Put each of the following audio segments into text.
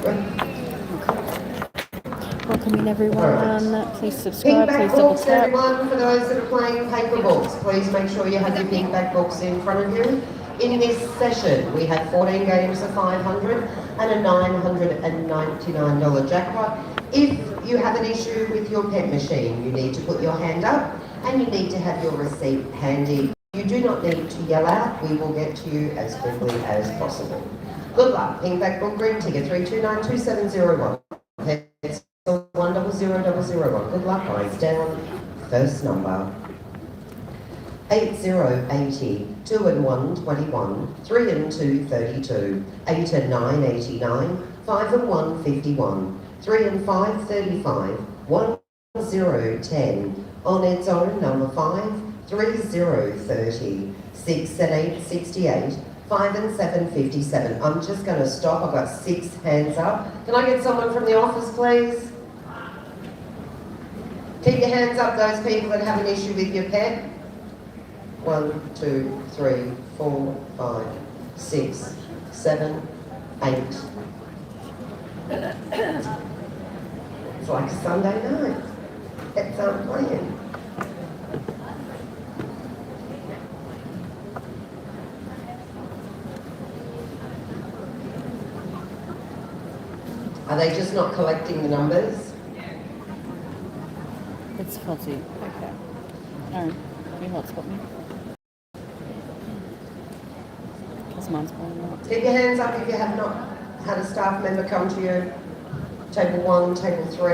Welcome in, everyone. Right. Please subscribe. Pink Please double books, tap. everyone, for those that are playing paper books, please make sure you have your pink back books in front of you. In this session, we have 14 games of 500 and a $999 jackpot. If you have an issue with your pen machine, you need to put your hand up and you need to have your receipt handy. You do not need to yell out. We will get to you as quickly as possible. Good luck. Pink back book, green ticket 3292701. 100001. Good luck, eyes down. First number 8080, 2 and 1 21, 3 and 2 32, 8 and 9 89, 5 and 1 51, 3 and 5 35, 1 0 10. On its own, number 5 3 0 30, 6 and 8 68. 5 and 7, 57. I'm just going to stop. I've got 6 hands up. Can I get someone from the office, please? Keep your hands up, those people that have an issue with your pen. 1, 2, 3, 4, 5, 6, 7, 8. It's like Sunday night. Pets aren't playing. Are they just not collecting the numbers? It's fuzzy. Okay. Aaron, can you hotspot me? Because mine's playing out. Keep your hands up if you have not had a staff member come to you. Table 1, table 3.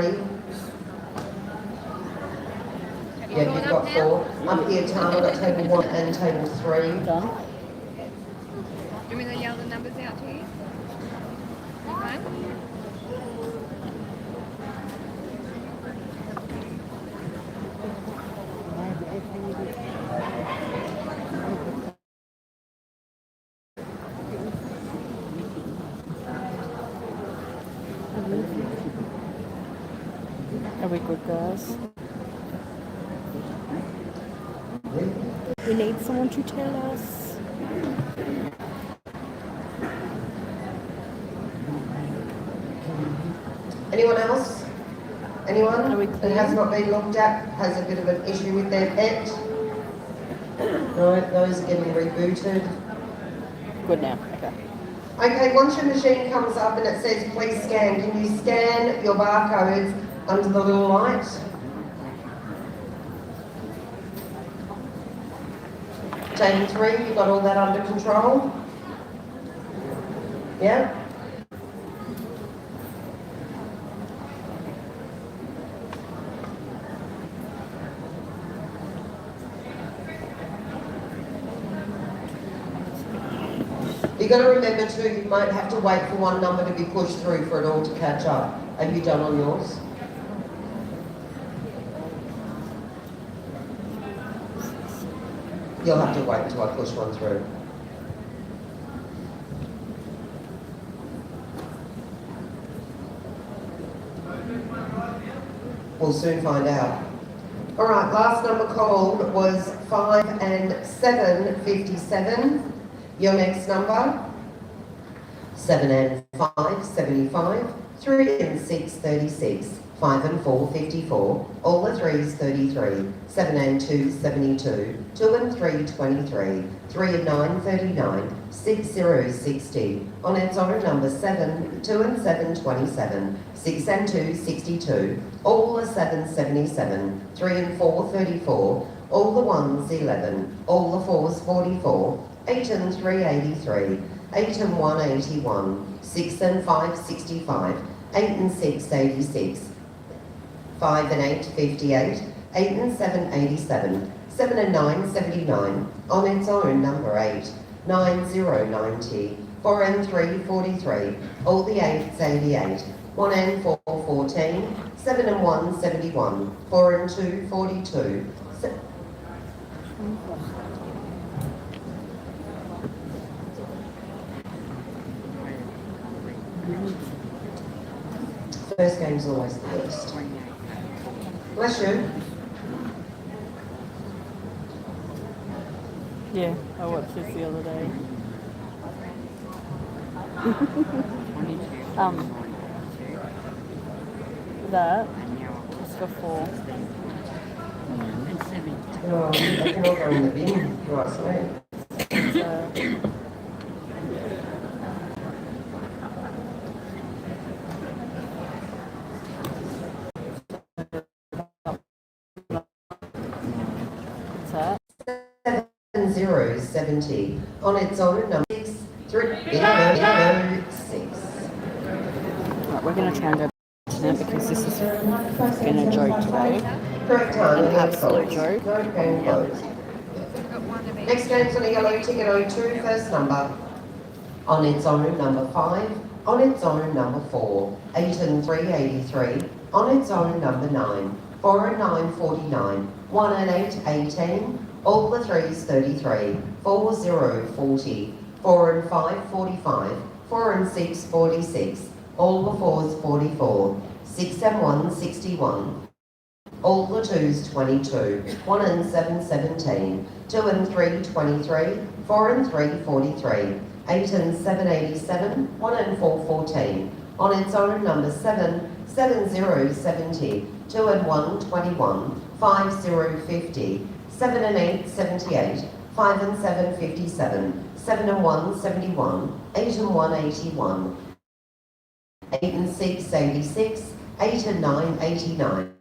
Yeah, you've got 4. Up here, Tana, got table 1 and table 3. Done. Do you want me to yell the numbers out to you? Fine. Are we good, guys? We need someone to tell us. Anyone else? Anyone Are we that clear? has not been looked at, has a bit of an issue with their pet? No, those are getting rebooted. Good now. Okay. Okay, once your machine comes up and it says please scan, can you scan your barcodes under the little light? Table 3, you got all that under control? Yeah? You've got to remember too, you might have to wait for one number to be pushed through for it all to catch up. Have you done on yours? You'll have to wait until I push one through. We'll soon find out. All right, last number called was 5 and 7, 57. Your next number, 7 and 5, 75, 3 and 6, 36, 5 and 4, 54, all the 3s, 33, 7 and 2, 72, 2 and 3, 23, 3 and 9, 39, 6 0, 60, on its own number 7, 2 and 7, 27, 6 and 2, 62, all the 7s, 77, 3 and 4, 34, all the 1s, 11, all the 4s, 44, 8 and 3, 83, 8 and 1, 81, 6 and 5, 65, 8 and 6, 86, 5 and 8, 58, 8 and 7, 87, 7 and 9, 79, on its own number 8, 9 0, 90, 4 and 3, 43, all the 8s, 88, 1 and 4, 14, 7 and 1, 71, 4 and 2, 42, First game's always the worst. Bless you. Yeah, I watched this the other day. That is for 4. Oh, they can all go in the bin, if you ask me. What's that? 7070 on its own, number 6, 3, 6. Right, we're going to try and go to that because this has been a joke today. Correct time, An absolute joke. No game closed. Got one of each. Next game's on a yellow ticket 02, first number. On its own, number 5. On its own, number 4. 8 and 3, 83. On its own, number 9. 4 and 9, 49. 1 and 8, 18. All the 3s, 33. 4, 0, 40. 4 and 5, 45. 4 and 6, 46. All the 4s, 44. 6 and 1, 61. All the 2s, 22. 1 and 7, 17. 2 and 3, 23. 4 and 3, 43. 8 and 7, 87. 1 and 4, 14. On its own, number 7, 70, 70. 2 and 1, 21. 5, 0, 50. 7 and 8, 78. 5 and 7, 57. 7 and 1, 71. 8 and 1, 81. 8 and 6, 86. 8 and 9, 89.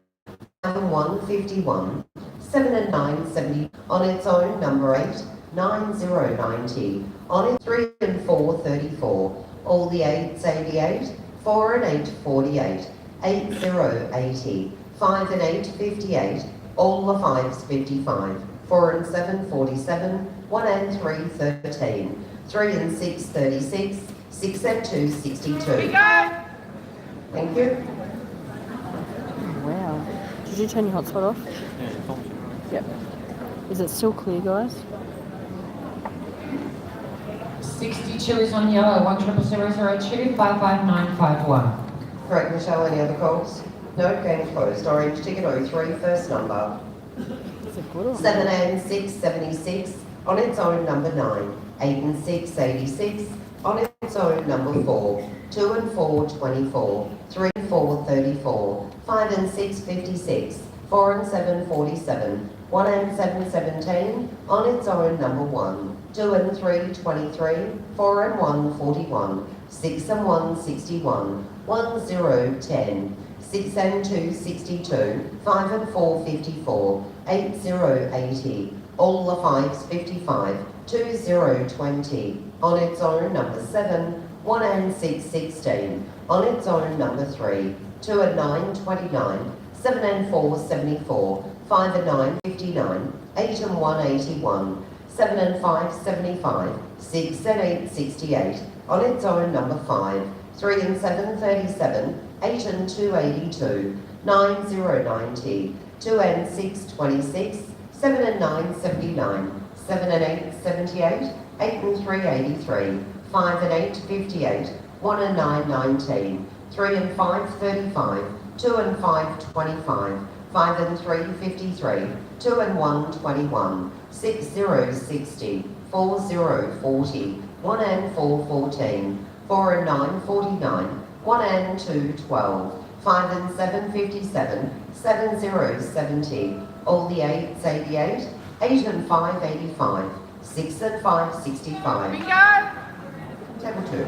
5 and 1, 51. 7 and 9, 70. On its own, number 8, 90, 90. On its 3 and 4, 34. All the 8s, 88. 4 and 8, 48. 8, 0, 80. 5 and 8, 58. All the 5s, 55. 4 and 7, 47. 1 and 3, 13. 3 and 6, 36. 6 and 2, 62. Thank you. Wow. Did you turn your hotspot off? Yep. Is it still clear, guys? 62 is on yellow, 10002 55951. Correct, Michelle. Any other calls? No, game closed. Orange ticket 03, first number. It's a good one. 7 and 6, 76. On its own, number 9. 8 and 6, 86. On its own, number 4. 2 and 4, 24. 3 and 4, 34. 5 and 6, 56. 4 and 7, 47. 1 and 7, 17. On its own, number 1. 2 and 3, 23. 4 and 1, 41. 6 and 1, 61. 1, 0, 10. 6 and 2, 62. 5 and 4, 54. 8, 0, 80. All the 5s, 55. 2, 0, 20. On its own, number 7. 1 and 6, 16. On its own, number 3. 2 and 9, 29. 7 and 4, 74. 5 and 9, 59. 8 and 1, 81. 7 and 5, 75. 6 and 8, 68. On its own, number 5. 3 and 7, 37. 8 and 2, 82. 9, 0, 90. 2 and 6, 26. 7 and 9, 79. 7 and 8, 78. 8 and 3, 83. 5 and 8, 58. 1 and 9, 19. 3 and 5, 35. 2 and 5, 25. 5 and 3, 53. 2 and 1, 21. 6, 0, 60. 4, 0, 40. 1 and 4, 14. 4 and 9, 49. 1 and 2, 12. 5 and 7, 57. 7, 0, 70. All the 8s, 88. 8 and 5, 85. 6 and 5, 65. Bingo! Table 2.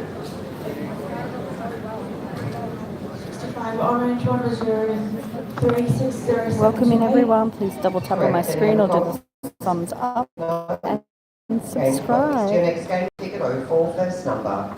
65 orange, 10360. Welcome in, everyone. Please double tap on my screen or do the thumbs up No. and Your subscribe. next game ticket 04, first number.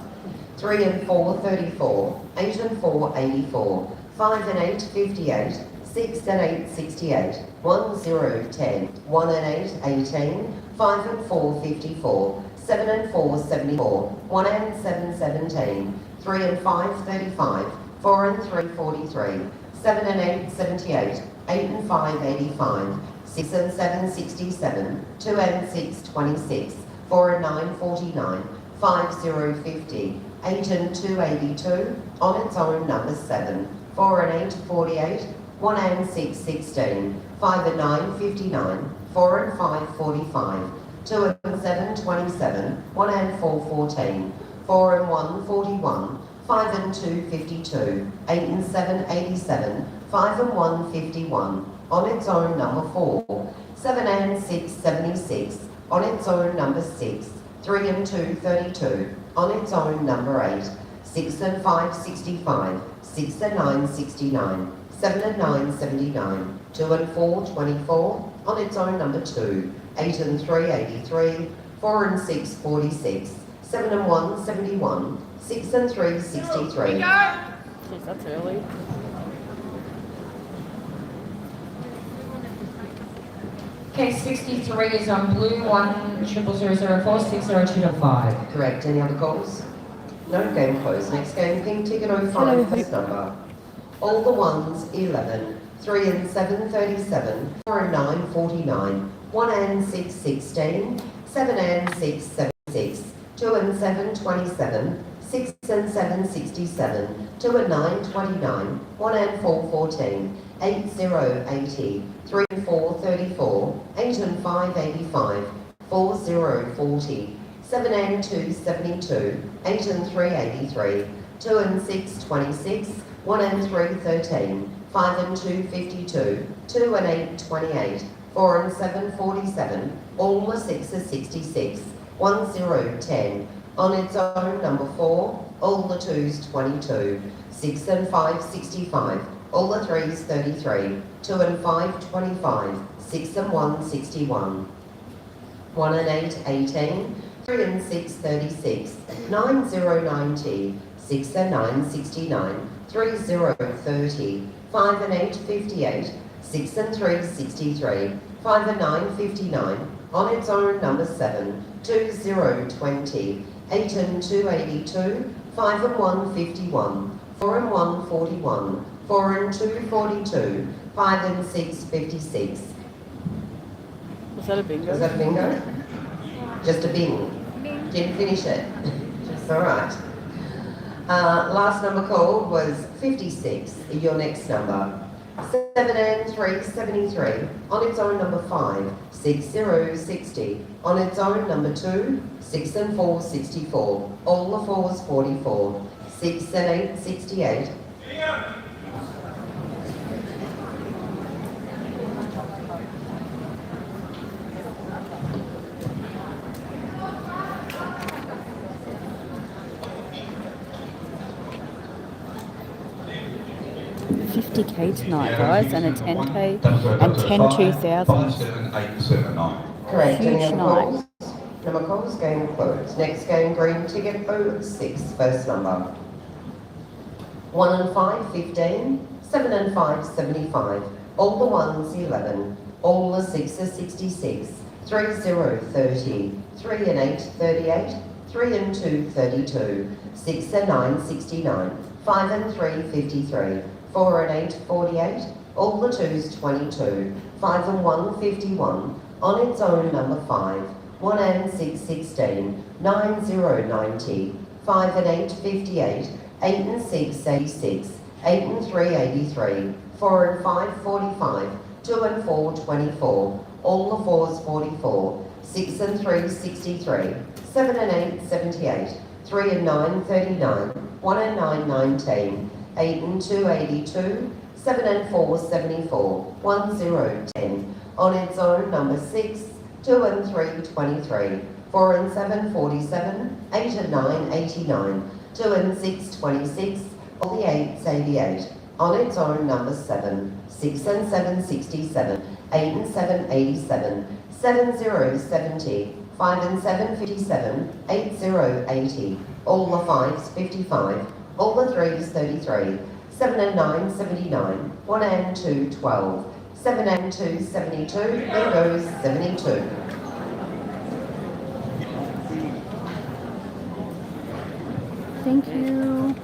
3 and 4, 34. 8 and 4, 84. 5 and 8, 58. 6 and 8, 68. 1, 0, 10. 1 and 8, 18. 5 and 4, 54. 7 and 4, 74. 1 and 7, 17. 3 and 5, 35. 4 and 3, 43. 7 and 8, 78. 8 and 5, 85. 6 and 7, 67. 2 and 6, 26. 4 and 9, 49. 5, 0, 50. 8 and 2, 82. On its own, number 7. 4 and 8, 48. 1 and 6, 16. 5 and 9, 59. 4 and 5, 45. 2 and 7, 27. 1 and 4, 14. 4 and 1, 41. 5 and 2, 52. 8 and 7, 87. 5 and 1, 51. On its own, number 4. 7 and 6, 76. On its own, number 6. 3 and 2, 32. On its own, number 8. 6 and 5, 65. 6 and 9, 69. 7 and 9, 79. 2 and 4, 24. On its own, number 2. 8 and 3, 83. 4 and 6, 46. 7 and 1, 71. 6 and 3, 63. Jeez, that's early. Okay, 63 is on blue, 10004 60225. Correct. Any other calls? No, game closed. Next game, pink ticket 05, first number. All the ones, 11. 3 and 7, 37. 4 and 9, 49. 1 and 6, 16. 7 and 6, 76. 2 and 7, 27. 6 and 7, 67. 2 and 9, 29. 1 and 4, 14. 8, 0, 80. 3 and 4, 34. 8 and 5, 85. 4, 0, 40. 7 and 2, 72. 8 and 3, 83. 2 and 6, 26. 1 and 3, 13. 5 and 2, 52. 2 and 8, 28. 4 and 7, 47. All the 6 are 66. 1, 0, 10. On its own, number 4. All the 2s, 22. 6 and 5, 65. All the 3s, 33. 2 and 5, 25. 6 and 1, 61. 1 and 8, 18. 3 and 6, 36. 9, 0, 90. 6 and 9, 69. 3, 0, 30. 5 and 8, 58. 6 and 3, 63. 5 and 9, 59. On its own, number 7. 2, 0, 20. 8 and 2, 82. 5 and 1, 51. 4 and 1, 41. 4 and 2, 42. 5 and 6, 56. Was that a bingo? Was that a bingo? Just a bing. Didn't finish it. All right. Last number called was 56. Your next number. 7 and 3, 73. On its own, number 5. 6, 0, 60. On its own, number 2. 6 and 4, 64. All the 4s, 44. 6 and 8, 68. $50K tonight, guys, and a 10K and 10 2000. 5787 Correct. Any Huge other night. calls? Number calls, game closed. Next game, green ticket 06, first number. 1 and 5, 15. 7 and 5, 75. All the 1s, 11. All the 6s, 66. 3, 0, 30. 3 and 8, 38. 3 and 2, 32. 6 and 9, 69. 5 and 3, 53. 4 and 8, 48. All the 2s, 22. 5 and 1, 51. On its own, number 5. 1 and 6, 16. 9, 0, 90. 5 and 8, 58. 8 and 6, 86. 8 and 3, 83. 4 and 5, 45. 2 and 4, 24. All the 4s, 44. 6 and 3, 63. 7 and 8, 78. 3 and 9, 39. 1 and 9, 19. 8 and 2, 82. 7 and 4, 74. 1, 0, 10. On its own, number 6. 2 and 3, 23. 4 and 7, 47. 8 and 9, 89. 2 and 6, 26. All the 8s, 88. On its own, number 7. 6 and 7, 67. 8 and 7, 87. 7, 0, 70. 5 and 7, 57. 8, 0, 80. All the 5s, 55. All the 3s, 33. 7 and 9, 79. 1 and 2, 12. 7 and 2, 72. There goes 72. Thank you.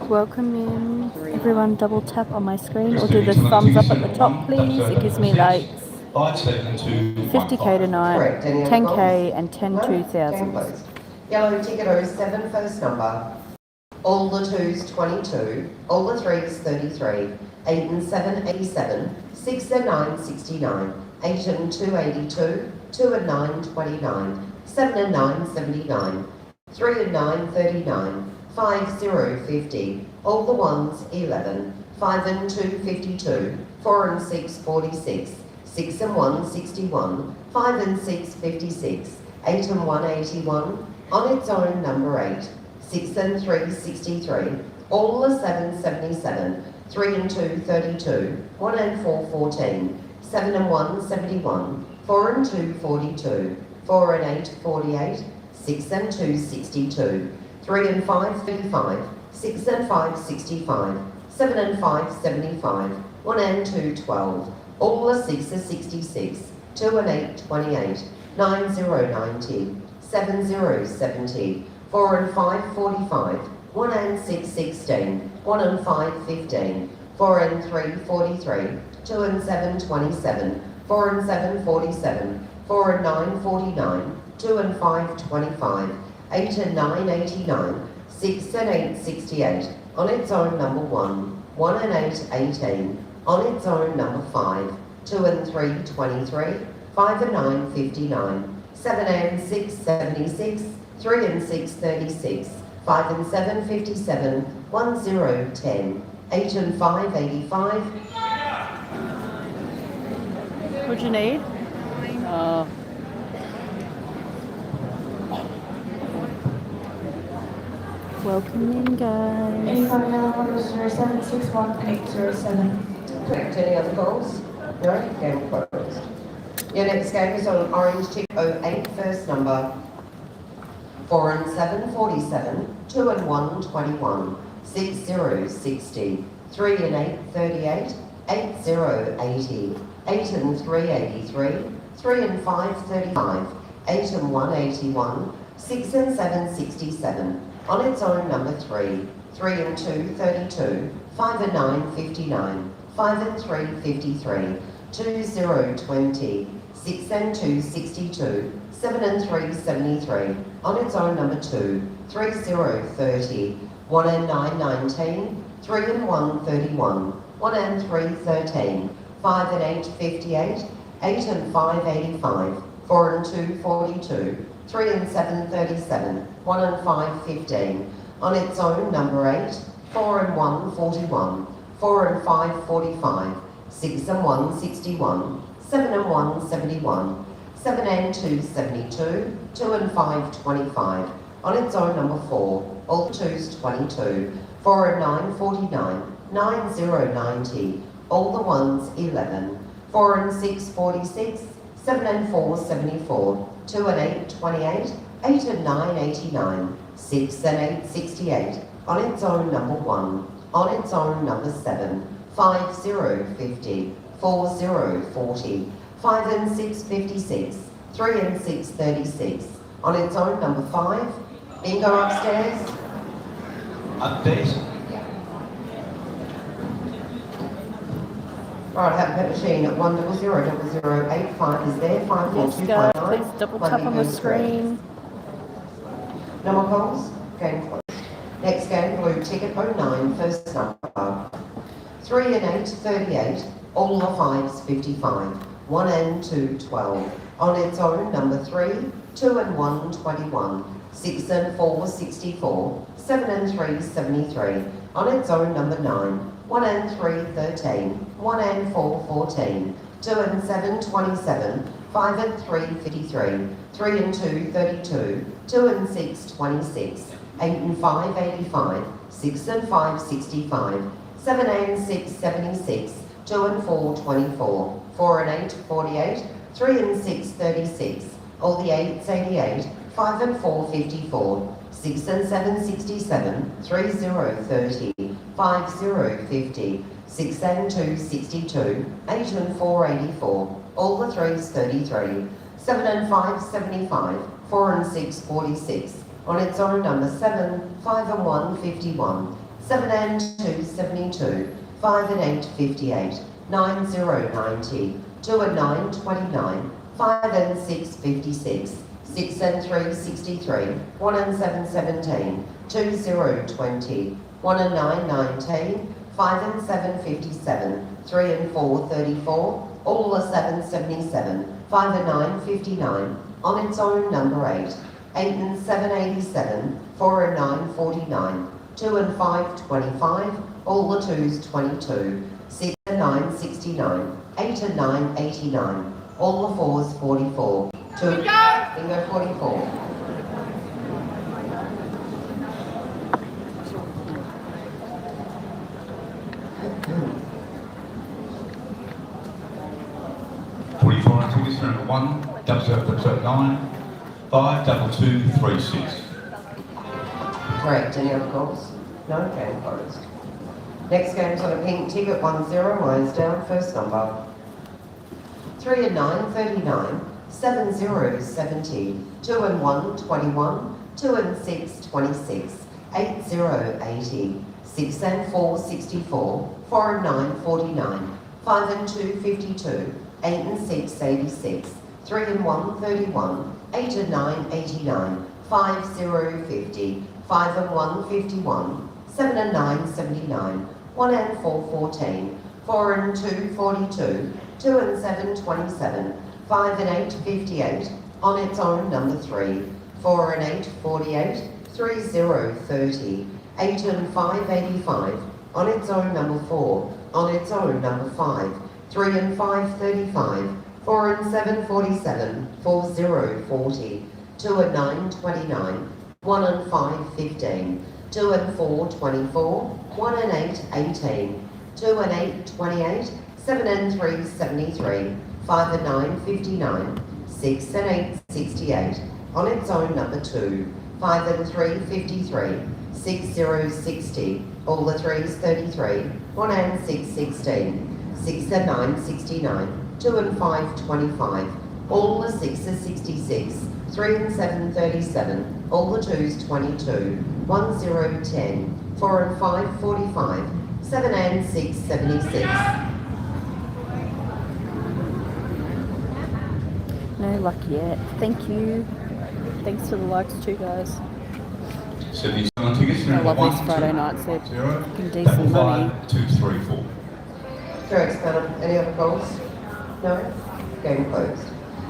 Welcome in. Everyone double tap on my screen or do the thumbs up at the top, please. It gives me like 50K tonight, Correct. Any other 10K calls? and 10 No? Game 2000. closed. Yellow ticket 07, first number. All the 2s, 22. All the 3s, 33. 8 and 7, 87. 6 and 9, 69. 8 and 2, 82. 2 and 9, 29. 7 and 9, 79. 3 and 9, 39, 5, 0, 50, all the 1s, 11, 5 and 2, 52, 4 and 6, 46, 6 and 1, 61, 5 and 6, 56, 8 and 1, 81, on its own number 8, 6 and 3, 63, all the 7, 77, 3 and 2, 32, 1 and 4, 14, 7 and 1, 71, 4 and 2, 42, 4 and 8, 48, 6 and 2, 62, 3 and 5, 35, 6 and 5, 65, 7 and 5, 75, 1 and 2, 12, all the 6 are 66, 2 and 8, 28, 9, 0, 90, 7, 0, 70, 4 and 5, 45, 1 and 6, 16, 1 and 5, 15, 4 and 3, 43, 2 and 7, 27, 4 and 7, 47, 4 and 9, 49, 2 and 5, 25, 8 and 9, 89, 6 and 8, 68, on its own number 1, 1 and 8, 18, on its own number 5, 2 and 3, 23, 5 and 9, 59, 7 and 6, 76, 3 and 6, 36, 5 and 7, 57, 1, 0, 10, 8 and 5, 85. What'd you need? Welcome in, guys. 85 number 0761 Correct. Any other calls? No? Game closed. Your next game is on orange tick 08, first number. 4 and 7, 47, 2 and 1, 21, 6, 0, 60, 3 and 8, 38, 8, 0, 80, 8 and 3, 83, 3 and 5, 35, 8 and 1, 81, 6 and 7, 67, on its own number 3, 3 and 2, 32, 5 and 9, 59, 5 and 3, 53, 2, 0, 20, 6 and 2, 62, 7 and 3, 73, on its own number 2, 3, 0, 30, 1 and 9, 19, 3 and 1, 31, 1 and 3, 13, 5 and 8, 58, 8 and 5, 85, 4 and 2, 42, 3 and 7, 37, 1 and 5, 15, on its own number 8, 4 and 1, 41, 4 and 5, 45, 6 and 1, 61, 7 and 1, 71, 7 and 2, 72, 2 and 5, 25, on its own number 4, all the 2s, 22, 4 and 9, 49, 9, 0, 90, all the 1s, 11, 4 and 6, 46, 7 and 4, 74, 2 and 8, 28, 8 and 9, 89, 6 and 8, 68, on its own number 1, on its own number 7, 5, 0, 50, 4, 0, 40, 5 and 6, 56, 3 and 6, 36, on its own number 5, bingo upstairs. Update. Right, I have a pet machine at 1000085 is there, Yes, 54259. guys, please double tap on the screen. No more calls? Game closed. Next game, blue ticket 09, first number. 3 and 8, 38, all the 5s, 55, 1 and 2, 12. On its own, number 3, 2 and 1, 21, 6 and 4, 64, 7 and 3, 73. On its own, number 9, 1 and 3, 13, 1 and 4, 14, 2 and 7, 27, 5 and 3, 53, 3 and 2, 32, 2 and 6, 26, 8 and 5, 85, 6 and 5, 65, 7 and 6, 76, 2 and 4, 24, 4 and 8, 48, 3 and 6, 36, all the 8s, 88, 5 and 4, 54, 6 and 7, 67, 3, 0, 30, 5, 0, 50, 6 and 2, 62, 8 and 4, 84, all the 3s, 33, 7 and 5, 75, 4 and 6, 46, on its own number 7, 5 and 1, 51, 7 and 2, 72, 5 and 8, 58, 9, 0, 90, 2 and 9, 29, 5 and 6, 56, 6 and 3, 63, 1 and 7, 17, 2, 0, 20, 1 and 9, 19, 5 and 7, 57, 3 and 4, 34, all the 7, 77, 5 and 9, 59, on its own number 8, 8 and 7, 87, 4 and 9, 49, 2 and 5, 25, all the 2s, 22, 6 and 9, 69, 8 and 9, 89, all the 4s, 44, 2 and bingo 44. Tickets number 1, double 7, 5, double 2, 3, 6. Correct. Any other calls? No? Game closed. Next game's on a pink ticket, 10, lines down, first number. 3 and 9, 39, 7 0, 70, 2 and 1, 21, 2 and 6, 26, 8 0, 80, 6 and 4, 64, 4 and 9, 49, 5 and 2, 52, 8 and 6, 86, 3 and 1, 31, 8 and 9, 89, 5 0, 50, 5 and 1, 51, 7 and 9, 79, 1 and 4, 14, 4 and 2, 42, 2 and 7, 27, 5 and 8, 58, on its own number 3, 4 and 8, 48, 3 0, 30, 8 and 5, 85, on its own number 4, on its own number 5, 3 and 5, 35, 4 and 7, 47, 4 0, 40, 2 and 9, 29, 1 and 5, 15, 2 and 4, 24, 1 and 8, 18, 2 and 8, 28, 7 and 3, 73, 5 and 9, 59, 6 and 8, 68, on its own number 2, 5 and 3, 53, 6 0, 60, all the 3s, 33, 1 and 6, 16, 6 and 9, 69, 2 and 5, 25, all the 6s, 66, 3 and 7, 37, all the 2s, 22, 1 0, 10, 4 and 5, 45, 7 and 6, 76. No luck yet. Thank you. Thanks for the likes too, guys. 77 tickets I number love 1, these Friday nights. They're 0, fucking decent money. 5, 2, 3, 4. Correct, Spanner. Any other calls? No? Game closed.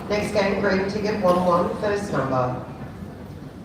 Next game, green ticket 1, first number.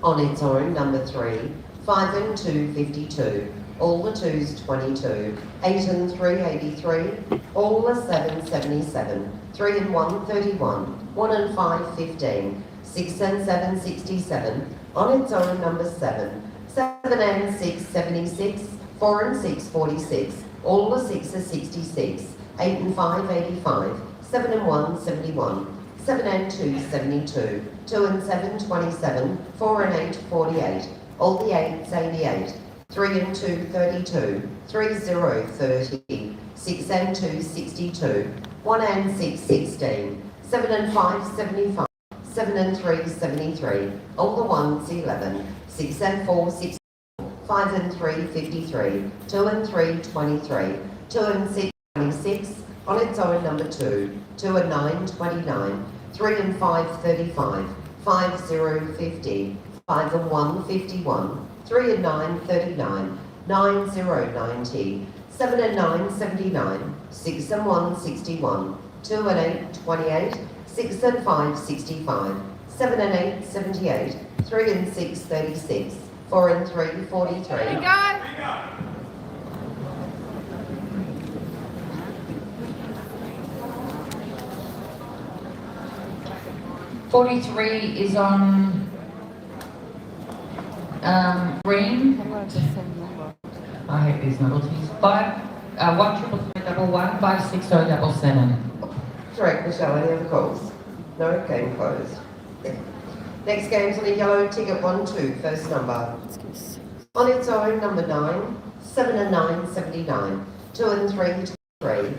On its own, number 3, 5 and 2, 52. All the 2s, 22. 8 and 3, 83. All the 7, 77. 3 and 1, 31. 1 and 5, 15. 6 and 7, 67. On its own, number 7. 7 and 6, 76. 4 and 6, 46. All the 6 are 66. 8 and 5, 85. 7 and 1, 71. 7 and 2, 72. 2 and 7, 27. 4 and 8, 48. All the 8s, 88. 3 and 2, 32. 3 0, 30. 6 and 2, 62. 1 and 6, 16. 7 and 5, 75. 7 and 3, 73. All the 1s, 11. 6 and 4, 64. 5 and 3, 53. 2 and 3, 23. 2 and 6, 26. On its own, number 2. 2 and 9, 29. 3 and 5, 35. 5 0, 50. 5 and 1, 51. 3 and 9, 39. 9 0, 90. 7 and 9, 79. 6 and 1, 61. 2 and 8, 28. 6 and 5, 65. 7 and 8, 78. 3 and 6, 36. 4 and 3, 43. Bingo! 43 is on green. I hate these novelties. 1 5 6 0 7. Correct, Michelle. Any other calls? No? Game closed. Next game's on a yellow ticket 1, first number. On its own, number 9. 7 and 9, 79. 2 and 3, 23.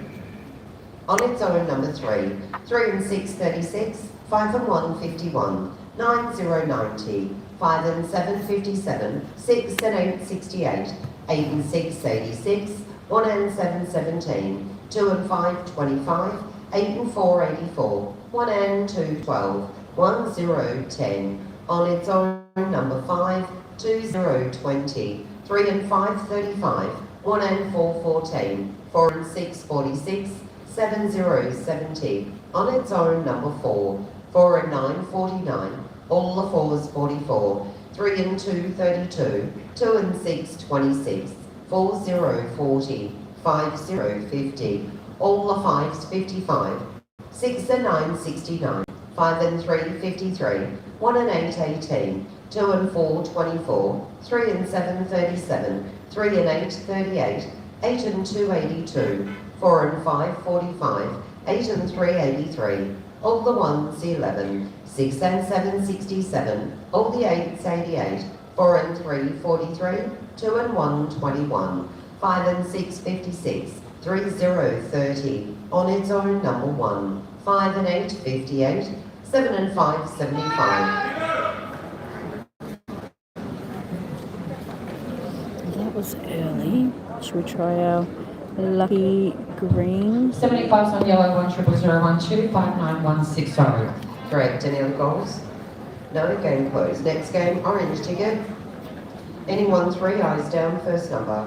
On its own, number 3. 3 and 6, 36. 5 and 1, 51. 9 0, 90. 5 and 7, 57. 6 and 8, 68. 8 and 6, 86. 1 and 7, 17. 2 and 5, 25. 8 and 4, 84. 1 and 2, 12. 1 0, 10. On its own, number 5. 2 0, 20. 3 and 5, 35. 1 and 4, 14. 4 and 6, 46. 7 0, 70. On its own, number 4. 4 and 9, 49. All the 4s, 44. 3 and 2, 32. 2 and 6, 26. 4, 0, 40. 5, 0, 50. All the 5s, 55. 6 and 9, 69. 5 and 3, 53. 1 and 8, 18. 2 and 4, 24. 3 and 7, 37. 3 and 8, 38. 8 and 2, 82. 4 and 5, 45. 8 and 3, 83. All the 1s, 11. 6 and 7, 67. All the 8s, 88. 4 and 3, 43. 2 and 1, 21. 5 and 6, 56. 3, 0, 30. On its own, number 1. 5 and 8, 58. 7 and 5, 75. That was early. Should we try our lucky green? 75's on yellow, 100012, 59160. Correct. Any other goals? No. Game closed. Next game, orange ticket. Anyone 3 eyes down, first number.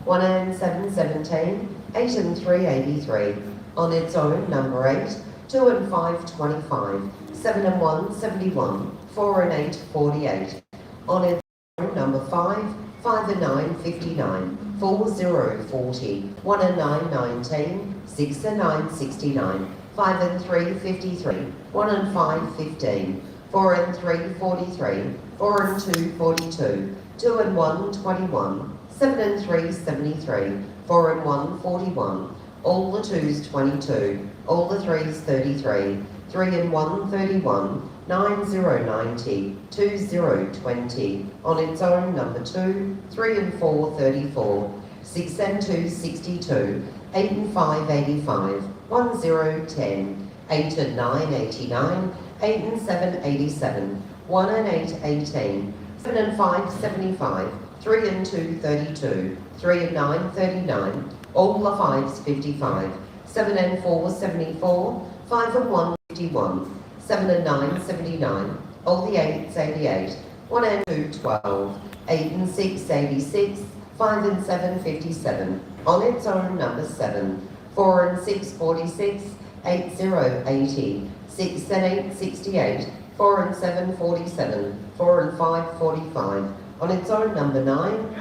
1 and 7, 17. 8 and 3, 83. On its own, number 8. 2 and 5, 25. 7 and 1, 71. 4 and 8, 48. On its own, number 5. 5 and 9, 59. 4, 0, 40. 1 and 9, 19. 6 and 9, 69. 5 and 3, 53. 1 and 5, 15. 4 and 3, 43. 4 and 2, 42. 2 and 1, 21. 7 and 3, 73. 4 and 1, 41. All the 2s, 22. All the 3s, 33. 3 and 1, 31. 9, 0, 90. 2, 0, 20. On its own, number 2. 3 and 4, 34. 6 and 2, 62. 8 and 5, 85. 1, 0, 10. 8 and 9, 89. 8 and 7, 87. 1 and 8, 18. 7 and 5, 75. 3 and 2, 32. 3 and 9, 39. All the 5s, 55. 7 and 4, 74. 5 and 1, 51. 7 and 9, 79. All the 8s, 88. 1 and 2, 12. 8 and 6, 86. 5 and 7, 57. On its own, number 7. 4 and 6, 46. 8, 0, 80. 6 and 8, 68. 4 and 7, 47. 4 and 5, 45. On its own, number 9.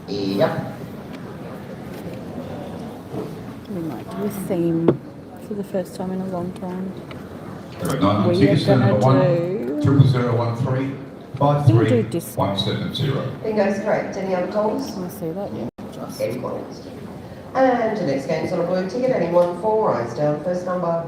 Yep. We might do a theme for the first time in a long time. Correct. 9 We tickets, are number gonna 1, 0013, 53 Bingo's correct. Any other calls? I want to see that, yeah. Just. Game closed. And the next game's on a blue ticket. Anyone 4 eyes down, first number.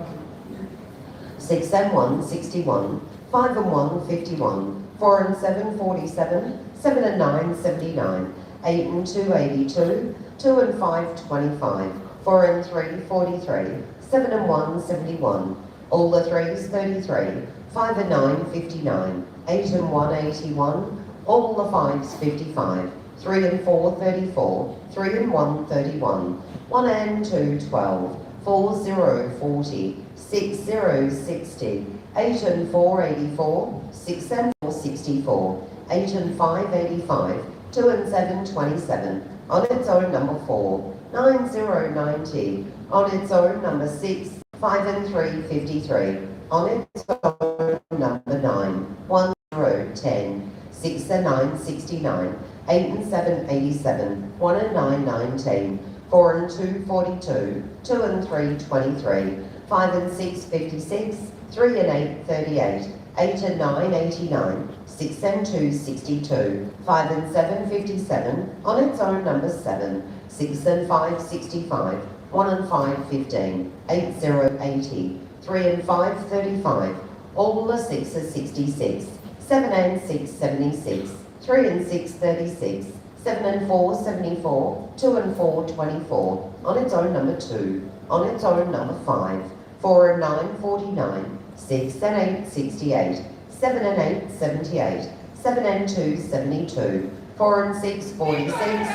6 and 1, 61. 5 and 1, 51. 4 and 7, 47. 7 and 9, 79. 8 and 2, 82. 2 and 5, 25. 4 and 3, 43. 7 and 1, 71. All the 3s, 33. 5 and 9, 59. 8 and 1, 81. All the 5s, 55. 3 and 4, 34. 3 and 1, 31. 1 and 2, 12. 4, 0, 40. 6, 0, 60. 8 and 4, 84. 6 and 4, 64. 8 and 5, 85. 2 and 7, 27. On its own, number 4. 9, 0, 90. On its own, number 6. 5 and 3, 53. On its own, number 9. 1, 0, 10. 6 and 9, 69. 8 and 7, 87. 1 and 9, 19. 4 and 2, 42. 2 and 3, 23. 5 and 6, 56. 3 and 8, 38. 8 and 9, 89. 6 and 2, 62. 5 and 7, 57. On its own, number 7. 6 and 5, 65. 1 and 5, 15. 8, 0, 80. 3 and 5, 35. All the 6s, 66. 7 and 6, 76. 3 and 6, 36. 7 and 4, 74. 2 and 4, 24. On its own, number 2. On its own, number 5. 4 and 9, 49. 6 and 8, 68. 7 and 8, 78. 7 and 2, 72. 4 and 6, 46.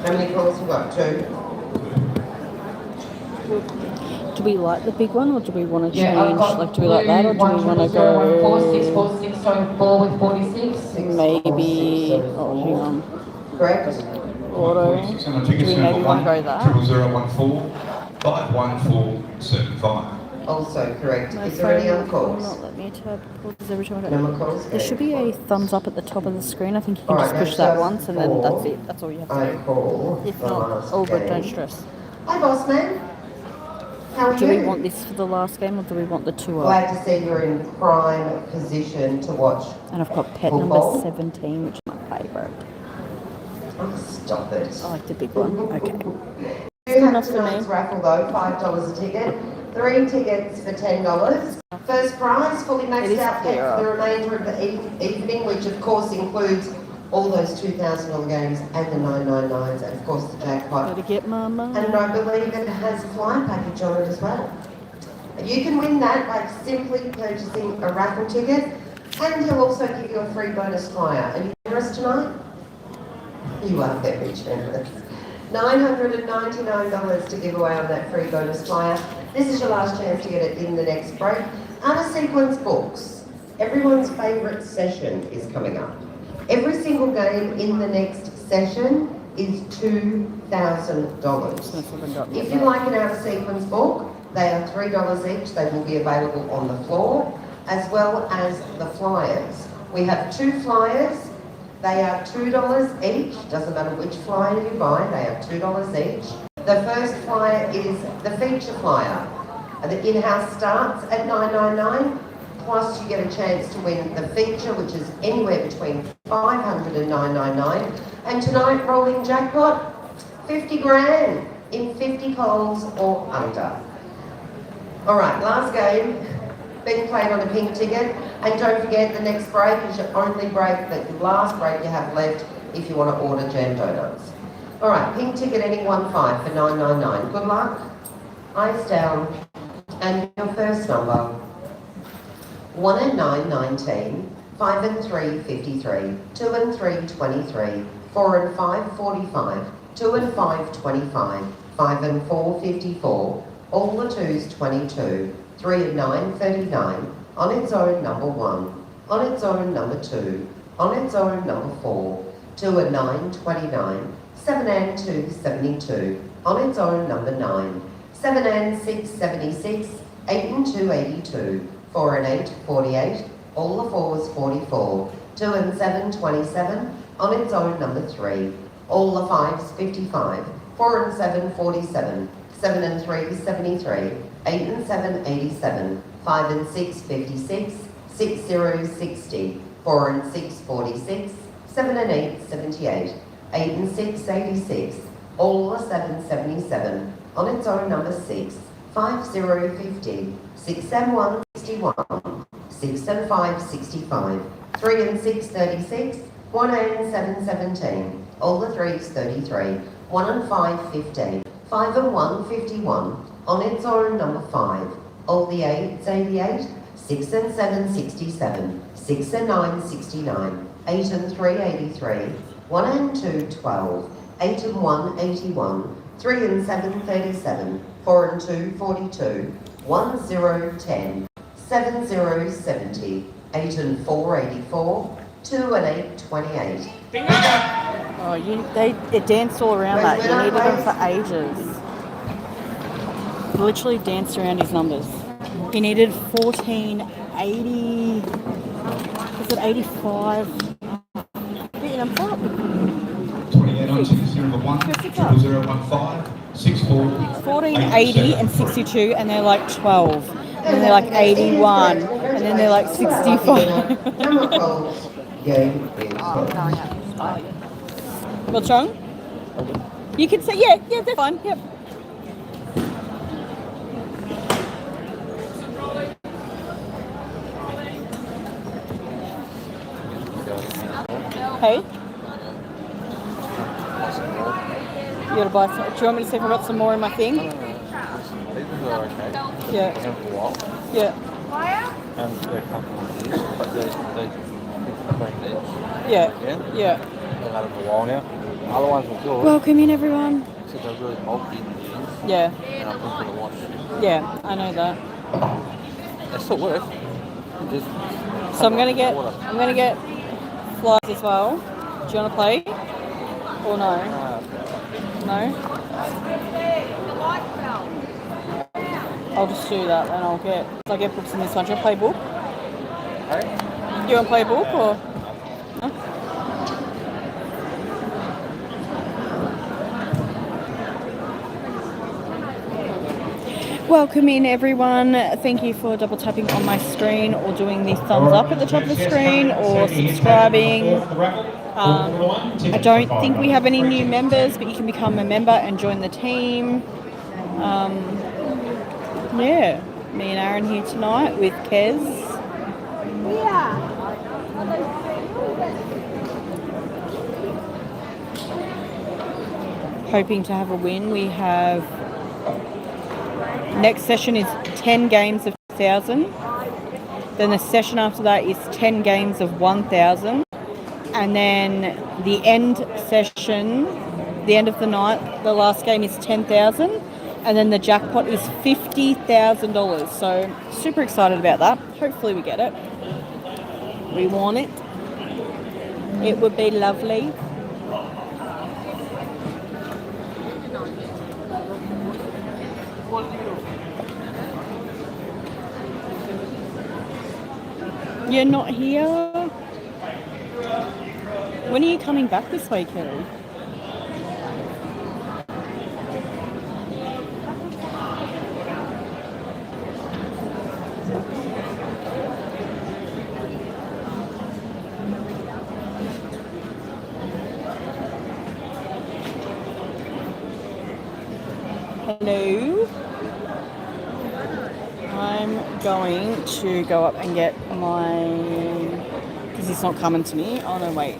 How many calls have we got? 2. Do we like the big one, or do we want to change? Yeah, I've got Like, do we like that, or do we want to 10014, 646, go? so 4 with 46. Maybe. Oh, hang on. Correct? Auto. Do we maybe want to go that? 0014, 51475. Also correct. My Is there any phone other will calls? not let me tab calls every time I No more calls? There should be a thumbs up at the top of the screen. I think you can Alright, just push that's that just once and then before that's it. That's all you have to I do. call If the not, last all good, don't game. stress. Hi, boss man. How are Do you? we want this for the last game or do we want the tour? Glad to see you're in prime position to watch. And I've got pet Football? number 17, which is my favourite. Oh, stop it. I like the big one. Okay. You have enough for tonight's me. raffle though, $5 a ticket. 3 tickets for $10. First prize, fully It maxed is out pet clearer. for the remainder of the evening, which of course includes all those $2,000 games and the 999s, and of course the jackpot. Gotta get my money. And I believe it has a fly package on it as well. You can win that by simply purchasing a raffle ticket, and he'll also give you a free bonus flyer. Are you generous tonight? You are very generous. $999 to give away on that free bonus flyer. This is your last chance to get it in the next break. Out of sequence books. Everyone's favourite session is coming up. Every single game in the next session is $2,000. If you like an out of sequence book, they are $3 each. They will be available on the floor, as well as the flyers. We have 2 flyers. They are $2 each. Doesn't matter which flyer you buy, they are $2 each. The first flyer is the feature flyer. The in-house starts at $999, plus you get a chance to win the feature, which is anywhere between $500 and $999. And tonight, rolling jackpot, 50 grand in 50 holes or under. All right, last game, being played on a pink ticket. And don't forget, the next break is your only break, the last break you have left if you want to order jam donuts. All right, pink ticket, any 1-5 for $999. Good luck. Eyes down. And your first number, 1 and 9, 19, 5 and 3, 53, 2 and 3, 23, 4 and 5, 45, 2 and 5, 25, 5 and 4, 54, all the 2s, 22, 3 and 9, 39, on its own, number 1, on its own, number 2, on its own, number 4, 2 and 9, 29, 7 and 2, 72, on its own, number 9, 7 and 6, 76, 8 and 2, 82, 4 and 8, 48, all the 4s, 44, 2 and 7, 27, on its own, number 3, all the 5s, 55, 4 and 7, 47, 7 and 3, 73, 8 and 7, 87, 5 and 6, 56, 6 zeros, 60, 4 and 6, 46, 7 and 8, 78, 8 and 6, 86, all the 7, 77, on its own, number 6, 5 0, 50, 6 and 1, 61, 6 and 5, 65, 3 and 6, 36, 1 and 7, 17, all the 3s, 33, 1 and 5, 15, 5 and 1, 51, on its own, number 5, all the 8s, 88, 6 and 7, 67, 6 and 9, 69, 8 and 3, 83, 1 and 2, 12, 8 and 1, 81, 3 and 7, 37, 4 and 2, 42, 1 0, 10, 7 0, 70, 8 and 4, 84, 2 and 8, 28. Oh, it danced all around that. You needed them for ages. He literally danced around his numbers. He needed 1480. Was it 85? Get your number up. 28 on tickets, number 1, 0015, 64, 1480 and 62, and they're like 12. And then they're like 81, and then they're like 65. Game What's wrong? You can say, yeah, they're fine, yep. Hey? You gotta buy some. Do you want me to see if I've got some more in my thing? These are okay. Yeah. They're for a while. Yeah. And they're comfortable to use, but they clean edge. Yeah. Yeah? Yeah. They've had them for a while now. Other ones were good. Welcome in, everyone. Except they're really bulky in the use. Yeah. And I think for the wash. Yeah, I know that. They still work. Just So I'm gonna get water. flies as well. Do you wanna play? Or no? No? I'll just do that and I'll get books in this one. Do you want to play book? Hey? Do you want to play book or? No? Welcome in everyone. Thank you for double tapping on my screen or doing the thumbs up at the top of the screen or subscribing. I don't think we have any new members, but you can become a member and join the team. Yeah, me and Aaron here tonight with Kez. Hoping to have a win. We have next session is 10 games of 1,000. Then the session after that is 10 games of 1,000. And then the end session, the end of the night, the last game is 10,000. And then the jackpot is $50,000. So super excited about that. Hopefully we get it. We want it. It would be lovely. You're not here? When are you coming back this weekend? Hello? I'm going to go up and get my... because he's not coming to me. Oh no, wait.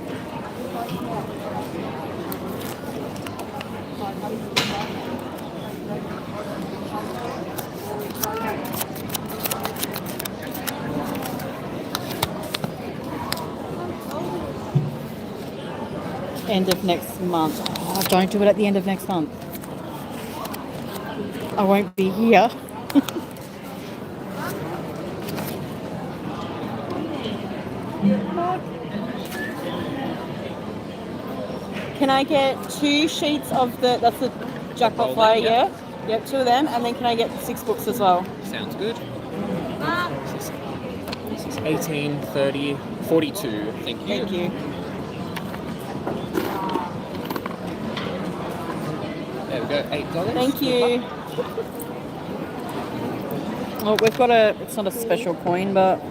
End of next month. Oh, don't do it at the end of next month. I won't be here. Can I get 2 sheets of that's the jackpot flyer, yeah? Yep, 2 of them, and then can I get 6 books as well? Sounds good. This is 18, 30, 42. Thank you. Thank you. There we go, $8. Thank you. Oh, we've got it's not a special coin, but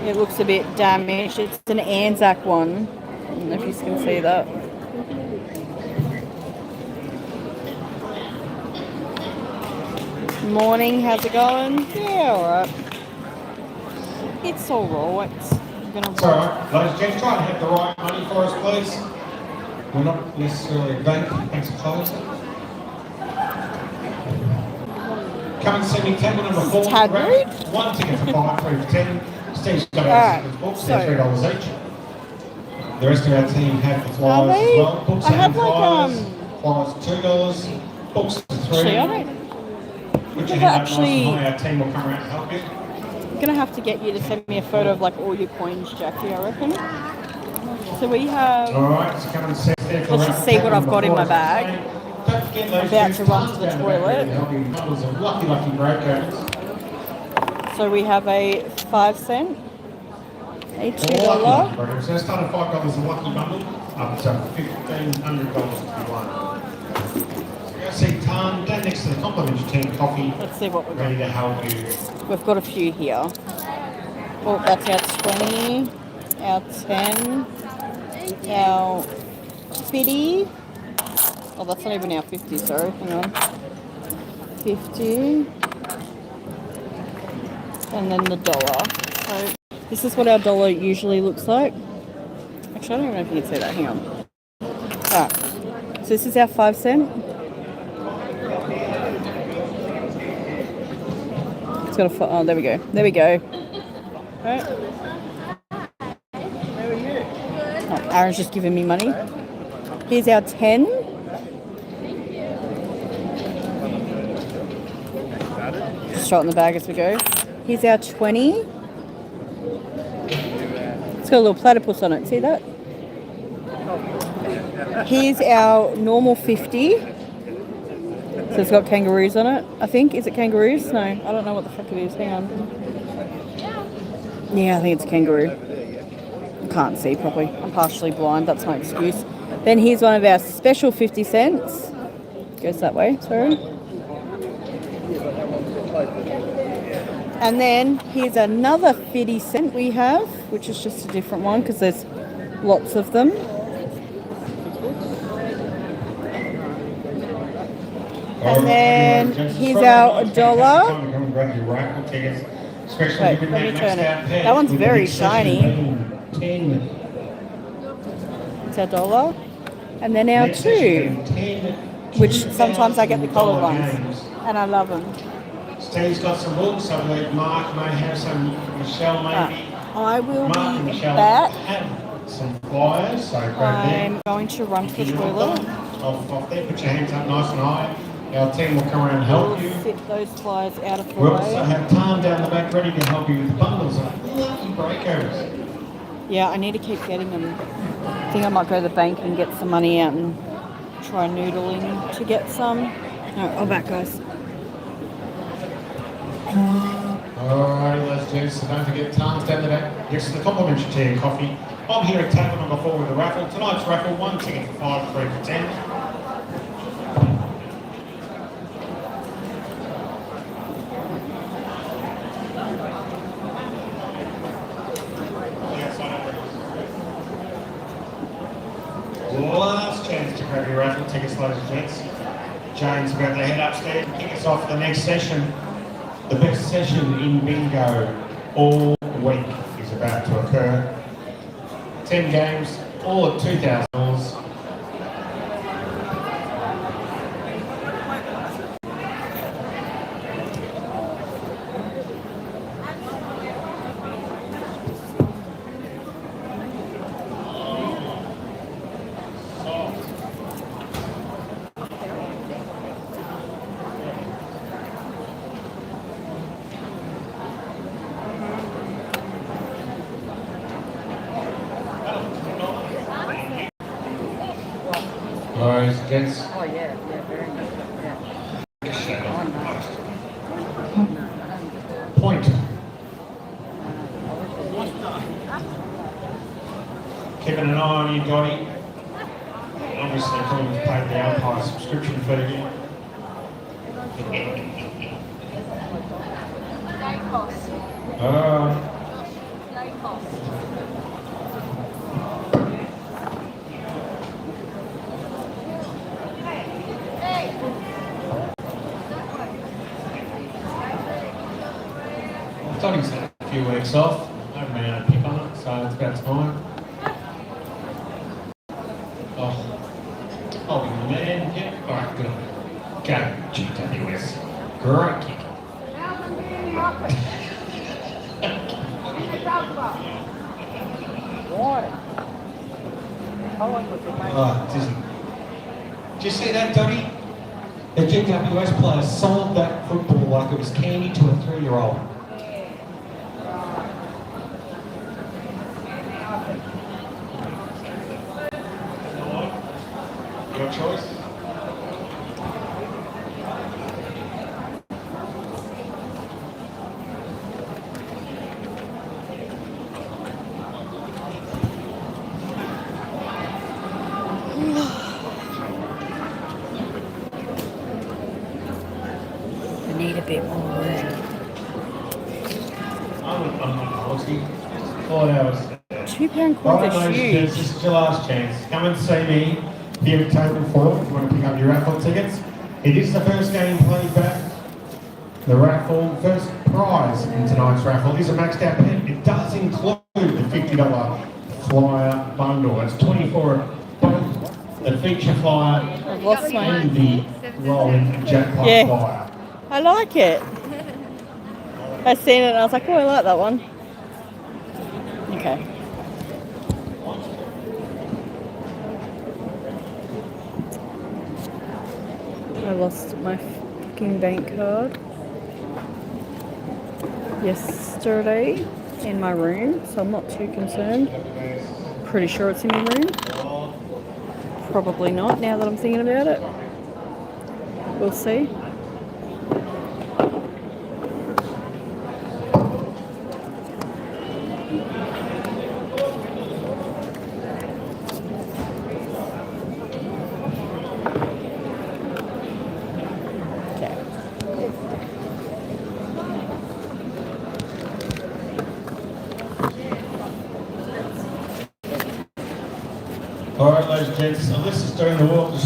it looks a bit damaged. It's an Anzac one. I don't know if you can see that. Morning, how's it going? Yeah, alright. It's alright. I'm gonna It's alright. Ladies and gents, try and have the right money for us, please. We're not necessarily a bank. Thanks for closing. Come and see me, table number 4. Tad rude. 1 ticket for 5, 3 for 10. Steve's got Alright, our books, so- they're $3 each. The rest of our team have the flyers as well. Books I have flyers. like Flyers $2. Books are 3. Actually, I don't. Put your I've hand up nice actually- and high, our team will come around and help you. I'm gonna have to get you to send me a photo of like all your coins, Jackie, I reckon. So we have. Alright, so come and sit there for Let's just see what I've got in my bag. Don't forget those About two to run to tons the down toilet. back there, there'll be bundles of lucky break codes. So we have a 5 cent, a $2, So I started $5 a lucky bundle, up to $1,500 to be won. Go see Tan, down next to the complimentary tea and coffee, let's see what we've got. ready to help you. We've got a few here. Oh, that's our 20, our 10, our 50. Oh, that's not even our 50, sorry, hang on. 50. And then the dollar. So this is what our dollar usually looks like. Actually, I don't even know if you can see that, hang on. Alright, so this is our 5 cent. It's got a, oh, there we go. There we go. Right. Oh, Aaron's just giving me money. Here's our 10. Just throw it in the bag as we go. Here's our 20. It's got a little platypus on it. See that? Here's our normal 50. So it's got kangaroos on it, I think. Is it kangaroos? No, I don't know what the fuck it is. Hang on. Yeah, I think it's kangaroo. I can't see properly. I'm partially blind. That's my excuse. Then here's one of our special 50 cents. Goes that way, sorry. And then here's another 50 cent we have, which is just a different one because there's lots of them. And then here's our dollar. Wait, let me turn it. That one's very shiny. It's our dollar. And then our 2, which sometimes I get the coloured ones. And I love them. Steve's got some books. I believe Mark may have some. Michelle maybe. I will Mark and be Michelle back. have some flyers, so grab them. I'm going to run to the You want toilet. them? Off there, put your hands up nice and high. Our team will come around and help you. Sit those flyers out of the We also way. have Tom down the back ready to help you with the bundles of lucky breakers. Yeah, I need to keep getting them. I think I might go to the bank and get some money out and try noodling to get some. No, I'll back, guys. Alright, let's do so don't forget Tom's down the back. Next to the complimentary tea and coffee. I'm here at table number 4 with the raffle. Tonight's raffle, 1 ticket for 5, 3 for 10. Last chance to grab your raffle tickets, ladies and gents. Jane's about to head upstairs and kick us off for the next session. The best session in bingo all week is about to occur. 10 games, all at $2,000. Ladies and gents. Oh, yeah, very good. Point. Keeping an eye on you, Dottie. Obviously, coming to pay the umpire subscription fee. Dottie's had a few weeks off. I haven't been able to pick on it, so it's about time. Oh, holding the man. Yep. All right, good on you. Go, GWS. Great kick. Oh, dizzy. Did you see that, Dottie? The GWS players sold that football like it was candy to a 3-year-old. Your choice. I need a bit more work. I'm not policy. 4 hours. £2 coins are huge. This is your last chance. Come and see me here at table 4 if you want to pick up your raffle tickets. It is the first game played back. The raffle, first prize in tonight's raffle is a maxed out pen. It does include the $50 flyer bundle. It's 24 of both the feature flyer I've lost my... and the rolling jackpot flyer. I like it. I seen it and I was like, oh, I like that one. Okay. I lost my fucking bank card yesterday in my room, so I'm not too concerned. Pretty sure it's in my room. Probably not, now that I'm thinking about it. We'll see. All right, ladies and gents, Alyssa's doing the walk of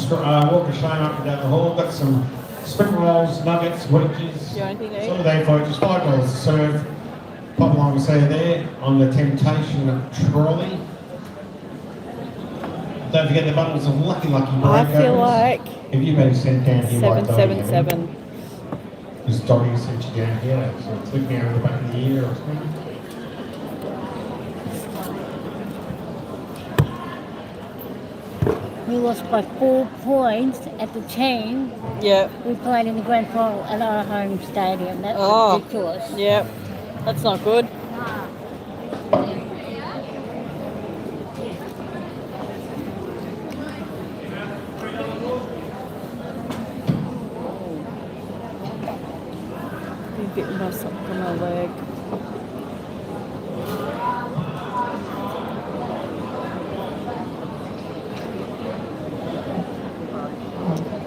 shame up and down the hall. Got some spring rolls, nuggets, wedges. You want anything to It's eat? all there for you. Just $5 to serve. Pop along and see you there on the Temptation trolley. Don't forget the bundles of Lucky I feel burritos. like If you've been sent down here by Dottie, 777. Because Dottie sent you down here, so it's looking out of the back of the ear or something. We lost by 4 points at the team. Yep. We played in the grand final at our home stadium. That's Oh. ridiculous. Yep. That's not good. Been bitten by something on my leg.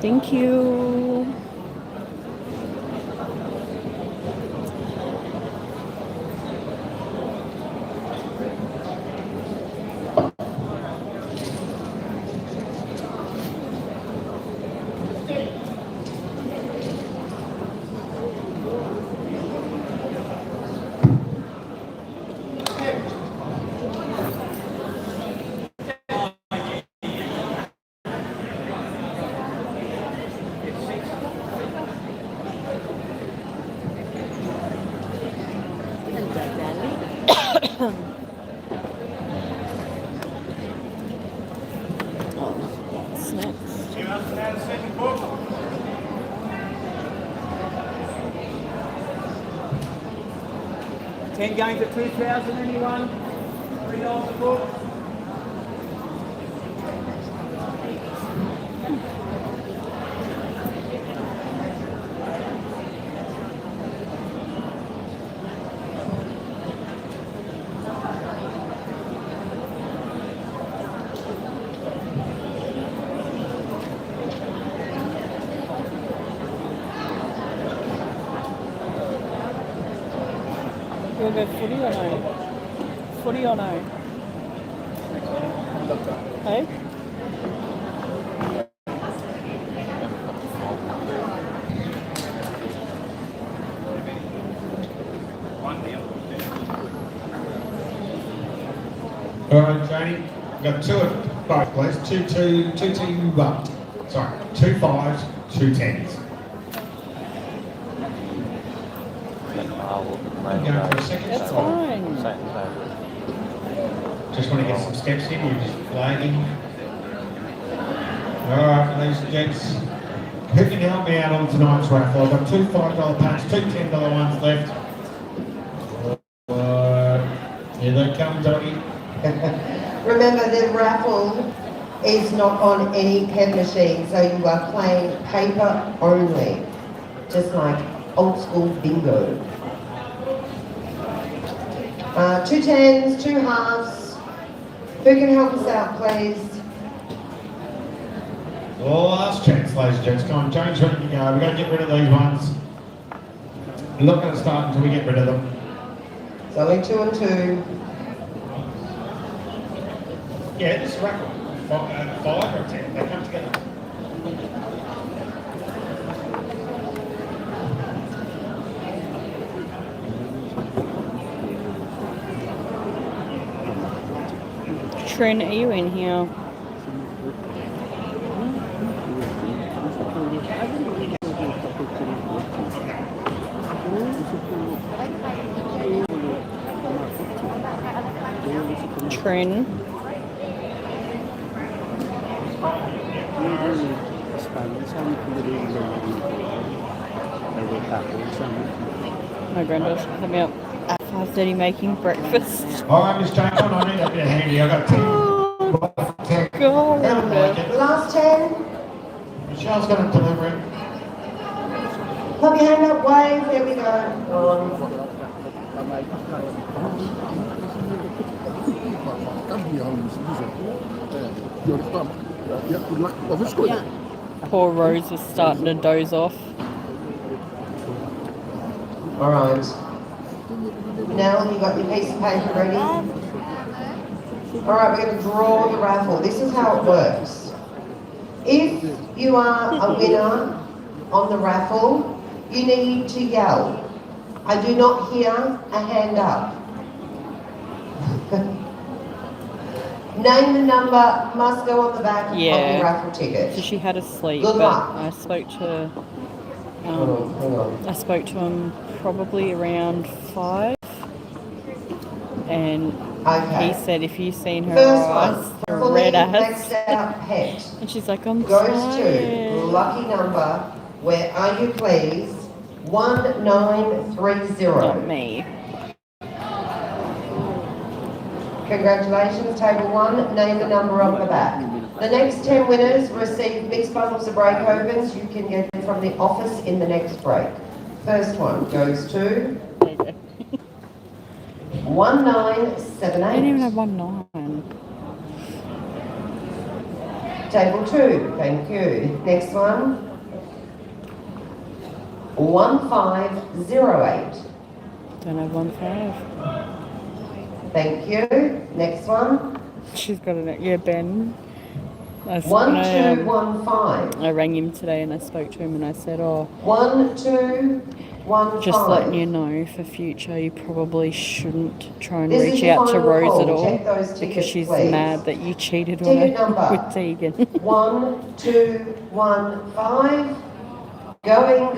Thank you. $10 games at 2,000, anyone? $3 a book. You'll go footy or no? Footy or no? Hey? All right, Janie, got two at both, please. Two 5s, 2 10s. Going for a second. That's fine. Just want to get some steps in, you're just flagging. All right, ladies and gents. Who can help me out on tonight's raffle? I've got 2 $5 packs, 2 $10 ones left. Here they come, Dottie. Remember, the raffle is not on any pen machine, so you are playing paper only, just like old school bingo. 2 10s, 2 halves. Who can help us out, please? Last chance, ladies and gents. Come on, James, ready to go. We've got to get rid of these ones. We're not going to start until we get rid of them. It's only 2 and 2. Yeah, this raffle. 5 or 10, they come together. Trin, are you in here? Trin. My granddaughter had me up at 5:30 making breakfast. All right, Miss James, I need that bit of handy. I got 10. God. Last 10. Michelle's going to deliver it. Pop your hand up, wave, there we go. Go on. Poor Rose was starting to doze off. All right. Nell, you got your piece of paper ready? All right, we're going to draw the raffle. This is how it works. If you are a winner on the raffle, you need to yell. I do not hear a hand up. Name and number must go on the back of the raffle ticket. So she had a sleep, Good but luck. I spoke to Hang on. I spoke to him probably around 5, and Okay. he said if you seen her First eyes, one, the fully red eyes, maxed out pet. and she's like, I'm Goes tired. to lucky number, where are you please? 1930. Not me. Congratulations, table 1. Name the number on the back. The next 10 winners receive mixed bundles of break opens. You can get them from the office in the next break. First one goes to 1978. I didn't even have 19. Table 2, thank you. Next one. 1508. Don't have 15. Thank you. Next one. She's got an Ben. I 1215. I rang him today and I spoke to him and I said, 1215. just letting you know for future, you probably shouldn't try and This is reach your out to final Rose call. at all Check those tickets, because she's please. mad that you cheated on Ticket her number. with Tegan. 1215. Going.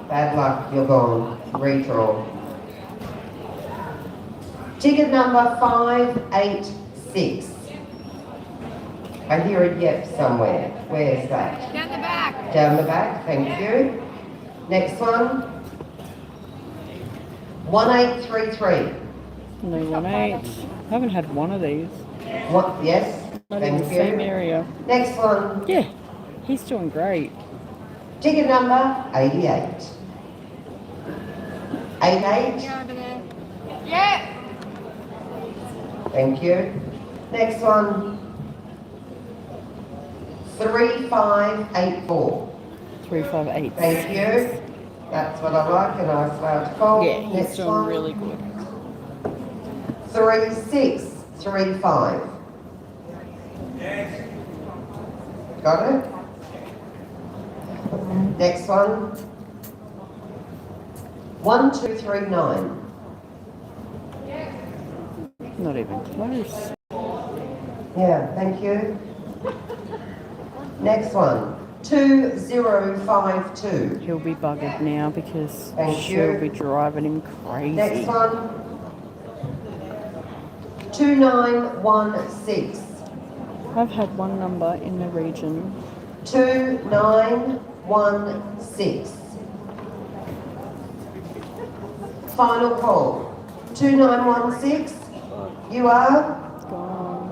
Bad luck, you're gone. Redraw. Ticket number 586. I hear a yep somewhere. Where's that? Down the back. Down the back, thank you. Next one. 1833. No 18. I haven't had one of these. What? Yes, Not in the thank same you. area. Next one. Yeah, he's doing great. Ticket number 88. 88. You're over there. Yeah. Thank you. Next one. 3584. 358. Thank you. That's what I like, a nice loud call. Yeah, he's Next doing one. really good. 3635. Got it? Next one. 1239. Not even close. Yeah, thank you. Next one. 2052. He'll be buggered now because Thank she'll you. be driving him crazy. Next one. 2916. I've had one number in the region. 2916. Final call. 2916. You are?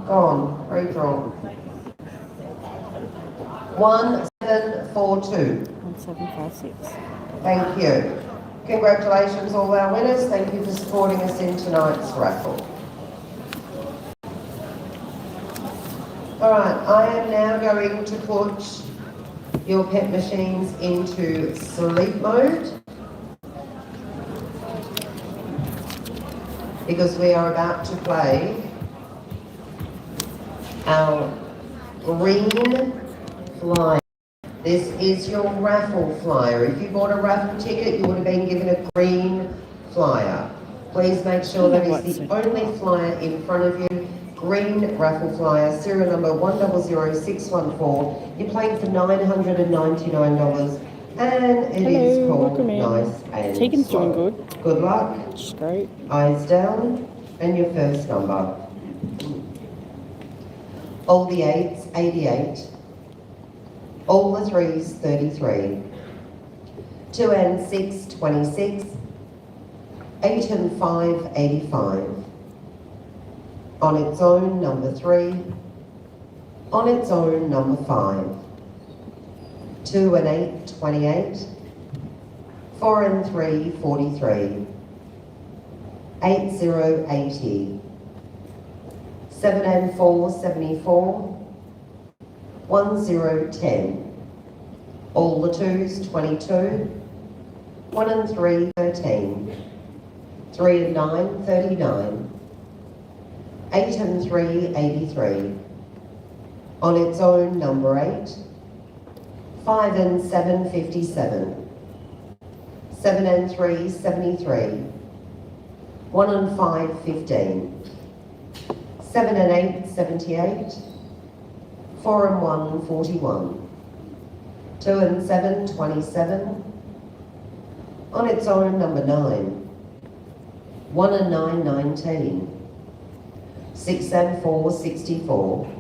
Gone. Redraw. 1742. 1756. Thank you. Congratulations all our winners. Thank you for supporting us in tonight's raffle. All right, I am now going to put your pet machines into sleep mode because we are about to play our green flyer. This is your raffle flyer. If you bought a raffle ticket, you would have been given a green flyer. Please make sure that is the only flyer in front of you. Green raffle flyer, serial number 100614. You're playing for $999 and it is called welcome in. Nice and Tegan's doing Slow. good. Good luck. She's great. Eyes down and your first number. All the 8s, 88. All the 3s, 33. 2 and 6, 26. 8 and 5, 85. On its own, number 3. On its own, number 5. 2 and 8, 28. 4 and 3, 43. 8080. 7 and 4, 74. 1010. All the 2s, 22. 1 and 3, 13. 3 and 9, 39. 8 and 3, 83. On its own, number 8. 5 and 7, 57. 7 and 3, 73. 1 and 5, 15. 7 and 8, 78. 4 and 1, 41. 2 and 7, 27. On its own, number 9. 1 and 9, 19. 6 and 4, 64.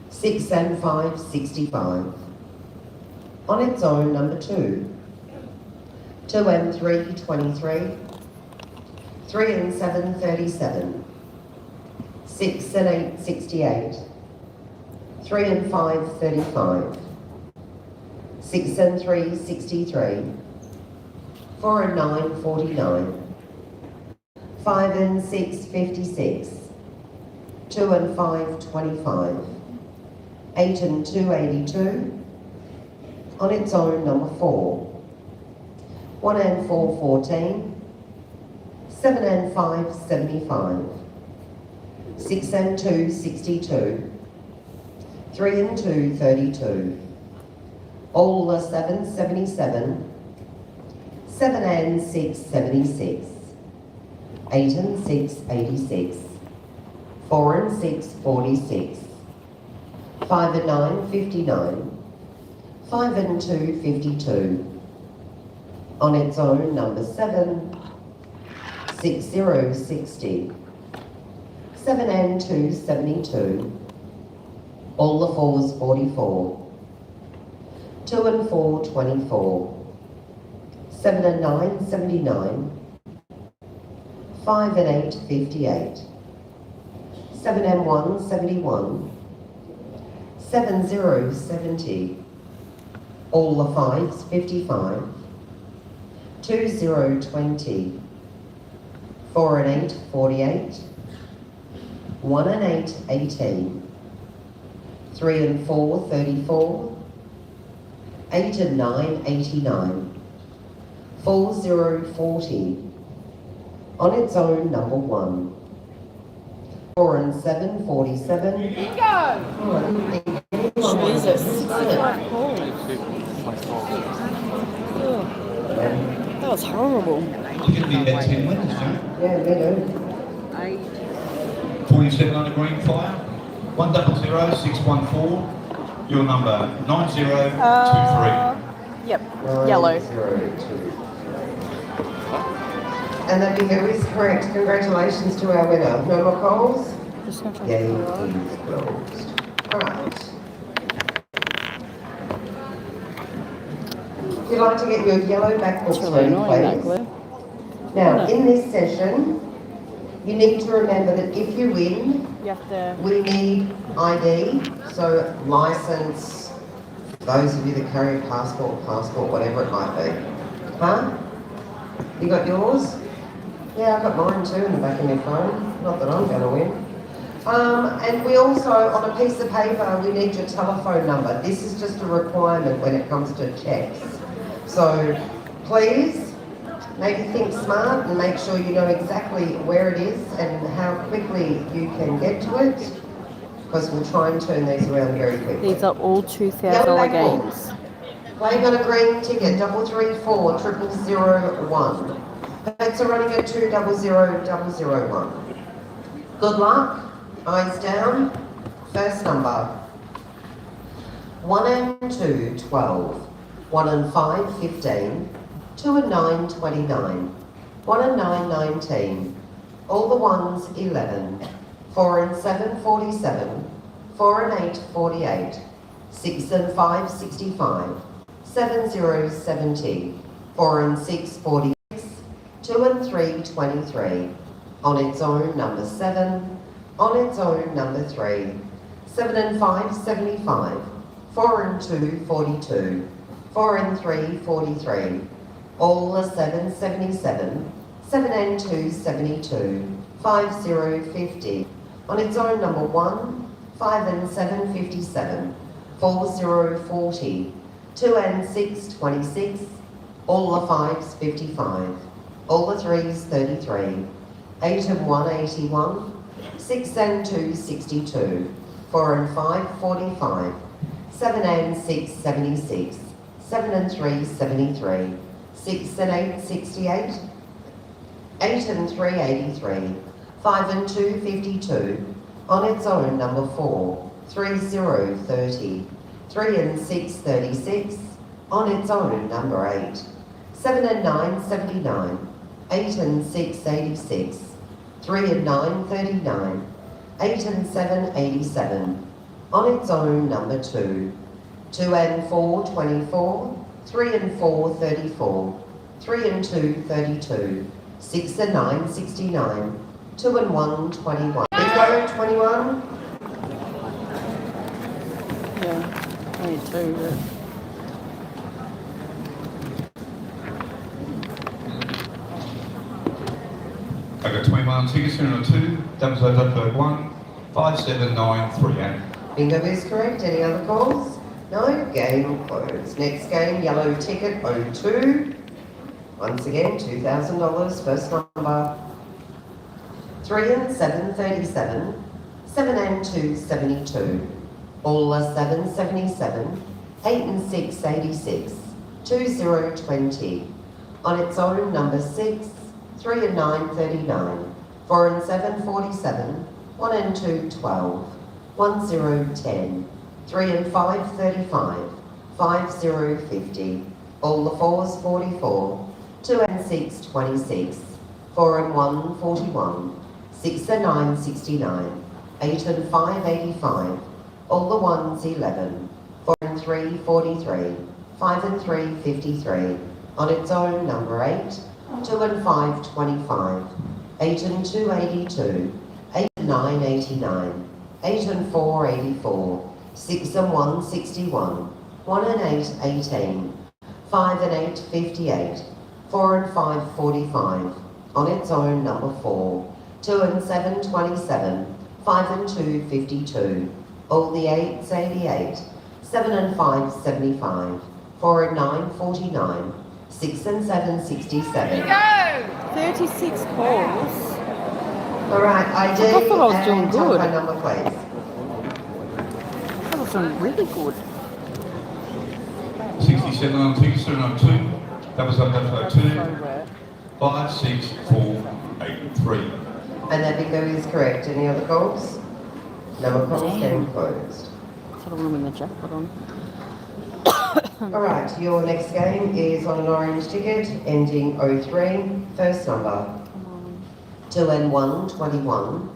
6 and 5, 65. On its own, number 2. 2 and 3, 23. 3 and 7, 37. 6 and 8, 68. 3 and 5, 35. 6 and 3, 63. 4 and 9, 49. 5 and 6, 56. 2 and 5, 25. 8 and 2, 82. On its own, number 4. 1 and 4, 14. 7 and 5, 75. 6 and 2, 62. 3 and 2, 32. All the 7, 77. 7 and 6, 76. 8 and 6, 86. 4 and 6, 46. 5 and 9, 59. 5 and 2, 52. On its own, number 7. 60, 60. 7 and 2, 72. All the 4s, 44. 2 and 4, 24. 7 and 9, 79. 5 and 8, 58. 7 and 1, 71. 7, 0, 70. All the 5s, 55. 2, 0, 20. 4 and 8, 48. 1 and 8, 18. 3 and 4, 34. 8 and 9, 89. 4, 0, 40. On its own, number 1. 4 and 7, 47. Bingo! Jesus. That was horrible. You're going to be about 10 winners, Joe. Yeah, they do. 47 on the green fire. 100614. Your number 9023. Yep. Yellow. 902. And that bingo is correct. Congratulations to our winner. No more calls? Game is closed. Alright. If you'd like to get your yellow back books ready, please. Now, in this session, you need to remember that if you win, You have to. we need ID, so license, those of you that carry a passport, whatever it might be. Huh? You got yours? Yeah, I got mine too in the back of my phone. Not that I'm going to win. And we also, on a piece of paper, we need your telephone number. This is just a requirement when it comes to checks. So please, maybe think smart and make sure you know exactly where it is and how quickly you can get to it, because we'll try and turn these around very quickly. These are all $2,000 games. Playing on a green ticket, 334 0001. Bets are running at 200001. Good luck. Eyes down. First number. 1 and 2, 12. 1 and 5, 15. 2 and 9, 29. 1 and 9, 19. All the 1s, 11. 4 and 7, 47. 4 and 8, 48. 6 and 5, 65. 7, 0, 70. 4 and 6, 46. 2 and 3, 23. On its own, number 7. On its own, number 3. 7 and 5, 75. 4 and 2, 42. 4 and 3, 43. all are 777, 7 and 2 72, 5050. On its own, number 1, 5 and 7 57, 4040, 2 and 6 26, all the 5s 55, all the 3s 33, 8 and 1 81, 6 and 2 62, 4 and 5 45, 7 and 6 76, 7 and 3 73, 6 and 8 68, 8 and 3 83, 5 and 2 52, on its own, number 4, 30 30, 3 and 6 36, on its own, number 8, 7 and 9 79, 8 and 6 86, 3 and 9 39, 8 and 7 87, on its own, number 2, 2 and 4 24, 3 and 4 34, 3 and 2 32, 6 and 9 69, 2 and 1 21. Bingo 21. Yeah, only 2. I got 21 tickets, winner 2, 0001, 5793 and Bingo is correct. Any other calls? No? Game closed. Next game, yellow ticket 02. Once again, $2,000. First number 3 and 7 37, 7 and 2 72, all are 7 77, 8 and 6 86, 2020. On its own, number 6, 3 and 9 39, 4 and 7 47, 1 and 2 12, 10 10, 3 and 5 35, 50 50, all the 4s 44, 2 and 6 26, 4 and 1 41, 6 and 9 69, 8 and 5 85, all the 1s 11, 4 and 3 43, 5 and 3 53, on its own, number 8, 2 and 5 25, 8 and 2 82, 8 and 9 89, 8 and 4 84, 6 and 1 61, 1 and 8 18, 5 and 8 58, 4 and 5 45, on its own, number 4, 2 and 7 27, 5 and 2 52, all the 8s 88, 7 and 5 75, 4 and 9 49, 6 and 7 67. 36 calls. All right, ID I thought I was doing and good. telephone number, please. That was doing really good. 67 on tickets, winner 2, 0002, 56483. And that bingo is correct. Any other calls? No more calls. Game closed. I thought I would win the jackpot on. All right, your next game is on an orange ticket ending 03. First number 2 and 1 21.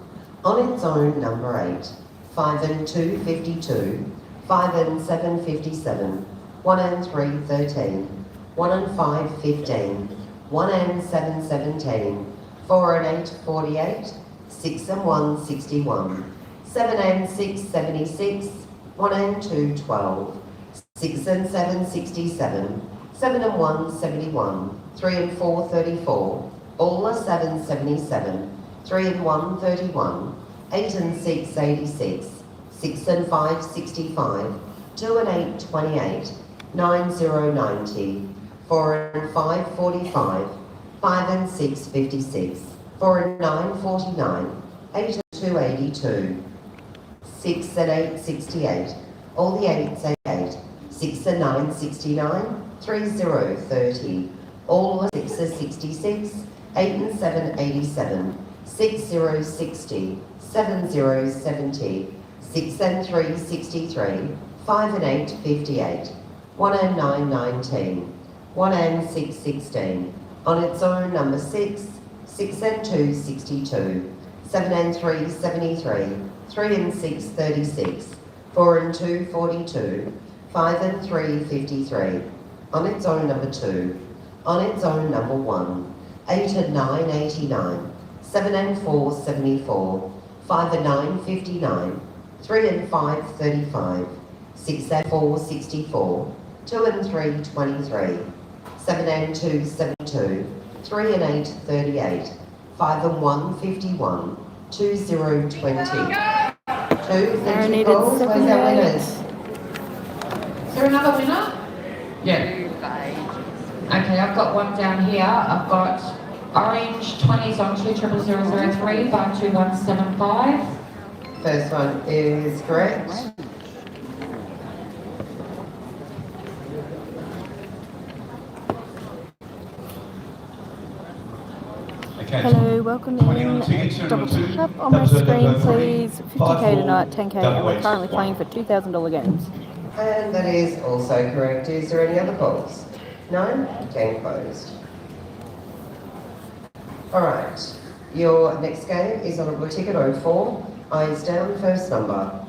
On its own, number 8. 5 and 2 52. 5 and 7 57. 1 and 3 13. 1 and 5 15. 1 and 7 17. 4 and 8 48. 6 and 1 61. 7 and 6 76. 1 and 2 12. 6 and 7 67, 7 and 1 71, 3 and 4 34, all are 7 77, 3 and 1 31, 8 and 6 86, 6 and 5 65, 2 and 8 28, 9 0 90, 4 and 5 45, 5 and 6 56, 4 and 9 49, 8 and 2 82, 6 and 8 68, all the 8s 88, 6 and 9 69, 3 0 30, all the 6s 66, 8 and 7 87, 6 0 60, 7 0 70, 6 and 3 63, 5 and 8 58, 1 and 9 19, 1 and 6 16, on its own, number 6, 6 and 2 62, 7 and 3 73, 3 and 6 36, 4 and 2 42, 5 and 3 53, on its own, number 2, on its own, number 1, 8 and 9 89, 7 and 4 74, 5 and 9 59, 3 and 5 35, 6 and 4 64, 2 and 3 23, 7 and 2, 72, 3 and 8, 38, 5 and 1, 51, 2, 0, 20. 2, thank you, calls. Where's our winners? Is there another winner? Yeah. Okay, I've got one down here. I've got orange 20s on 20003 52175. First one is correct. Okay, Hello, welcome in. Double tap on my screen, please. 50k tonight, 10k, and we're currently playing for $2,000 games. And that is also correct. Is there any other calls? No? Game closed. All right. Your next game is on a blue ticket 04. Eyes down, first number.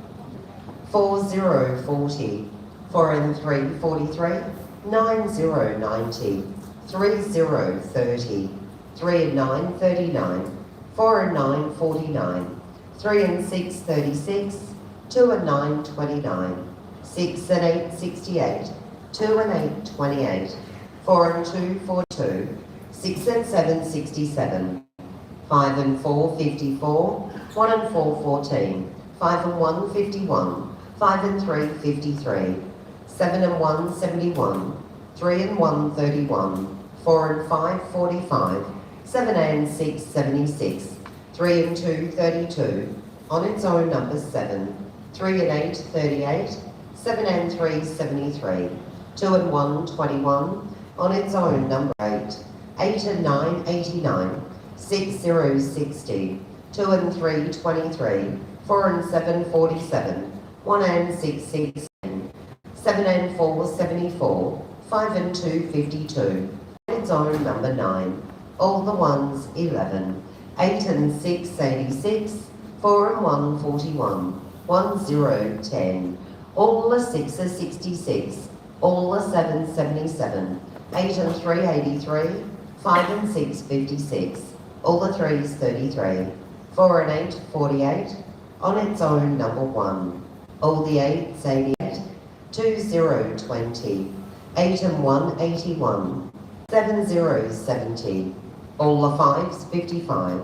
4040. 4 and 3, 43. 9090. 3030. 3 and 9, 39. 4 and 9, 49. 3 and 6, 36. 2 and 9, 29. 6 and 8, 68. 2 and 8, 28. 4 and 2, 42. 6 and 7, 67. 5 and 4, 54. 1 and 4, 14. 5 and 1, 51. 5 and 3, 53. 7 and 1, 71. 3 and 1, 31. 4 and 5, 45. 7 and 6, 76. 3 and 2, 32. On its own, number 7. 3 and 8, 38. 7 and 3, 73. 2 and 1, 21. On its own, number 8. 8 and 9, 89. 6, 0, 60. 2 and 3, 23. 4 and 7, 47. 1 and 6, 16. 7 and 4, 74. 5 and 2, 52. On its own, number 9. All the ones, 11. 8 and 6, 86. 4 and 1, 41. 1, 0, 10. All the 6s, 66. All the 7s, 77. 8 and 3, 83. 5 and 6, 56. All the 3s, 33. 4 and 8, 48. On its own, number 1. All the 8s, 88. 2, 0, 20. 8 and 1, 81. 7 zeros, 70. All the 5s, 55.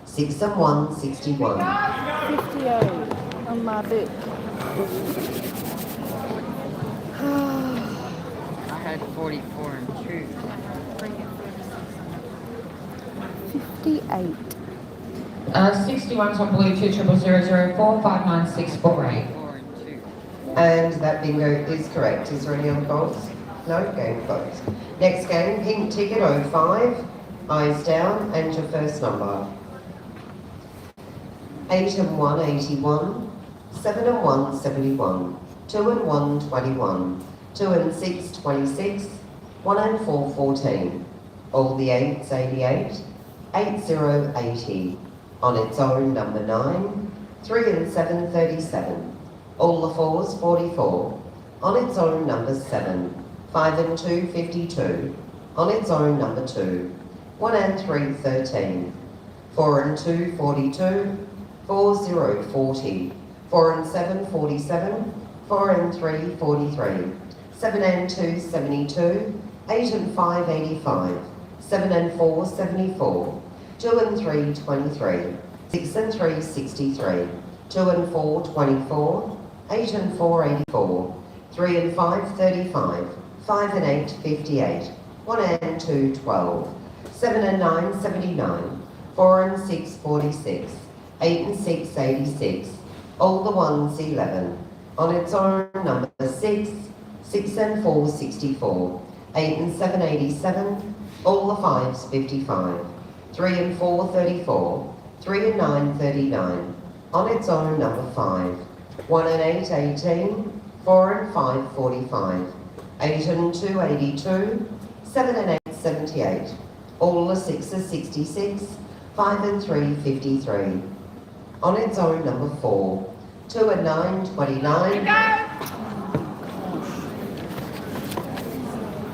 6 and 1, 61. 58 on my book. I had 44 and 2. 58. 61's on blue 20004 59648. 4 and 2. And that bingo is correct. Is there any other calls? No? Game closed. Next game, pink ticket 05. Eyes down, and your first number. 8 and 1, 81. 7 and 1, 71. 2 and 1, 21. 2 and 6, 26. 1 and 4, 14. All the 8s, 88. 8, 0, 80. On its own, number 9. 3 and 7, 37. All the 4s, 44. On its own, number 7. 5 and 2, 52. On its own, number 2. 1 and 3, 13. 4 and 2, 42. 4, 0, 40. 4 and 7, 47. 4 and 3, 43. 7 and 2, 72. 8 and 5, 85. 7 and 4, 74. 2 and 3, 23. 6 and 3, 63. 2 and 4, 24. 8 and 4, 84. 3 and 5, 35. 5 and 8, 58. 1 and 2, 12. 7 and 9, 79. 4 and 6, 46. 8 and 6, 86. All the ones, 11. On its own, number 6. 6 and 4, 64. 8 and 7, 87. All the 5s, 55. 3 and 4, 34. 3 and 9, 39. On its own, number 5. 1 and 8, 18. 4 and 5, 45. 8 and 2, 82. 7 and 8, 78. All the 6s, 66. 5 and 3, 53. On its own, number 4. 2 and 9, 29.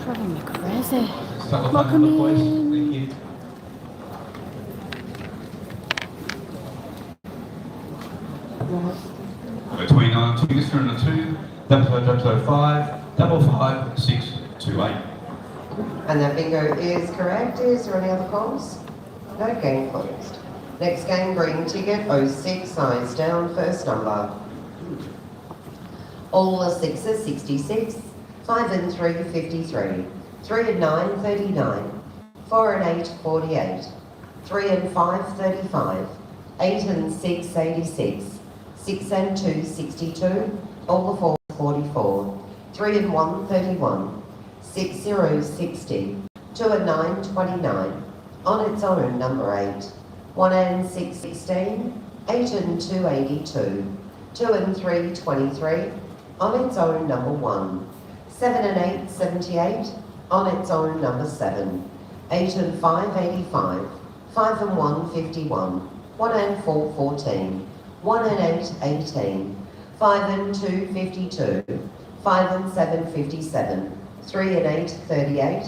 Driving me crazy. Start with Welcome number, please. in. Thank you. Between 2 tickets and 2, double 5, 5, 6, 2, 8. And that bingo is correct. Is there any other calls? No, game closed. Next game, green ticket, 06, eyes down, first number. All the sixes, 66, 5 and 3, 53, 3 and 9, 39, 4 and 8, 48, 3 and 5, 35, 8 and 6, 86, 6 and 2, 62, all the fours, 44, 3 and 1, 31, 6 0, 60, 2 and 9, 29, on its own, number 8, 1 and 6, 16, 8 and 2, 82, 2 and 3, 23, on its own, number 1, 7 and 8, 78, on its own, number 7, 8 and 5, 85, 5 and 1, 51, 1 and 4, 14, 1 and 8, 18, 5 and 2, 52, 5 and 7, 57, 3 and 8, 38,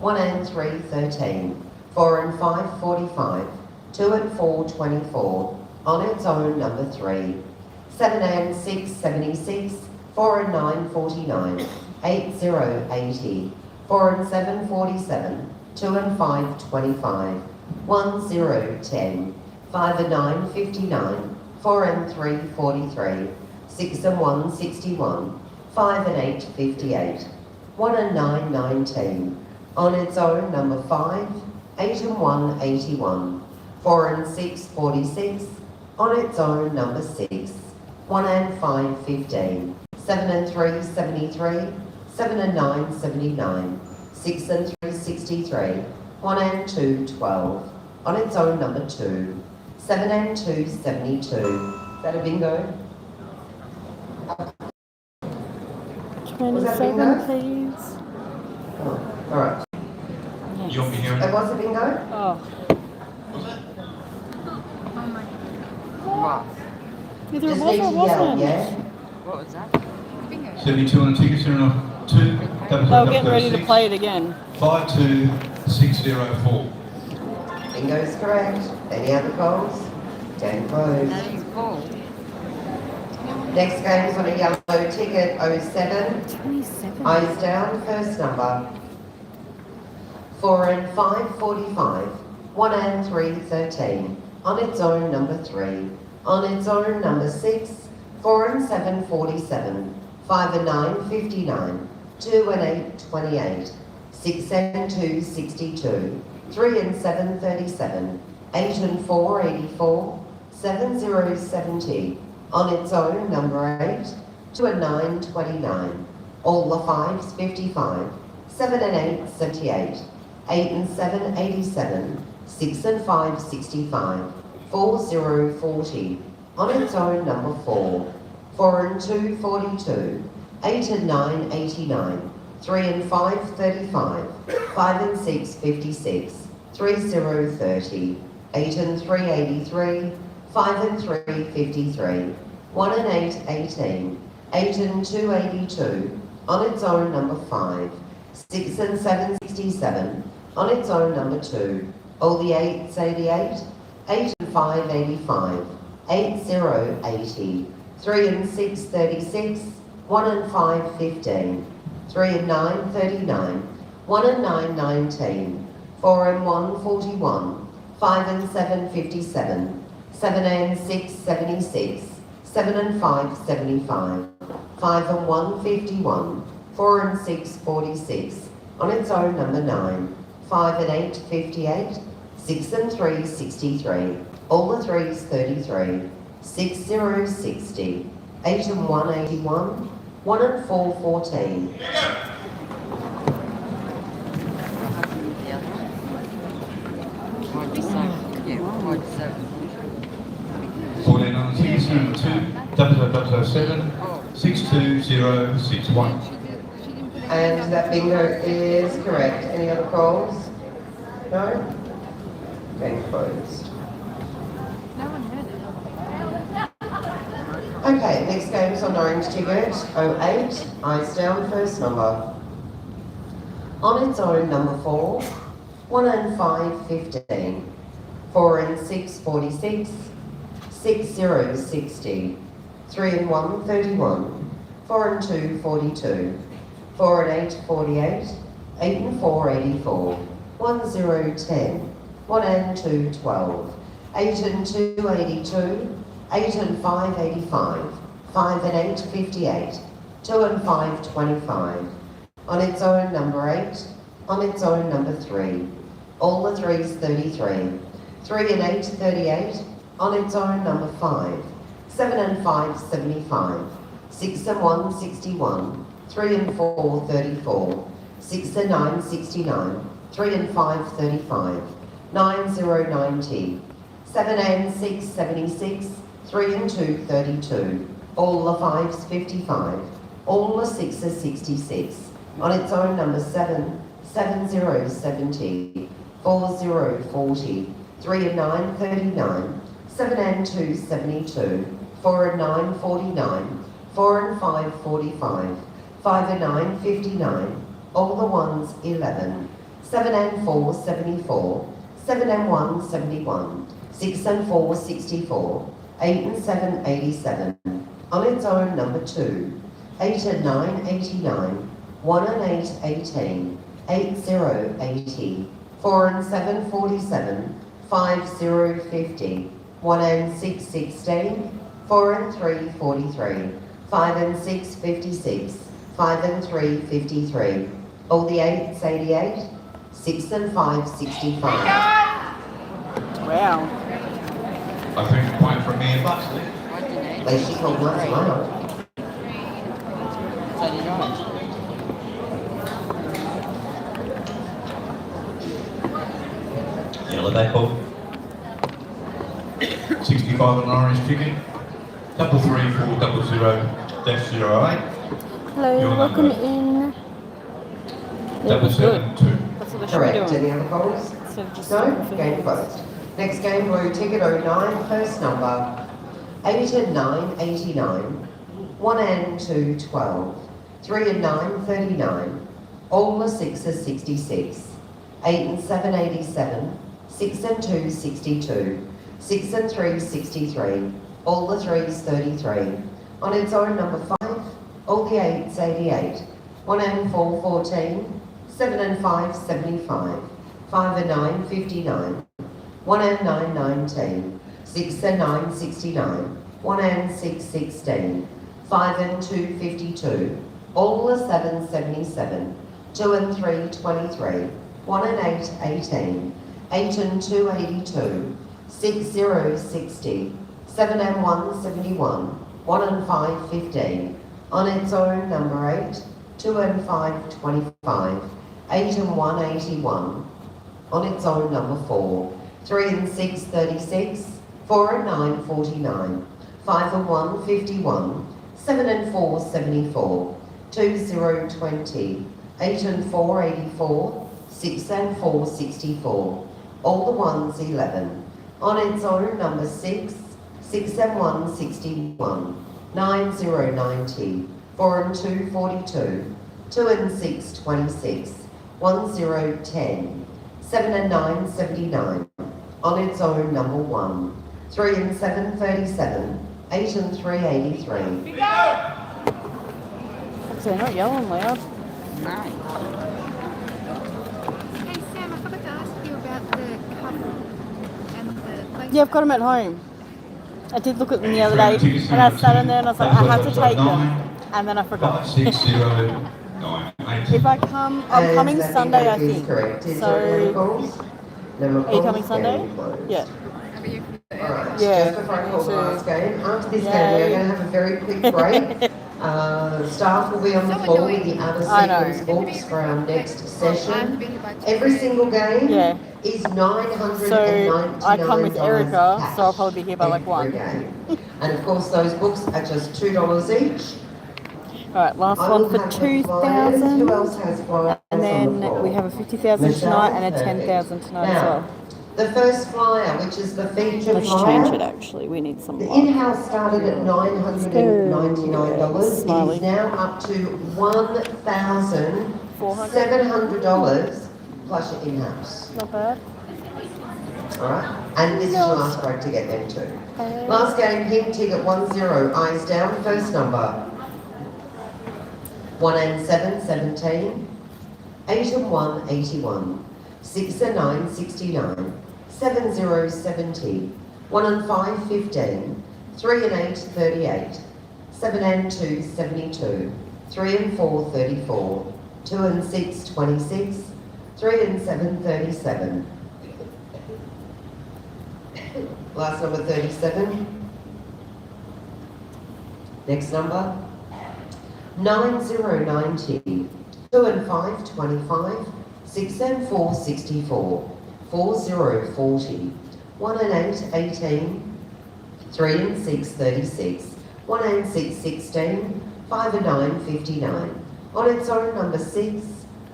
1 and 3, 13, 4 and 5, 45, 2 and 4, 24, on its own, number 3, 7 and 6, 76, 4 and 9, 49, 8 0, 80, 4 and 7, 47, 2 and 5, 25, 1 0, 10, 5 and 9, 59, 4 and 3, 43, 6 and 1, 61, 5 and 8, 58, 1 and 9, 19, on its own, number 5, 8 and 1, 81, 4 and 6, 46, on its own, number 6, 1 and 5, 15, 7 and 3, 73, 7 and 9, 79, 6 and 3, 63, 1 and 2, 12, on its own, number 2, 7 and 2, 72. Is that a bingo? Was that a 27, bingo? please. Oh, all right. You want me hearing? It was a bingo? Oh. What? Either it Just was need or to yell, wasn't. yeah? What was that? Bingo. 72 on the tickets, there are 2, They're getting ready to play it again. 52604. Bingo is correct. Any other calls? Game closed. That is full. Next game is on a yellow ticket, 07. 27. Eyes down, first number. 4 and 5, 45. 1 and 3, 13. On its own, number 3. On its own, number 6. 4 and 7, 47. 5 and 9, 59. 2 and 8, 28. 6 and 2, 62. 3 and 7, 37. 8 and 4, 84. 7 0, 70. On its own, number 8. 2 and 9, 29. All the 5s, 55. 7 and 8, 78. 8 and 7, 87. 6 and 5, 65. 4 0, 40. On its own, number 4. 4 and 2, 42. 8 and 9, 89. 3 and 5, 35. 5 and 6, 56. 3 0, 30. 8 and 3, 83. 5 and 3, 53. 1 and 8, 18. 8 and 2, 82. On its own, number 5. 6 and 7, 67. On its own, number 2. All the 8s, 88. 8 and 5, 85. 8 0, 80. 3 and 6, 36. 1 and 5, 15. 3 and 9, 39. 1 and 9, 19. 4 and 1, 41. 5 and 7, 57. 7 and 6, 76. 7 and 5, 75. 5 and 1, 51. 4 and 6, 46. On its own, number 9. 5 and 8, 58. 6 and 3, 63. All the 3s, 33. 6 0, 60. 8 and 1, 81. 1 and 4, 14. What, 7? 14 on the tickets, number 2, 007, 62061. And that bingo is correct. Any other calls? No? Game closed. No one heard it. Okay, next game is on orange ticket, 08. Eyes down, first number. On its own, number 4. 1 and 5, 15. 4 and 6, 46. 6 0, 60. 3 and 1, 31. 4 and 2, 42. 4 and 8, 48. 8 and 4, 84. 1, 0, 10. 1 and 2, 12. 8 and 2, 82. 8 and 5, 85. 5 and 8, 58. 2 and 5, 25. On its own, number 8. On its own, number 3. All the 3s, 33. 3 and 8, 38. On its own, number 5. 7 and 5, 75. 6 and 1, 61. 3 and 4, 34. 6 and 9, 69. 3 and 5, 35. 9, 0, 90. 7 and 6, 76. 3 and 2, 32. All the 5s, 55. All the 6s, 66. On its own, number 7. 7, 0, 70. 4, 0, 40. 3 and 9, 39. 7 and 2, 72. 4 and 9, 49. 4 and 5, 45. 5 and 9, 59. All the 1s, 11. 7 and 4, 74. 7 and 1, 71. 6 and 4, 64. 8 and 7, 87. On its own, number 2. 8 and 9, 89. 1 and 8, 18. 8, 0, 80. 4 and 7, 47. 5, 0, 50. 1 and 6, 16. 4 and 3, 43. 5 and 6, 56. 5 and 3, 53. All the 8s, 88. 6 and 5, 65. Wow. I think point from me and Buxley. At least she called once a month. So did I. Yellow Apple. 65 on an orange ticket. 33400-08. Hello, welcome in. That was good. 772. That's what they should be Correct. doing. Any other calls? Instead of just No? looking for Game him. closed. Next game, blue ticket 09, first number. 8 and 9, 89. 1 and 2, 12. 3 and 9, 39. All the 6s, 66. 8 and 7, 87. 6 and 2, 62. 6 and 3, 63. All the 3s, 33. On its own, number 5. All the 8s, 88. 1 and 4, 14. 7 and 5, 75. 5 and 9, 59. 1 and 9, 19. 6 and 9, 69. 1 and 6, 16. 5 and 2, 52. All the 7, 77. 2 and 3, 23. 1 and 8, 18. 8 and 2, 82. 6, 0, 60. 7 and 1, 71. 1 and 5, 15. On its own, number 8. 2 and 5, 25. 8 and 1, 81. On its own, number 4. 3 and 6, 36. 4 and 9, 49. 5 and 1, 51. 7 and 4, 74. 2, 0, 20. 8 and 4, 84. 6 and 4, 64. All the 1s, 11. On its own, number 6. 6 and 1, 61. 9, 0, 90. 4 and 2, 42. 2 and 6, 26. 1, 0, 10. 7 and 9, 79. On its own, number 1. 3 and 7, 37. 8 and 3, 83. They're not yelling loud. No. Hey Sam, I forgot to ask you about the cup and the plate. Yeah, I've got them at home. I did look at them the other day, and I sat in there and I was like, I have to take them, and then I forgot. 5609. If I come, I'm coming Exactly, Sunday, I that is think. correct. Is So, there any calls? No more are you coming calls, Sunday? game closed. Yeah. Alright, Yeah. just before I call the So- last game, after this Yay. game we're going to have a very quick break. Staff will be on the floor with the other I know. sequence books for our next session. Been about to Every single game Yeah. is So $999 I come with Erica, cash so I'll probably be here by like every 1. game. And of course those books are just $2 each. Alright, last I one will for have the flyers. 2,000. Who else has flyers And on the then floor? we have a 50,000 Michelle? tonight and a Perfect. 10,000 tonight as Now, well. the first flyer, which is the feature Let's flyer. change it actually. We need some The light. in-house started at $999. It Smiley. is now up to $1,700 plus your in-house. Not bad. Alright? And this is your last break to get them too. Last game, pink ticket 10, eyes down, first number. 1 and 7, 17. 8 and 1, 81. 6 and 9, 69. 7, 0, 70. 1 and 5, 15. 3 and 8, 38. 7 and 2, 72. 3 and 4, 34. 2 and 6, 26. 3 and 7, 37. Last number 37. Next number. 9, 0, 90. 2 and 5, 25. 6 and 4, 64. 4, 0, 40. 1 and 8, 18. 3 and 6, 36. 1 and 6, 16. 5 and 9, 59. On its own, number 6.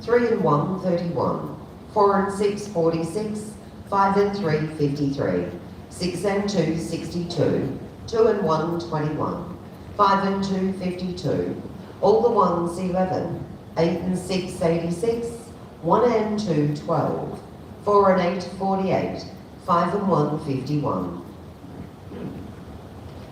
3 and 1, 31. 4 and 6, 46. 5 and 3, 53. 6 and 2, 62. 2 and 1, 21. 5 and 2, 52. All the ones, 11. 8 and 6, 86. 1 and 2, 12. 4 and 8, 48. 5 and 1, 51.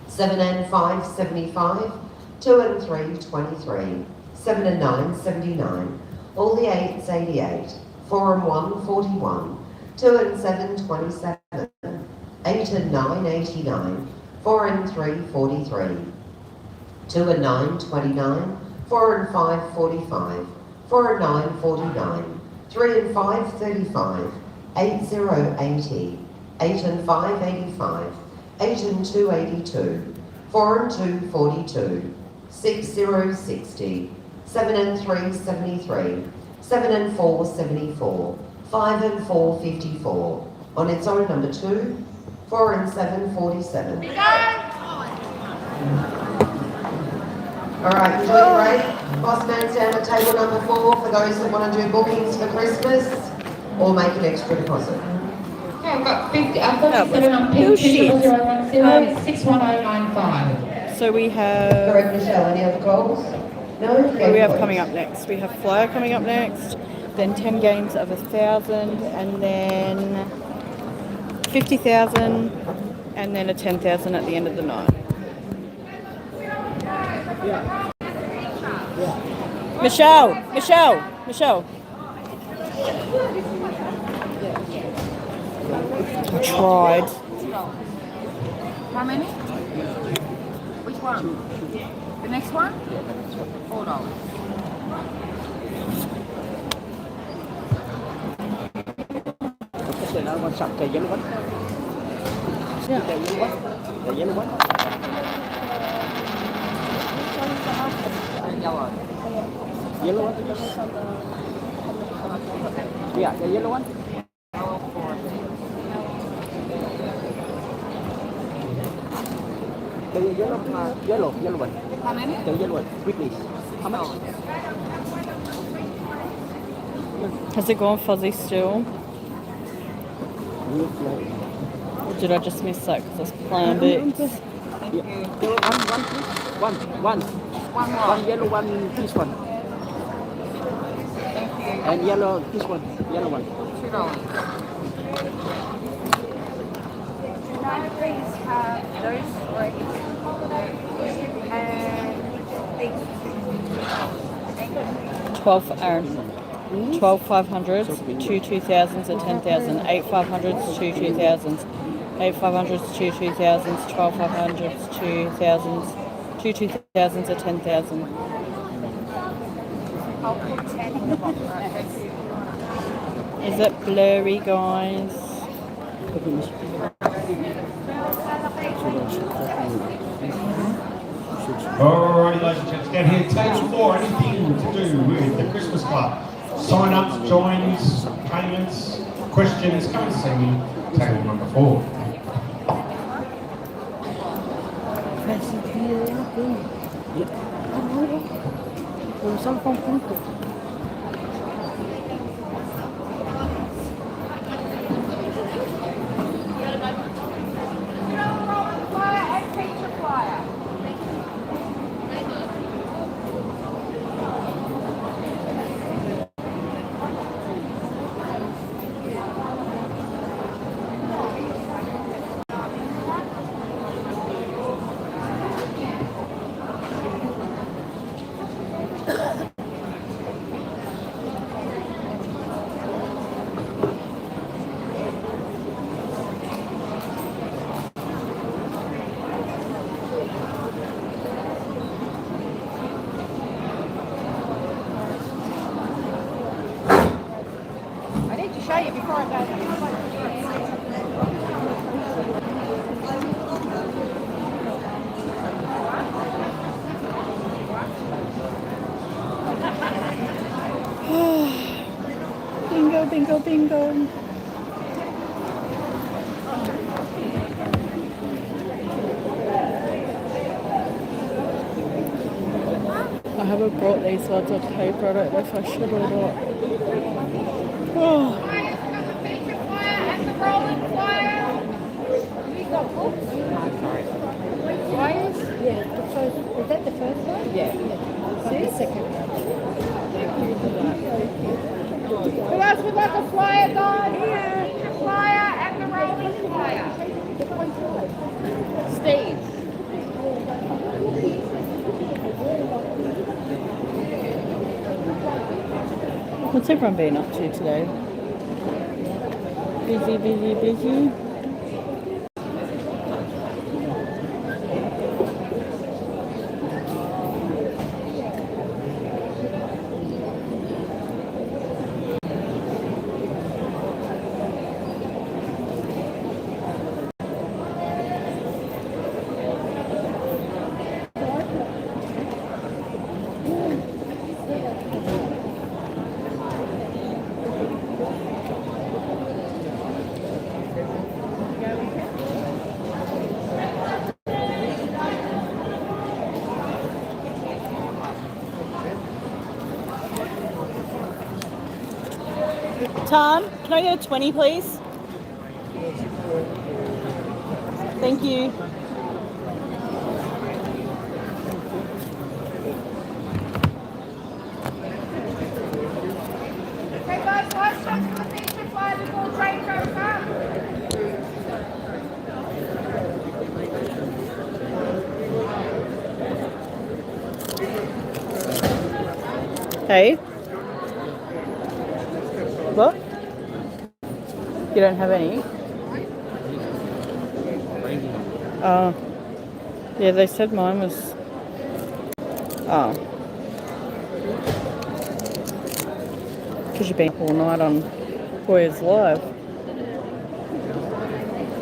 7 and 5, 75. 2 and 3, 23. 7 and 9, 79. All the 8s, 88. 4 and 1, 41. 2 and 7, 27. 8 and 9, 89. 4 and 3, 43. 2 and 9, 29. 4 and 5, 45. 4 and 9, 49. 3 and 5, 35. 8, 0, 80. 8 and 5, 85. 8 and 2, 82. 4 and 2, 42. 6, 0, 60. 7 and 3, 73. 7 and 4, 74. 5 and 4, 54. On its own, number 2. 4 and 7, 47. Alright, you're doing great. Boss man's down at table number 4 for those that want to do bookings for Christmas or make an extra deposit. Okay, I've got 57 on pink, 0010, 61095. So we have... Correct, Michelle, any other calls? No? What do we have coming up next? We have Flyer coming up next, then 10 games of 1,000, and then 50,000, and then a 10,000 at the end of the night. Michelle! I tried. How many? Which one? The next one? $4. The yellow one. The yellow one. The yellow one. Yellow one. Yeah, the yellow one. The yellow one. How many? The yellow one. Quickly. How much? Has it gone fuzzy still? Or did I just miss that because I was playing bits? One more. One yellow one, this one. And yellow, this one. Yellow one. $2. Can I please have those three and 12 Aaron. 12 500s, 2 2000s, a 10,000, 8 500s, 2 2000s, 8 500s, 2 2000s, 12 500s, 2 2000s, 2 2000s, a 10,000. I'll put 10 in the box. Is it blurry, guys? Alrighty, ladies and gents, down here, table 4, anything to do with the Christmas Club. Sign-ups, joins, payments, questions, come and see me, table number 4. for it, guys. Bingo, bingo, bingo. I haven't brought these lots of paper. I don't know if I should or not. Oh. Flyers? Yeah, the first. Is that the first one? Yeah. The second one. Who else would like a flyer, guys? Here. Flyer and the rolling flyer. Steve. What's everyone been up to today? Busy, busy, busy. Tom, can I get a 20, please? Thank you. Okay, guys, last chance for the feature flyer before train goes up. Hey. What? You don't have any? Yeah, they said mine was... Oh. Because you've been up all night on Boyers Live.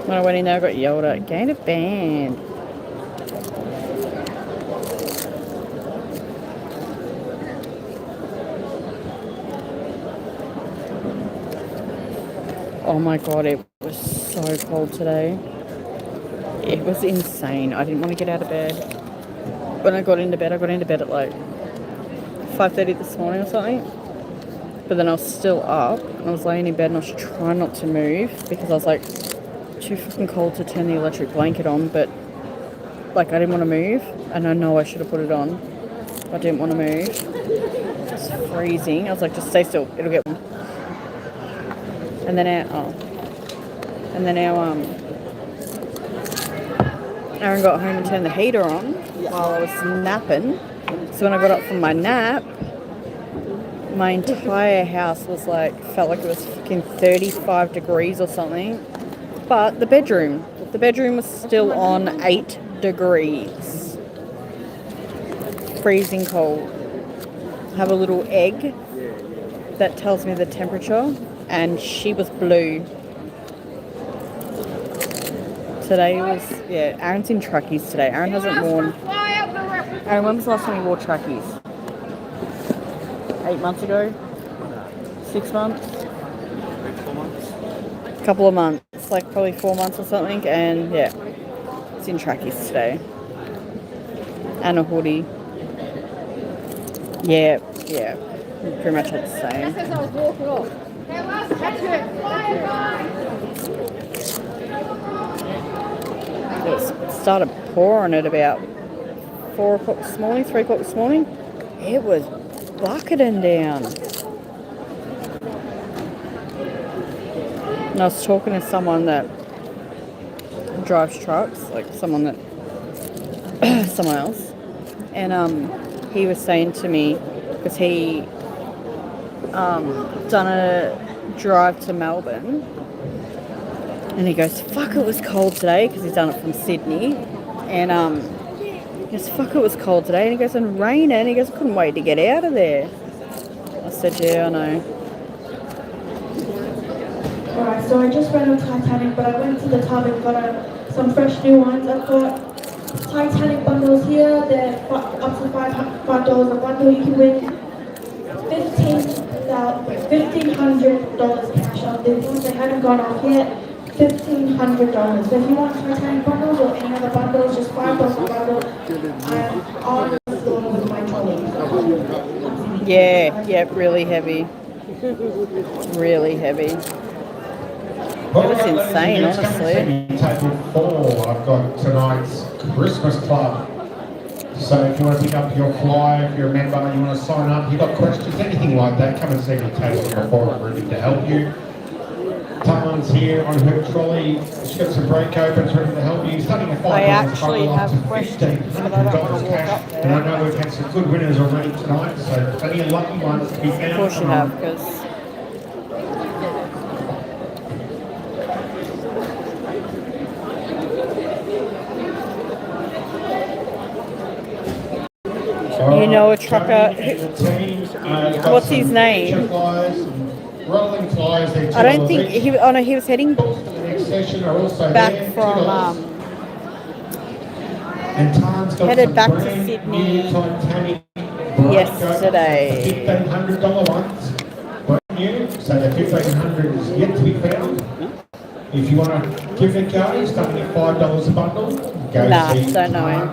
When I went in there, I got yelled at. Gain a band. Oh my god, it was so cold today. It was insane. I didn't want to get out of bed. When I got into bed at like 5:30 this morning or something. But then I was still up and I was laying in bed and I was trying not to move because I was like too fucking cold to turn the electric blanket on, but like I didn't want to move and I know I should have put it on. I didn't want to move. It's freezing. I was like, just stay still, it'll get warm. And then Aaron got home and turned the heater on while I was napping. So when I got up from my nap, my entire house was like, felt like it was fucking 35 degrees or something. But the bedroom was still on 8 degrees. Freezing cold. I have a little egg that tells me the temperature, and she was blue. Today was, yeah, Aaron's in trackies today. Aaron hasn't worn... Aaron, when was the last time you wore trackies? 8 months ago? 6 months? 4 months. A couple of months, like probably 4 months or something, and yeah, it's in trackies today. And a hoodie. Yeah, pretty much had the same. Just as I was walking off. Okay, last chance for the flyer, guys. It started pouring at about 4 o'clock this morning, 3 o'clock this morning. It was bucketing down. And I was talking to someone that drives trucks, like someone else, and he was saying to me, because he done a drive to Melbourne, and he goes, fuck, it was cold today, because he's done it from Sydney, and he goes, fuck, it was cold today, and he goes, and raining, and he goes, I couldn't wait to get out of there. I said, yeah, I know. Alright, so I just ran on Titanic, but I went to the tub and got some fresh new ones. I've got Titanic bundles here. They're up to $5 a bundle. You can win $1,500 cash on these ones. They haven't gone off yet. $1,500. So if you want Titanic bundles or any other bundles, just $5 a bundle. I'm on the floor with my trolley. Yeah, really heavy. Really heavy. It was insane, honestly. Table 4, I've got tonight's Christmas Club. So if you want to pick up your flyer, if you're a member, you want to sign up, you've got questions, anything like that, come and see me table 4. I'm ready to help you. Taryn's here on her trolley. She's got some break opens ready to help you. Starting at $5. I actually have questions, but I don't want to walk up there. And I know we've had some good winners already tonight, so plenty of lucky ones to be found. Of course you have, because... You know a trucker. What's his name? Rolling flies. I don't think he. Oh no, he was heading back from. Headed back to Sydney yesterday. $1,500 ones. New, so the 1,500 is yet to be found. If you want to give it a go, starting at $5 a bundle. Go see don't know him.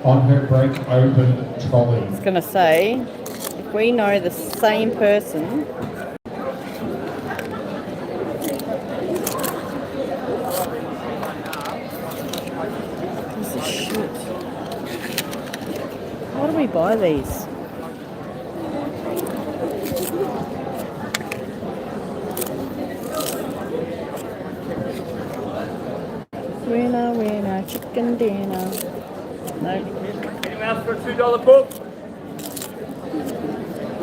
On her break open trolley. I was going to say, if we know the same person. This is shit. Why do we buy these? Winner, winner, chicken dinner. No. Anyone else for a $2 book?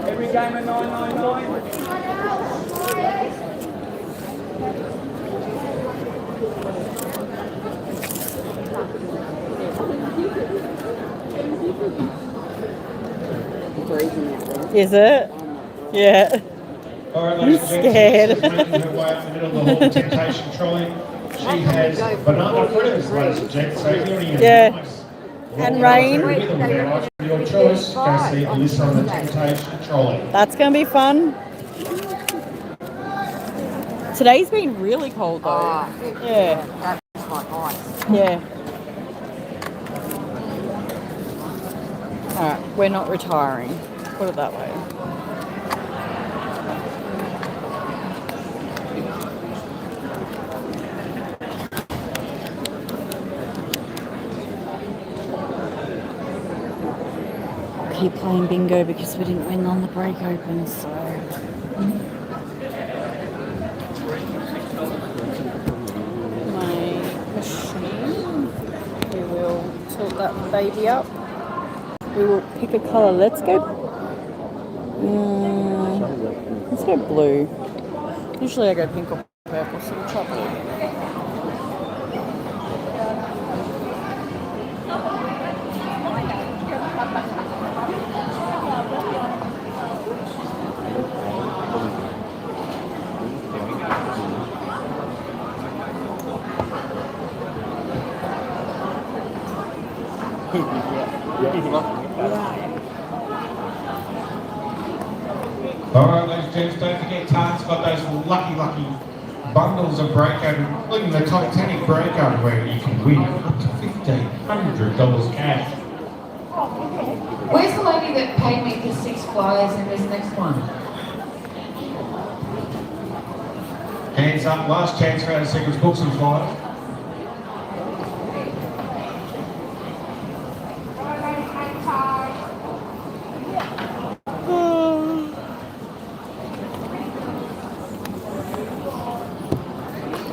Every game at $9.99. Is it? Yeah. All right, I'm scared. She's making her way up the middle of the whole temptation trolley. She has banana fritters, ladies and gents. So if you're nice. And rain. Your choice. Go see Alyssa on the temptation trolley. That's going to be fun. Today's been really cold though. Yeah. That's quite nice. Yeah. Alright, we're not retiring. Put it that way. Keep playing bingo because we didn't win on the break open, so my machine, we will tilt that baby up. We will pick a colour. Let's go blue. Usually I go pink or purple, so we'll try blue. Alright, ladies and gents, don't forget Tarn's got those lucky bundles of breakout, including the Titanic breakout where you can win up to $1,500 cash. Where's the lady that paid me for 6 flyers in this next one? Hands up, last chance for our seconds, book some flyers.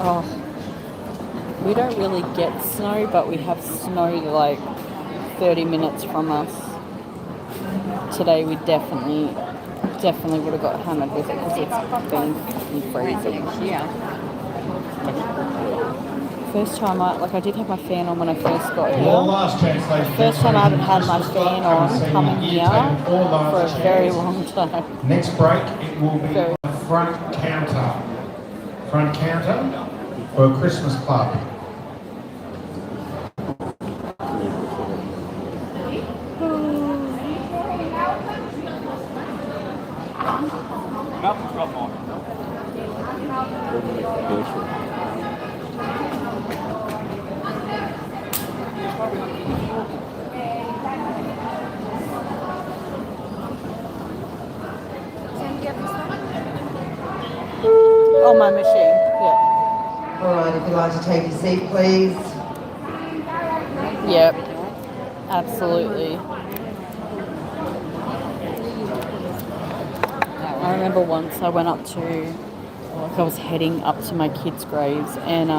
Oh, we don't really get snow, but we have snow like 30 minutes from us. Today we definitely would have got hammered with it because it's been fucking freezing. Yeah. First time I did have my fan on when I first got here. Last chance, ladies. First time I haven't had my fan on coming here for a very long time. Next break, it will be the front counter. front counter for Christmas Club. Malcolm's got mine. On my machine, yeah. All right, if you'd like to take your seat, please. Yep, absolutely. I remember once I went up to, like I was heading up to my kids' graves, and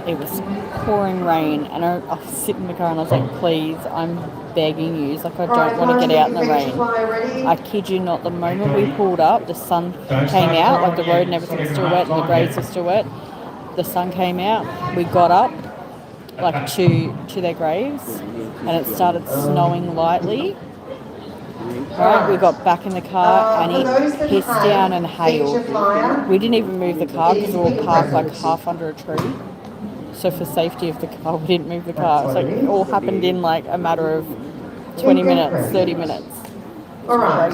it was pouring rain, and I was sitting in the car and I was like, please, I'm begging you, like I don't want to get out in the rain. I kid you not, the moment we pulled up, the sun came out, like the road and everything was still wet and the graves were still wet. The sun came out, we got up like to their graves, and it started snowing lightly. Right, we got back in the car and it pissed down and hailed. We didn't even move the car because we were all parked like half under a tree. So for safety of the car, we didn't move the car. So it all happened in like a matter of 20 minutes, 30 minutes. All right.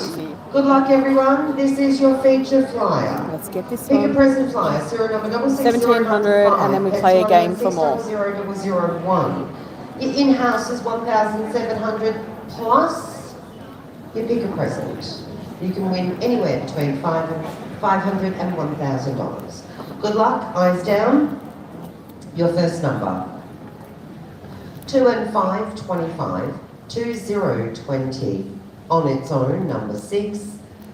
Good luck, everyone. This is your feature flyer. Let's get this Pick one. a present flyer. Serial number 1700, and then we play a game for more. 00001. Your in-house is 1,700 plus. You pick a present. You can win anywhere between $500 and $1,000. Good luck. Eyes down. Your first number. 2 and 5, 25. 2020. On its own, number 6.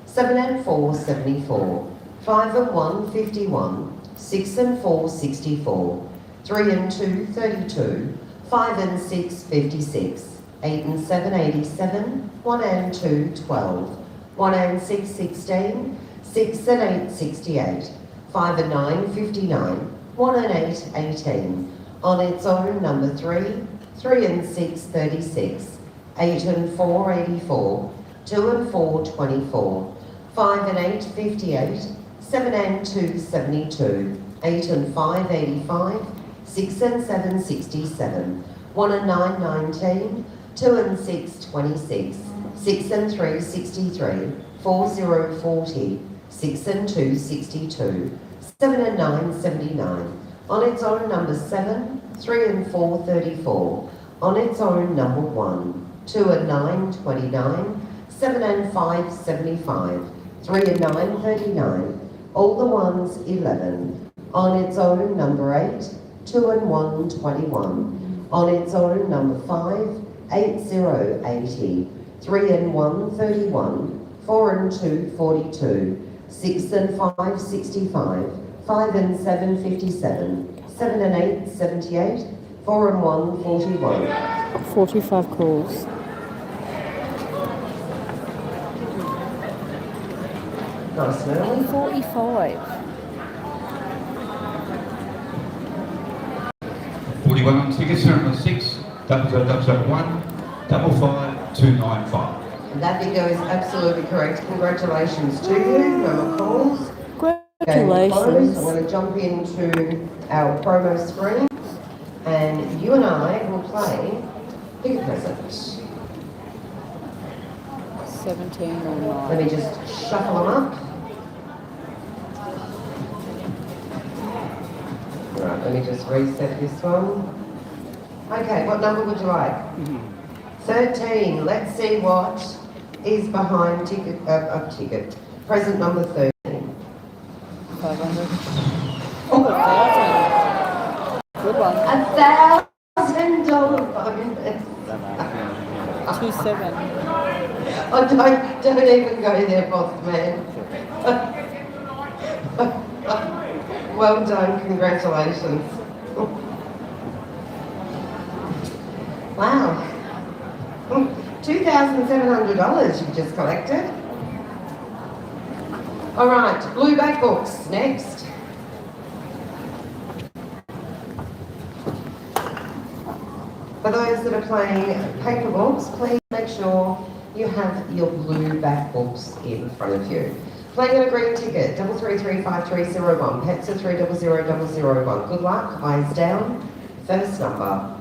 7 and 4, 74. 5 and 1, 51. 6 and 4, 64. 3 and 2, 32. 5 and 6, 56. 8 and 7, 87. 1 and 2, 12. 1 and 6, 16. 6 and 8, 68. 5 and 9, 59. 1 and 8, 18. On its own, number 3. 3 and 6, 36. 8 and 4, 84. 2 and 4, 24. 5 and 8, 58. 7 and 2, 72. 8 and 5, 85. 6 and 7, 67. 1 and 9, 19. 2 and 6, 26. 6 and 3, 63. 4, 0, 40. 6 and 2, 62. 7 and 9, 79. On its own, number 7. 3 and 4, 34. On its own, number 1. 2 and 9, 29. 7 and 5, 75. 3 and 9, 39. All the ones, 11. On its own, number 8. 2 and 1, 21. On its own, number 5. 8, 0, 80. 3 and 1, 31. 4 and 2, 42. 6 and 5, 65. 5 and 7, 57. 7 and 8, 78. 4 and 1, 41. 45 calls. Nice and early. 45. 41 on tickets, serial number 6, 001, 55295. And that bingo is absolutely correct. Congratulations to you. No more calls. Congratulations. I'm going to jump into our promo screen, and you and I will play Pick a Present. 17 or 9. Let me just shuffle them up. Right, let me just reset this one. Okay, what number would you like? 13. Let's see what is behind ticket. Present number 13. 500. Oh, 1,000. Good one. $1,000 bonus. 27. Oh, don't even go there, boss man. Well done, congratulations. Wow. $2,700 you've just collected. All right, blue back books next. For those that are playing paper books, please make sure you have your blue back books in front of you. Playing on a green ticket, 3335301, pets are 300001. Good luck, eyes down. First number,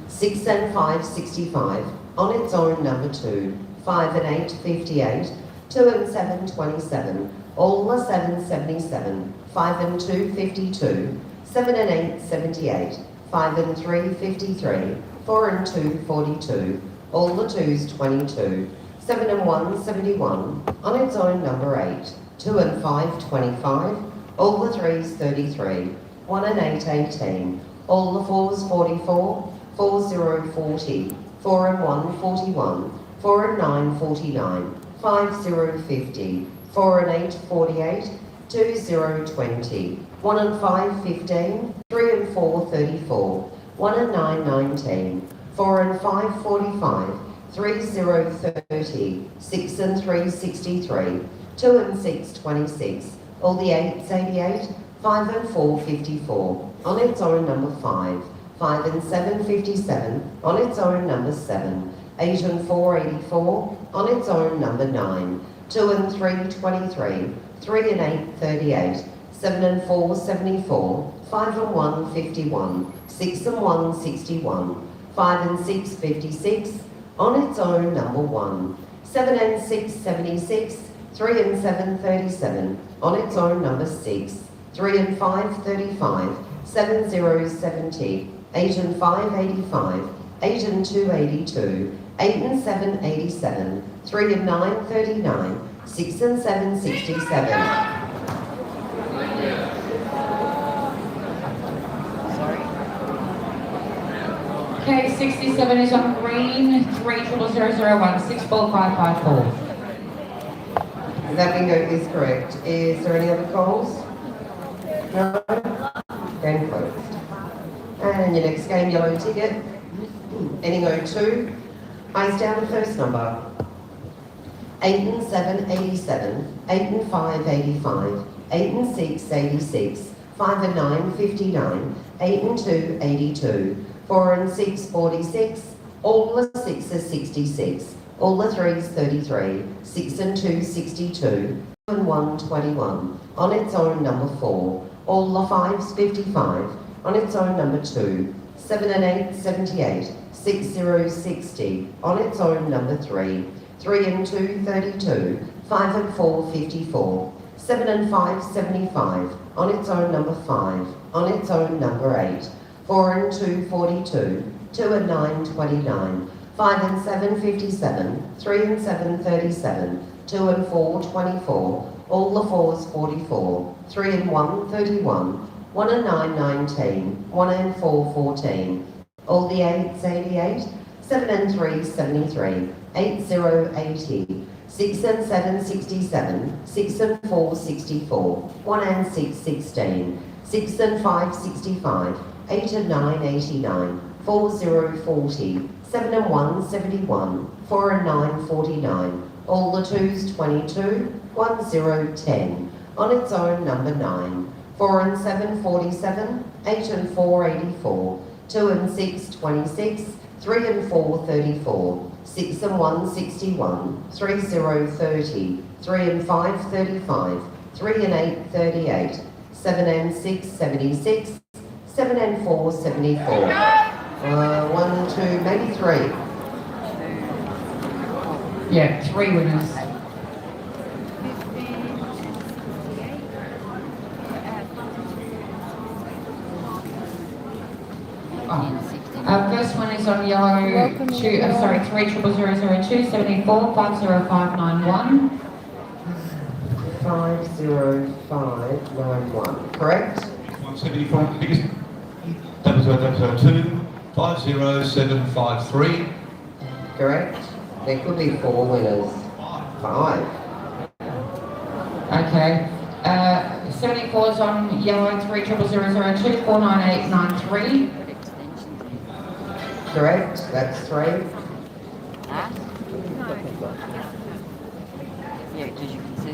6 and 5, 65. On its own, number 2, 5 and 8, 58. 2 and 7, 27. All are 7, 77. 5 and 2, 52. 7 and 8, 78. 5 and 3, 53. 4 and 2, 42. All the 2s, 22. 7 and 1, 71. On its own, number 8. 2 and 5, 25. All the 3s, 33. 1 and 8, 18. All the 4s, 44. 4, 0, 40. 4 and 1, 41. 4 and 9, 49. 5, 0, 50. 4 and 8, 48. 2, 0, 20. 1 and 5, 15. 3 and 4, 34. 1 and 9, 19. 4 and 5, 45. 3, 0, 30. 6 and 3, 63. 2 and 6, 26. All the 8s, 88. 5 and 4, 54. On its own, number 5. 5 and 7, 57. On its own, number 7. 8 and 4, 84. On its own, number 9. 2 and 3, 23. 3 and 8, 38. 7 and 4, 74. 5 and 1, 51. 6 and 1, 61. 5 and 6, 56. On its own, number 1. 7 and 6, 76. 3 and 7, 37. On its own, number 6. 3 and 5, 35. 7, 0, 70. 8 and 5, 85. 8 and 2, 82. 8 and 7, 87. 3 and 9, 39. 6 and 7, 67. Okay, 67 is on green, 30001, 64554. That bingo is correct. Is there any other calls? No? Game closed. And your next game, yellow ticket, ending 02. Eyes down, the first number. 8 and 7, 87. 8 and 5, 85. 8 and 6, 86. 5 and 9, 59. 8 and 2, 82. 4 and 6, 46. All the 6s, 66. All the 3s, 33. 6 and 2, 62. 2 and 1, 21. On its own, number 4. All the 5s, 55. On its own, number 2. 7 and 8, 78. 6, 0, 60. On its own, number 3. 3 and 2, 32. 5 and 4, 54. 7 and 5, 75. On its own, number 5. On its own, number 8. 4 and 2, 42. 2 and 9, 29. 5 and 7, 57. 3 and 7, 37. 2 and 4, 24. All the 4s, 44. 3 and 1, 31. 1 and 9, 19. 1 and 4, 14. All the 8s, 88. 7 and 3, 73. 8, 0, 80. 6 and 7, 67. 6 and 4, 64. 1 and 6, 16. 6 and 5, 65. 8 and 9, 89. 4, 0, 40. 7 and 1, 71. 4 and 9, 49. All the 2s, 22. 1, 0, 10. On its own, number 9. 4 and 7, 47. 8 and 4, 84. 2 and 6, 26. 3 and 4, 34. 6 and 1, 61. 3, 0, 30. 3 and 5, 35. 3 and 8, 38. 7 and 6, 76. 7 and 4, 74. 1, 2, maybe 3. Yeah, 3 winners. First one is on yellow, 30002, 74, 50591. 50591, correct? 174, biggest. 002, 50753. Correct. There could be 4 winners. 5. Okay. 74 is on yellow, 30002, 49893. Correct. That's 3.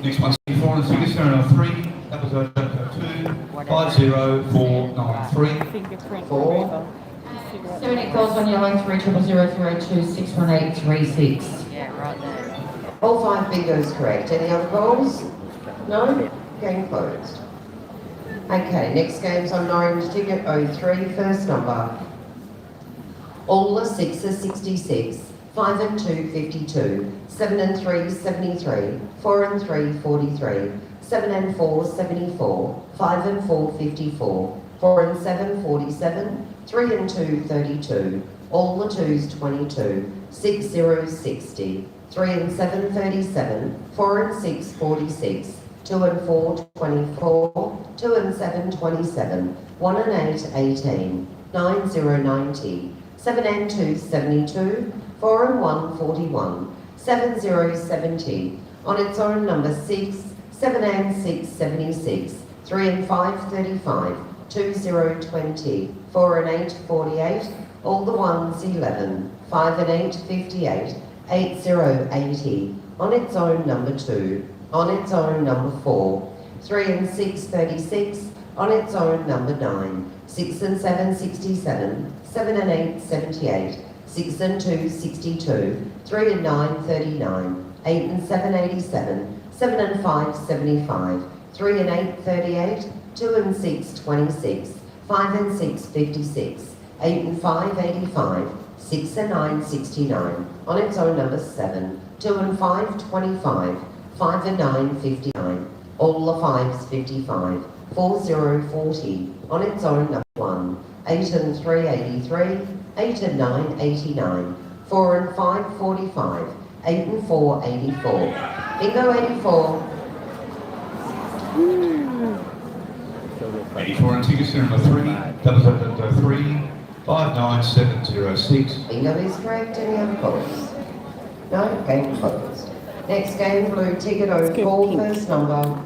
Next one, 74 and biggest, 3, 002, 50493. 4. 74 is on yellow, 30002, 61836. Yeah, right there. All 5 bingos correct. Any other calls? No? Game closed. Okay, next game's on orange ticket 03, first number. All the 6 are 66, 5 and 2, 52, 7 and 3, 73, 4 and 3, 43, 7 and 4, 74, 5 and 4, 54, 4 and 7, 47, 3 and 2, 32, all the 2s 22, 6 0, 60, 3 and 7, 37, 4 and 6, 46, 2 and 4, 24, 2 and 7, 27, 1 and 8, 18, 9 0, 90, 7 and 2, 72, 4 and 1, 41, 7 0, 70, on its own number 6, 7 and 6, 76, 3 and 5, 35, 2 0, 20, 4 and 8, 48, all the 1s 11, 5 and 8, 58, 8 0, 80, on its own number 2, on its own number 4, 3 and 6, 36, on its own number 9, 6 and 7, 67, 7 and 8, 78, 6 and 2, 62, 3 and 9, 39, 8 and 7, 87, 7 and 5, 75, 3 and 8, 38, 2 and 6, 26, 5 and 6, 56, 8 and 5, 85, 6 and 9, 69, on its own number 7, 2 and 5, 25, 5 and 9, 59, all the 5s 55, 4 0, 40, on its own number 1, 8 and 3, 83, 8 and 9, 89, 4 and 5, 45, 8 and 4, 84. Bingo 84. 84 and tickets number 3, 3, 59706. Bingo is correct. Any other calls? No? Game closed. Next game, blue ticket 04, first number.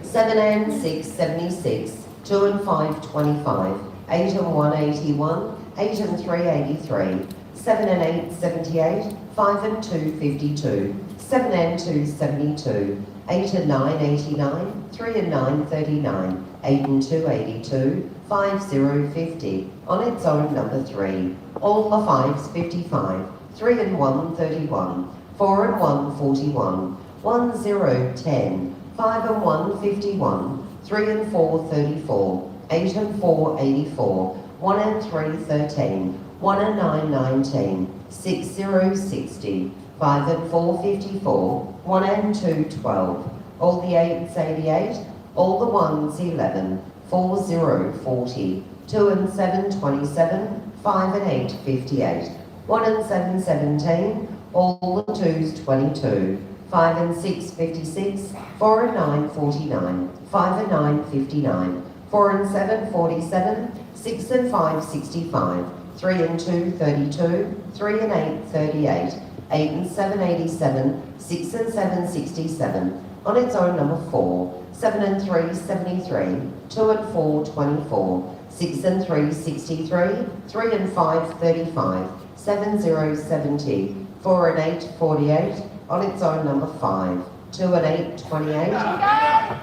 7 and 6, 76, 2 and 5, 25, 8 and 1, 81, 8 and 3, 83, 7 and 8, 78, 5 and 2, 52, 7 and 2, 72, 8 and 9, 89, 3 and 9, 39, 8 and 2, 82, 5 0, 50, on its own number 3, all the 5s 55, 3 and 1, 31, 4 and 1, 41, 1 0, 10, 5 and 1, 51, 3 and 4, 34, 8 and 4, 84, 1 and 3, 13, 1 and 9, 19, 6 0, 60, 5 and 4, 54, 1 and 2, 12, all the 8s 88, all the 1s 11, 4 0, 40, 2 and 7, 27, 5 and 8, 58, 1 and 7, 17, all the 2s 22, 5 and 6, 56, 4 and 9, 49, 5 and 9, 59, 4 and 7, 47, 6 and 5, 65, 3 and 2, 32, 3 and 8, 38, 8 and 7, 87, 6 and 7, 67, on its own number 4, 7 and 3, 73, 2 and 4, 24, 6 and 3, 63, 3 and 5, 35, 7 0, 70, 4 and 8, 48, on its own number 5, 2 and 8, 28.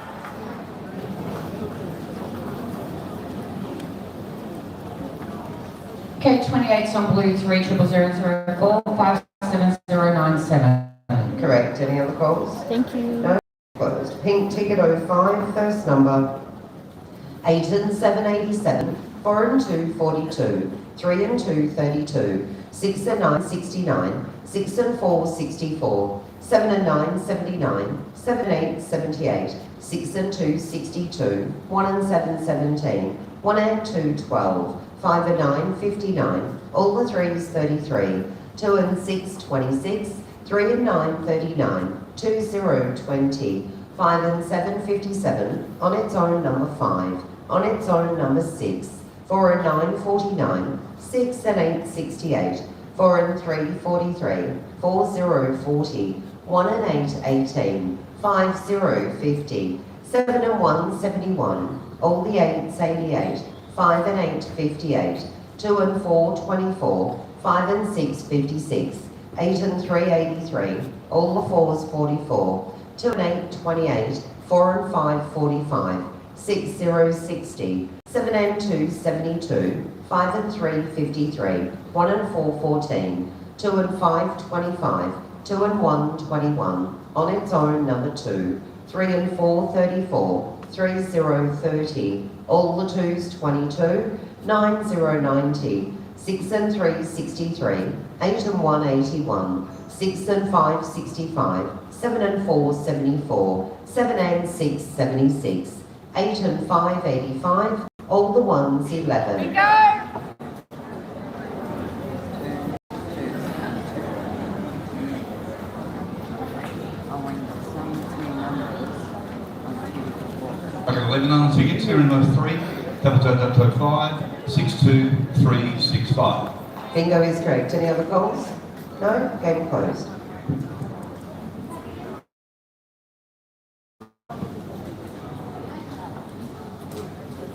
Okay, 28's on blue, 3 00004, 57097. Correct. Any other calls? Thank you. No? Closed. Pink ticket 05, first number. 8 and 7, 87, 4 and 2, 42, 3 and 2, 32, 6 and 9, 69, 6 and 4, 64, 7 and 9, 79, 7 and 8, 78, 6 and 2, 62, 1 and 7, 17, 1 and 2, 12, 5 and 9, 59, all the 3s 33, 2 and 6, 26, 3 and 9, 39, 2 0, 20, 5 and 7, 57, on its own number 5, on its own number 6, 4 and 9, 49, 6 and 8, 68, 4 and 3, 43, 4 0, 40, 1 and 8, 18, 5 0, 50, 7 and 1, 71, all the 8s 88, 5 and 8, 58, 2 and 4, 24, 5 and 6, 56, 8 and 3, 83, all the 4s 44, 2 and 8, 28, 4 and 5, 45, 6 0, 60, 7 and 2, 72, 5 and 3, 53, 1 and 4, 14, 2 and 5, 25, 2 and 1, 21. On its own, number 2. 3 and 4, 34. 3, 0, 30. All the 2s, 22. 9, 0, 90. 6 and 3, 63. 8 and 1, 81. 6 and 5, 65. 7 and 4, 74. 7 and 6, 76. 8 and 5, 85. All the 1s, 11. Okay, 11 on tickets here in number 3, double 5, 62365. Bingo is correct. Any other calls? No? Game closed.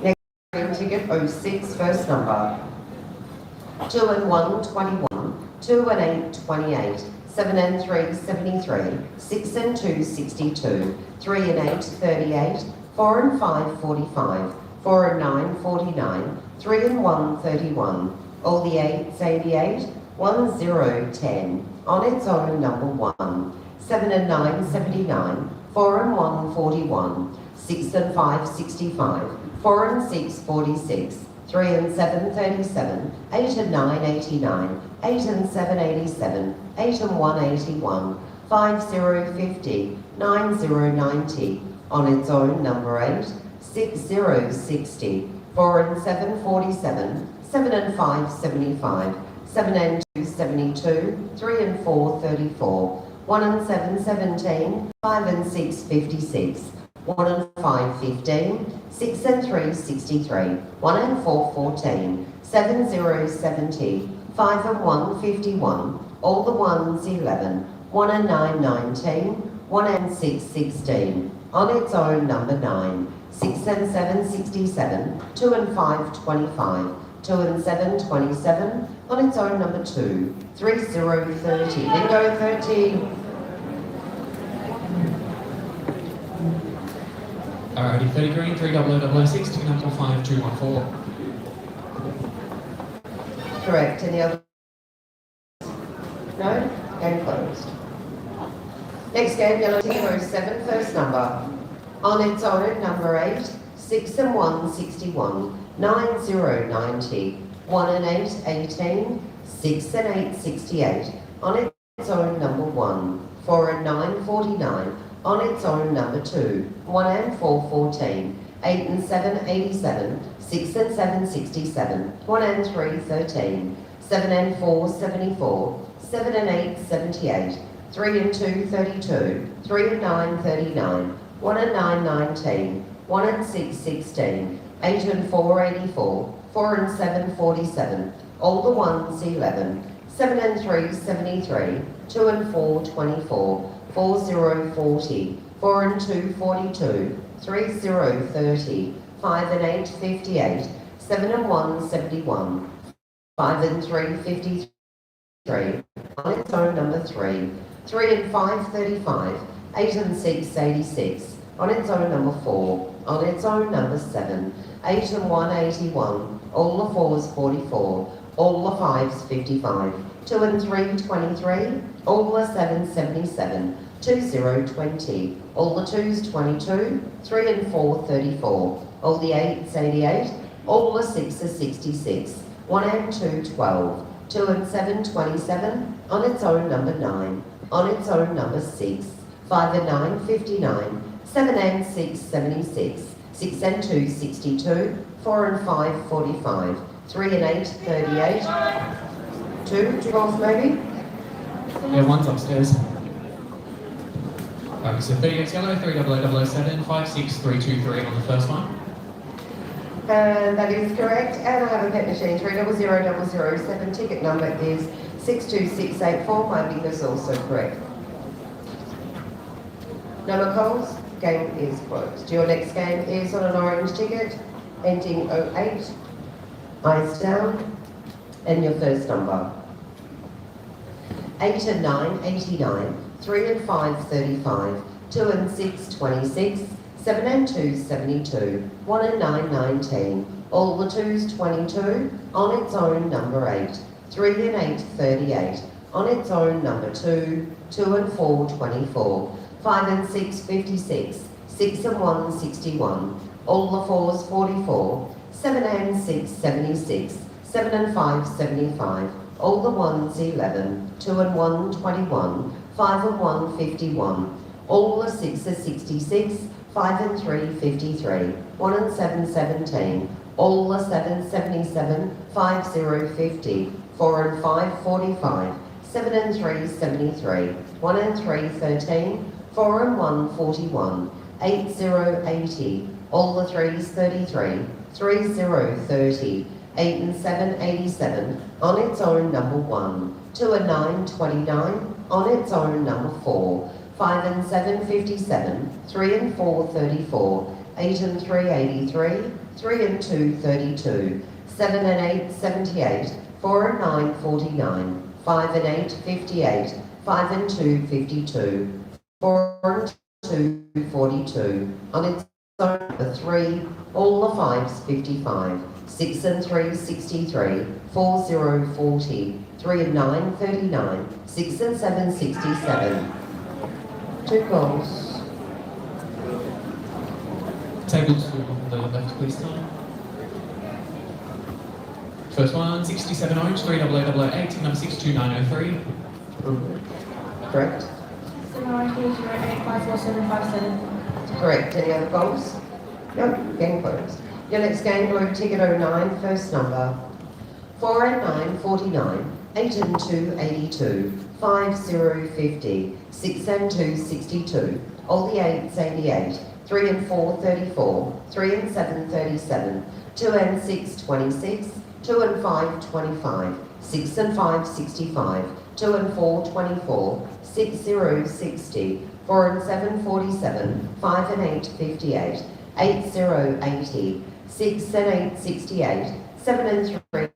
Next game ticket 06, first number. 2 and 1, 21. 2 and 8, 28. 7 and 3, 73. 6 and 2, 62. 3 and 8, 38. 4 and 5, 45. 4 and 9, 49. 3 and 1, 31. All the 8s, 88. 1, 0, 10. On its own, number 1. 7 and 9, 79. 4 and 1, 41. 6 and 5, 65. 4 and 6, 46. 3 and 7, 37. 8 and 9, 89. 8 and 7, 87. 8 and 1, 81. 5, 0, 50. 9, 0, 90. On its own, number 8. 6, 0, 60. 4 and 7, 47. 7 and 5, 75. 7 and 2, 72. 3 and 4, 34. 1 and 7, 17. 5 and 6, 56. 1 and 5, 15. 6 and 3, 63. 1 and 4, 14. 7, 0, 70. 5 and 1, 51. All the 1s, 11. 1 and 9, 19. 1 and 6, 16. On its own, number 9. 6 and 7, 67. 2 and 5, 25. 2 and 7, 27. On its own, number 2. 3, 0, 30. Bingo 30. Alrighty, 30 green, 3 0006, 2 number 5, 214. Correct. Any other? No? Game closed. Next game, yellow ticket 07, first number. On its own, number 8. 6 and 1, 61. 9, 0, 90. 1 and 8, 18. 6 and 8, 68. On its own, number 1. 4 and 9, 49. On its own, number 2. 1 and 4, 14. 8 and 7, 87. 6 and 7, 67. 1 and 3, 13. 7 and 4, 74. 7 and 8, 78. 3 and 2, 32. 3 and 9, 39. 1 and 9, 19. 1 and 6, 16. 8 and 4, 84. 4 and 7, 47. All the 1s, 11. 7 and 3, 73. 2 and 4, 24. 4, 0, 40. 4 and 2, 42. 3, 0, 30. 5 and 8, 58. 7 and 1, 71. 5 and 3, 53. On its own, number 3. 3 and 5, 35. 8 and 6, 86. On its own, number 4. On its own, number 7. 8 and 1, 81. All the 4s, 44. All the 5s, 55. 2 and 3, 23. All the 7s, 77. 2, 0, 20. All the 2s, 22. 3 and 4, 34. All the 8s, 88. All the 6s, 66. 1 and 2, 12. 2 and 7, 27. On its own, number 9. On its own, number 6. 5 and 9, 59. 7 and 6, 76. 6 and 2, 62. 4 and 5, 45. 3 and 8, 38. 2 calls maybe? Yeah, one's upstairs. Okay, so 38 yellow, 3 0007, 56323 on the first one. And that is correct. And I have a bet machine 300007. Ticket number is 62684. My bingo is also correct. No more calls. Game is closed. Your next game is on an orange ticket, ending 08. Eyes down. And your first number. 8 and 9, 89. 3 and 5, 35. 2 and 6, 26. 7 and 2, 72. 1 and 9, 19. All the 2s, 22. On its own, number 8. 3 and 8, 38. On its own, number 2. 2 and 4, 24. 5 and 6, 56. 6 and 1, 61. All the 4s, 44. 7 and 6, 76. 7 and 5, 75. All the 1s, 11. 2 and 1, 21. 5 and 1, 51. All the 6s, 66. 5 and 3, 53. 1 and 7, 17. All the 7s, 77. 5, 0, 50. 4 and 5, 45. 7 and 3, 73. 1 and 3, 13. 4 and 1, 41. 8, 0, 80. All the 3s, 33. 3, 0, 30. 8 and 7, 87. On its own, number 1. 2 and 9, 29. On its own, number 4. 5 and 7, 57. 3 and 4, 34. 8 and 3, 83. 3 and 2, 32. 7 and 8, 78. 4 and 9, 49. 5 and 8, 58. 5 and 2, 52. 4 and 2, 42. On its own, number 3. All the 5s, 55. 6 and 3, 63. 4, 0, 40. 3 and 9, 39. 6 and 7, 67. 2 goals. Table 2 on the left, please, Tom. First one, 67 30008, number 62903. Correct. 79208545757. Correct. Any other goals? No, game closed. Your next game, blue ticket 09, first number. 4 and 9, 49. 8 and 2, 82. 5, 0, 50. 6 and 2, 62. All the 8s, 88. 3 and 4, 34. 3 and 7, 37. 2 and 6, 26. 2 and 5, 25. 6 and 5, 65. 2 and 4, 24. 6, 0, 60. 4 and 7, 47. 5 and 8, 58. 8, 0, 80. 6 and 8, 68. 7 and 3,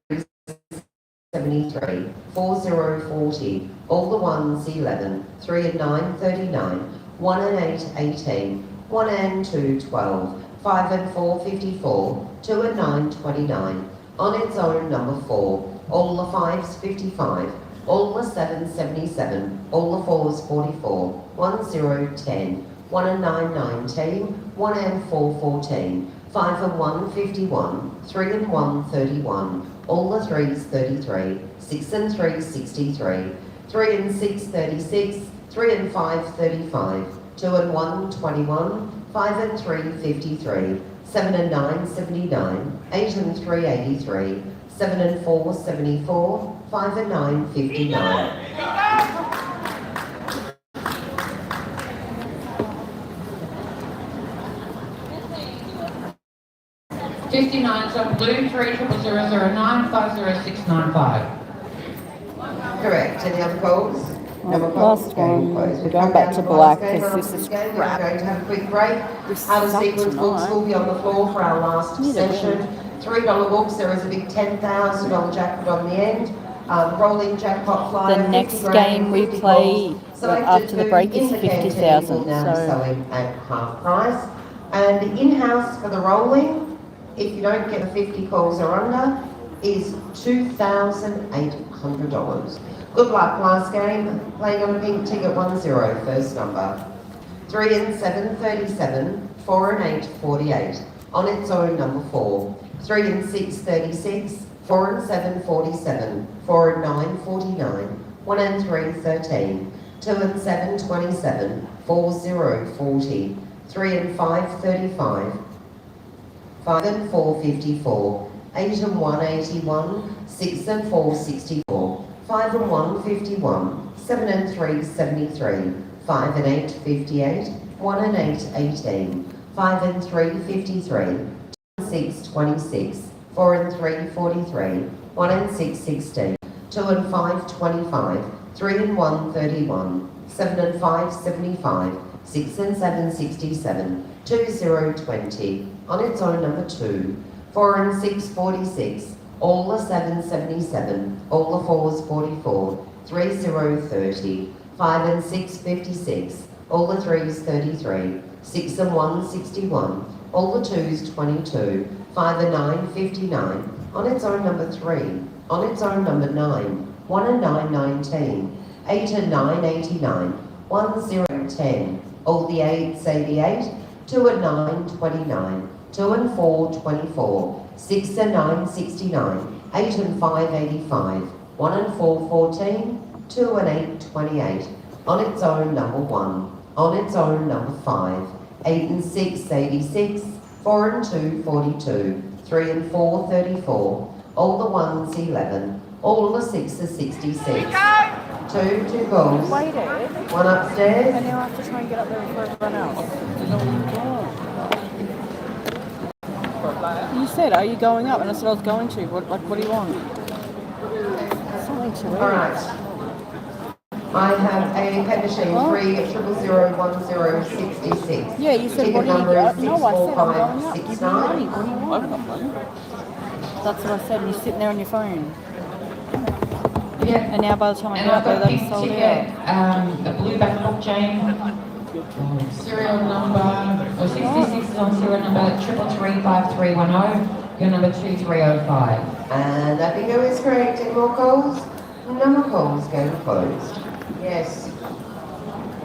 73. 4, 0, 40. All the 1s, 11. 3 and 9, 39. 1 and 8, 18. 1 and 2, 12. 5 and 4, 54. 2 and 9, 29. On its own, number 4. All the 5s, 55. All the 7s, 77. All the 4s, 44. 1, 0, 10. 1 and 9, 19. 1 and 4, 14. 5 and 1, 51. 3 and 1, 31. All the 3s, 33. 6 and 3, 63. 3 and 6, 36. 3 and 5, 35. 2 and 1, 21. 5 and 3, 53. 7 and 9, 79. 8 and 3, 83. 7 and 4, 74. 5 and 9, 59. On blue, 30009 50695. Correct. Any other goals? Number Last one. We're going back to black because this is We're crap. going to have a quick break. This Our sucks sequence books tonight. will be on the floor for our last Neither session. $3 books. There is a big $10,000 jackpot on the end. Rolling jackpot flyer. The next 50 grand, game we 50 play calls. Selected after the break in is the canteen 50,000. will now be So selling at half price. And in-house for the rolling, if you don't get the 50 calls or under, is $2,800. Good luck. Last game, playing on a pink ticket 10, first number. 3 and 7, 37. 4 and 8, 48. On its own, number 4. 3 and 6, 36. 4 and 7, 47. 4 and 9, 49. 1 and 3, 13. 2 and 7, 27. 4, 0, 40. 3 and 5, 35. 5 and 4, 54. 8 and 1, 81. 6 and 4, 64. 5 and 1, 51. 7 and 3, 73. 5 and 8, 58. 1 and 8, 18. 5 and 3, 53. 2 and 6, 26. 4 and 3, 43. 1 and 6, 16. 2 and 5, 25. 3 and 1, 31. 7 and 5, 75. 6 and 7, 67. 2, 0, 20. On its own, number 2. 4 and 6, 46. All the 7s, 77. All the 4s, 44. 3, 0, 30. 5 and 6, 56. All the 3s, 33. 6 and 1, 61. All the 2s, 22. 5 and 9, 59. On its own, number 3. On its own, number 9. 1 and 9, 19. 8 and 9, 89. 1, 0, 10. All the 8s, 88. 2 and 9, 29. 2 and 4, 24. 6 and 9, 69. 8 and 5, 85. 1 and 4, 14. 2 and 8, 28. On its own, number 1. On its own, number 5. 8 and 6, 86. 4 and 2, 42. 3 and 4, 34. All the 1s, 11. All the 6s, 66. 2 goals. Waited. 1 upstairs. And now I have to try and get up there before everyone else. You said, are you going up? And I said I was going to. What do you want? Something to eat. All right. I have a pen machine, 3001066. Yeah, you said, Ticket what do you number got? is No, I said, I'm going up. Give me 64569. money. What do you want? I've got money. That's what I said, and you're sitting there on your phone. Yeah. And now by the time I And get I've up there, got a they've pink sold ticket, out. a blue back book chain, serial number, or 66 is on serial number 3335310, your number 2305. And that bingo is correct. Any more calls? No more calls. Go to closed. Yes.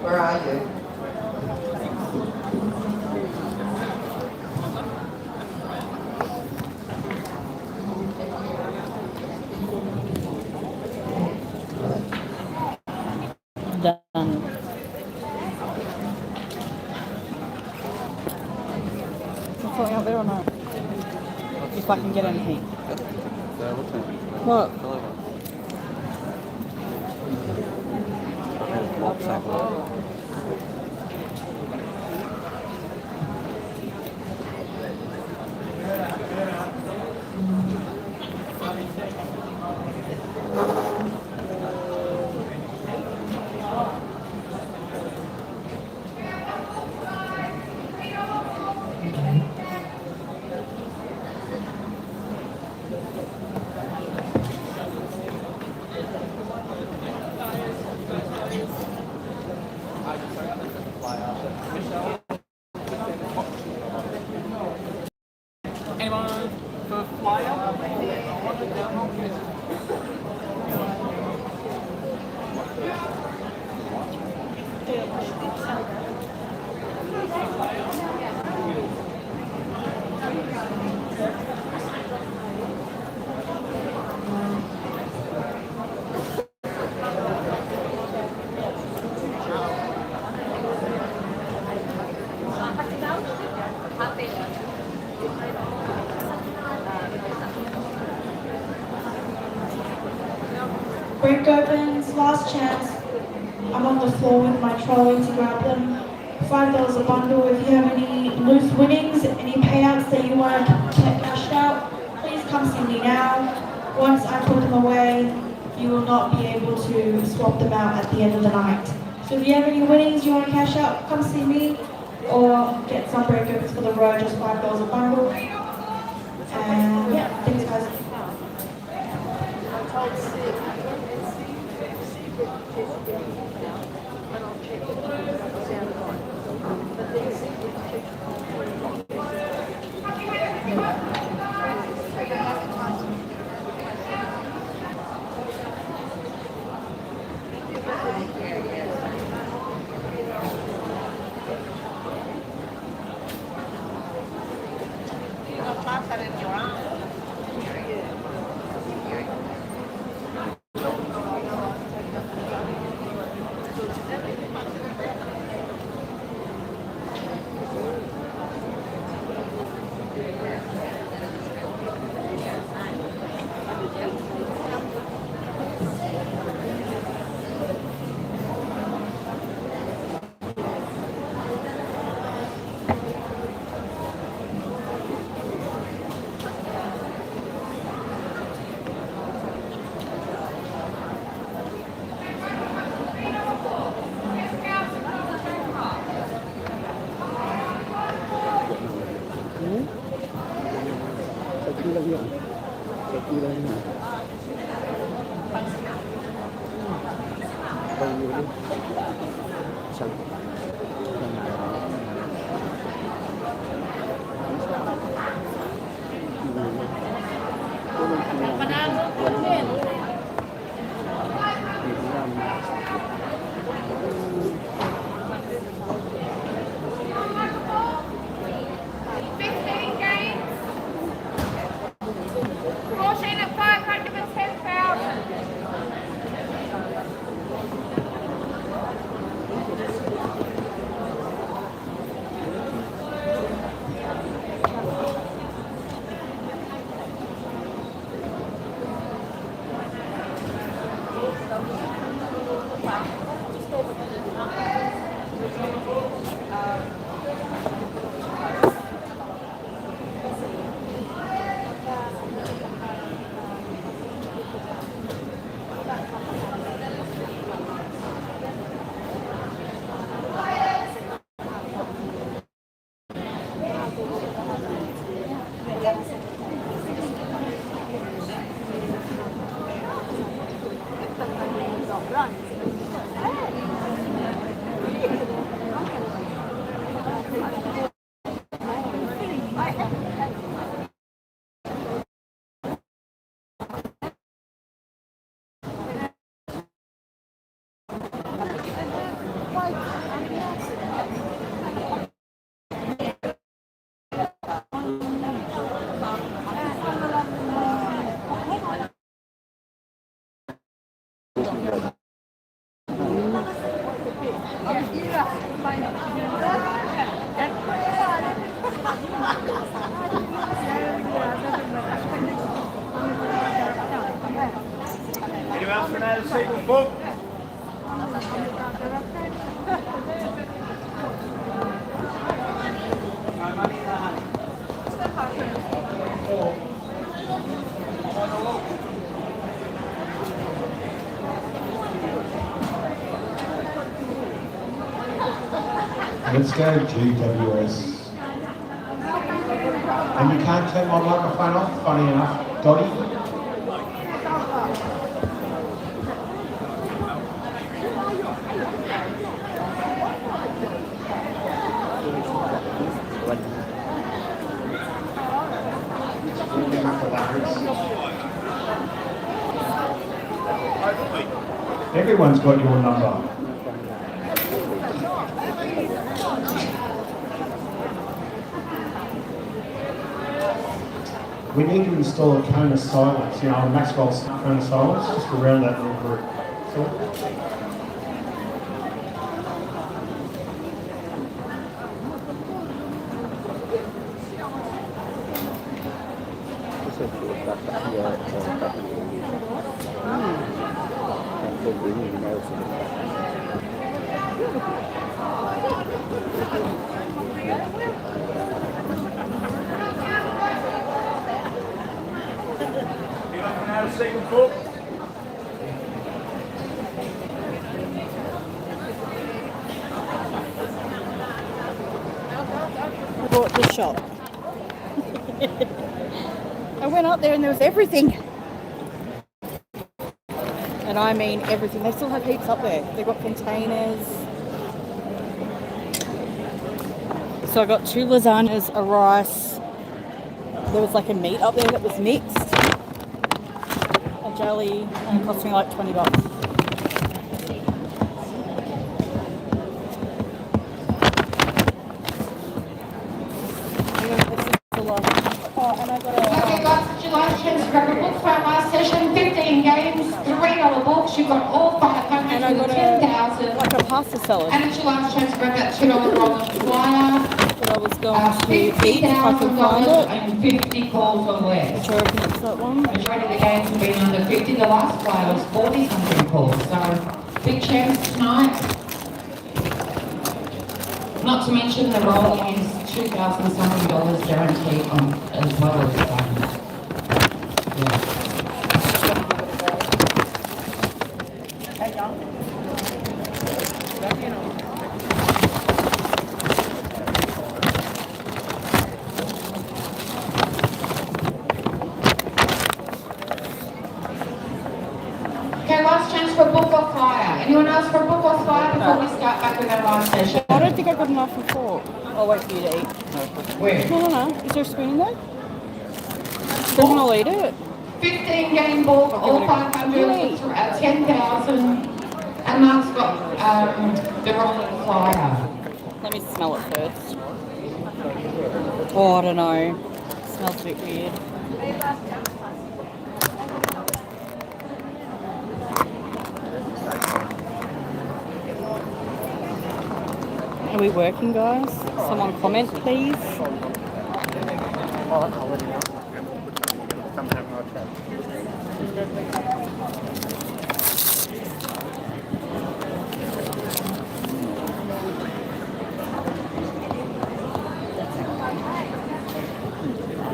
Where are you? Done. I'm falling out there or not? If I can get anything. What? Anyone for flyer? Break opens, last chance. I'm on the floor with my trolley to grab them. $5 a bundle. If you have any loose winnings, any payouts that you want to get cashed out, please come see me now. Once I put them away, you will not be able to swap them out at the end of the night. So if you have any winnings you want to cash out, come see me or get some break opens for the road, just $5 a bundle. And yeah, thanks guys. Anyone else for another single book? Let's go GWS. And you can't turn my microphone off, funny enough. Dottie? Everyone's got your number. We need to install a cone of silence, a Maxwell's cone of silence, just around that little group. Single book. Bought the shop. I went up there and there was everything. And I mean everything. They still have heaps up there. They've got containers. So I got 2 lasagnas, a rice. There was like a meat up there that was mixed. A jelly, and it cost me like $20. Okay guys, congratulations. Grab a book for our last session. 15 games, $3 books. You've got all 500 And I got 10,000. like a pasta salad. And it's your last chance to grab that $2 rolling flyer. That I was going to eat if I could find it. And 50 calls or less. Which I reckon it's that one. Majority of the games have been under 50. The last flyer was 40 calls. So big chance tonight. Not to mention the rolling is $2,000 something guaranteed on as well as yeah. Okay, last chance for book or flyer. Anyone else for book or flyer before we start back with our last session? I don't think I got enough for 4. I'll wait for you to eat. Where? No. Is there a spoon in there? Doesn't I'll eat it. 15 game book, all 500 for 10,000. And Mark's got the rolling flyer. Let me smell it first. Oh, I don't know. It smells a bit weird. Are we working, guys? Someone comment, please.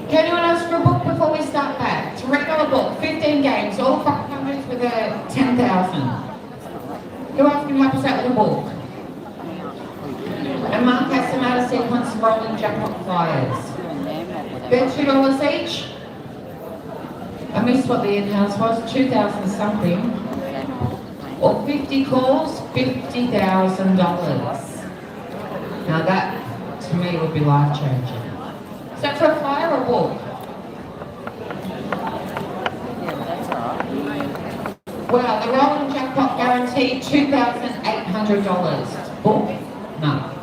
Can anyone else for a book before we start back? It's a regular book, 15 games, all 500 with a 10,000. Who else can help us out with a book? And Mark has some out of sequence rolling jackpot flyers. Bet $2 $2 each. I missed what the in-house was, 2,000 something. Or 50 calls, $50,000. Now that, to me, would be life-changing. Is that for a flyer or a walk? Well, the rolling jackpot guaranteed $2,800. Book? No.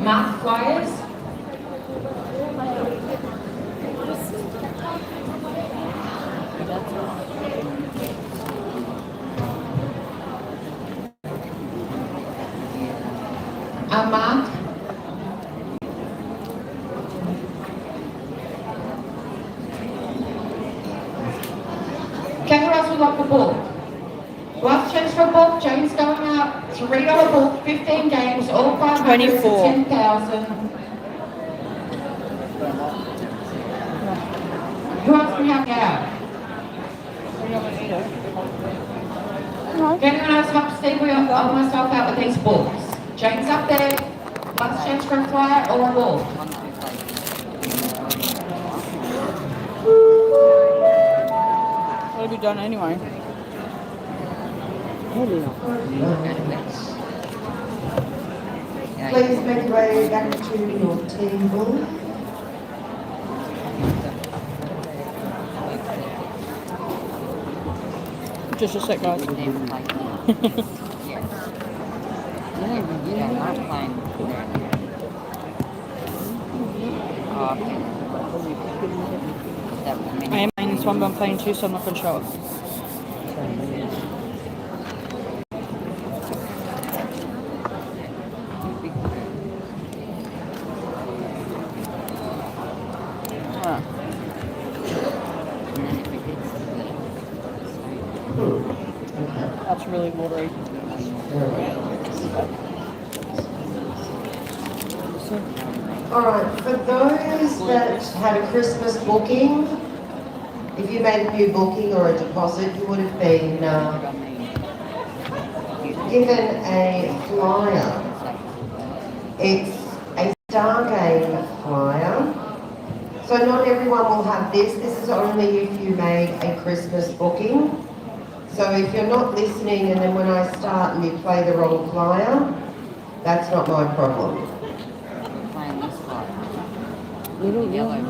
Mark flyers? Mark? Okay, who else would like the book? Last chance for a book. Jane's going out. $3 book, 15 games, all 500 to 10,000. Who else can help out? Can anyone else help Steve or myself out with these books? Jane's up there. Last chance for a flyer or a walk. What have you done anyway? Please make your way back to your table. Just a sec, guys. I am playing this one, but I'm playing two, so I'm not going to show it. That's really watery. Alright, for those that had a Christmas booking, if you made a new booking or a deposit, you would have been given a flyer. It's a Star Game flyer. So not everyone will have this. This is only if you made a Christmas booking. So if you're not listening and then when I start and you play the wrong flyer, that's not my problem. Little yellow.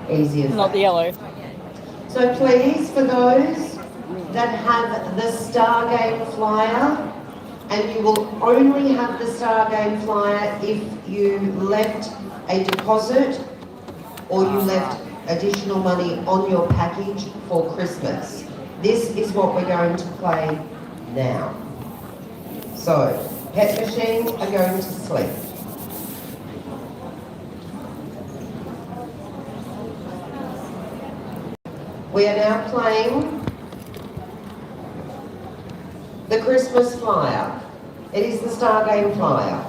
Easy as Not the yellow. So please, for those that have the Star Game flyer, and you will only have the Star Game flyer if you left a deposit or you left additional money on your package for Christmas. This is what we're going to play now. So, pet machines are going to sleep. We are now playing the Christmas flyer. It is the Star Game flyer.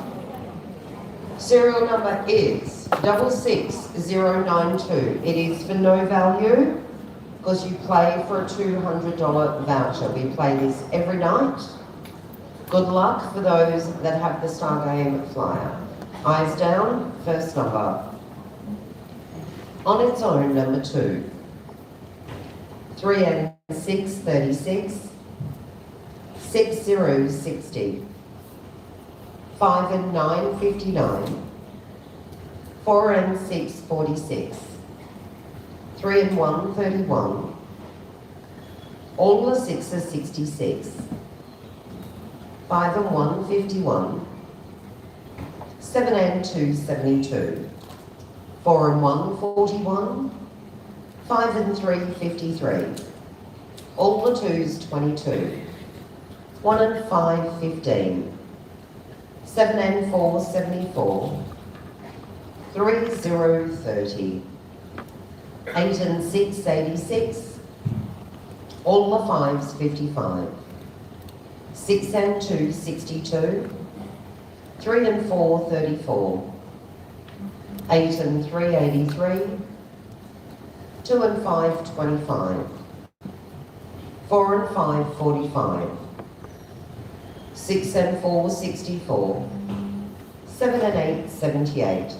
Serial number is 66092. It is for no value because you play for a $200 voucher. We play this every night. Good luck for those that have the Star Game flyer. Eyes down, first number. On its own, number 2. 3 and 6, 36. 6, 0, 60. 5 and 9, 59. 4 and 6, 46. 3 and 1, 31. All the 6s, 66. 5 and 1, 51. 7 and 2, 72. 4 and 1, 41. 5 and 3, 53. All the 2s, 22. 1 and 5, 15. 7 and 4, 74. 3, 0, 30. 8 and 6, 86. All the 5s, 55. 6 and 2, 62. 3 and 4, 34. 8 and 3, 83. 2 and 5, 25. 4 and 5, 45. 6 and 4, 64. 7 and 8, 78.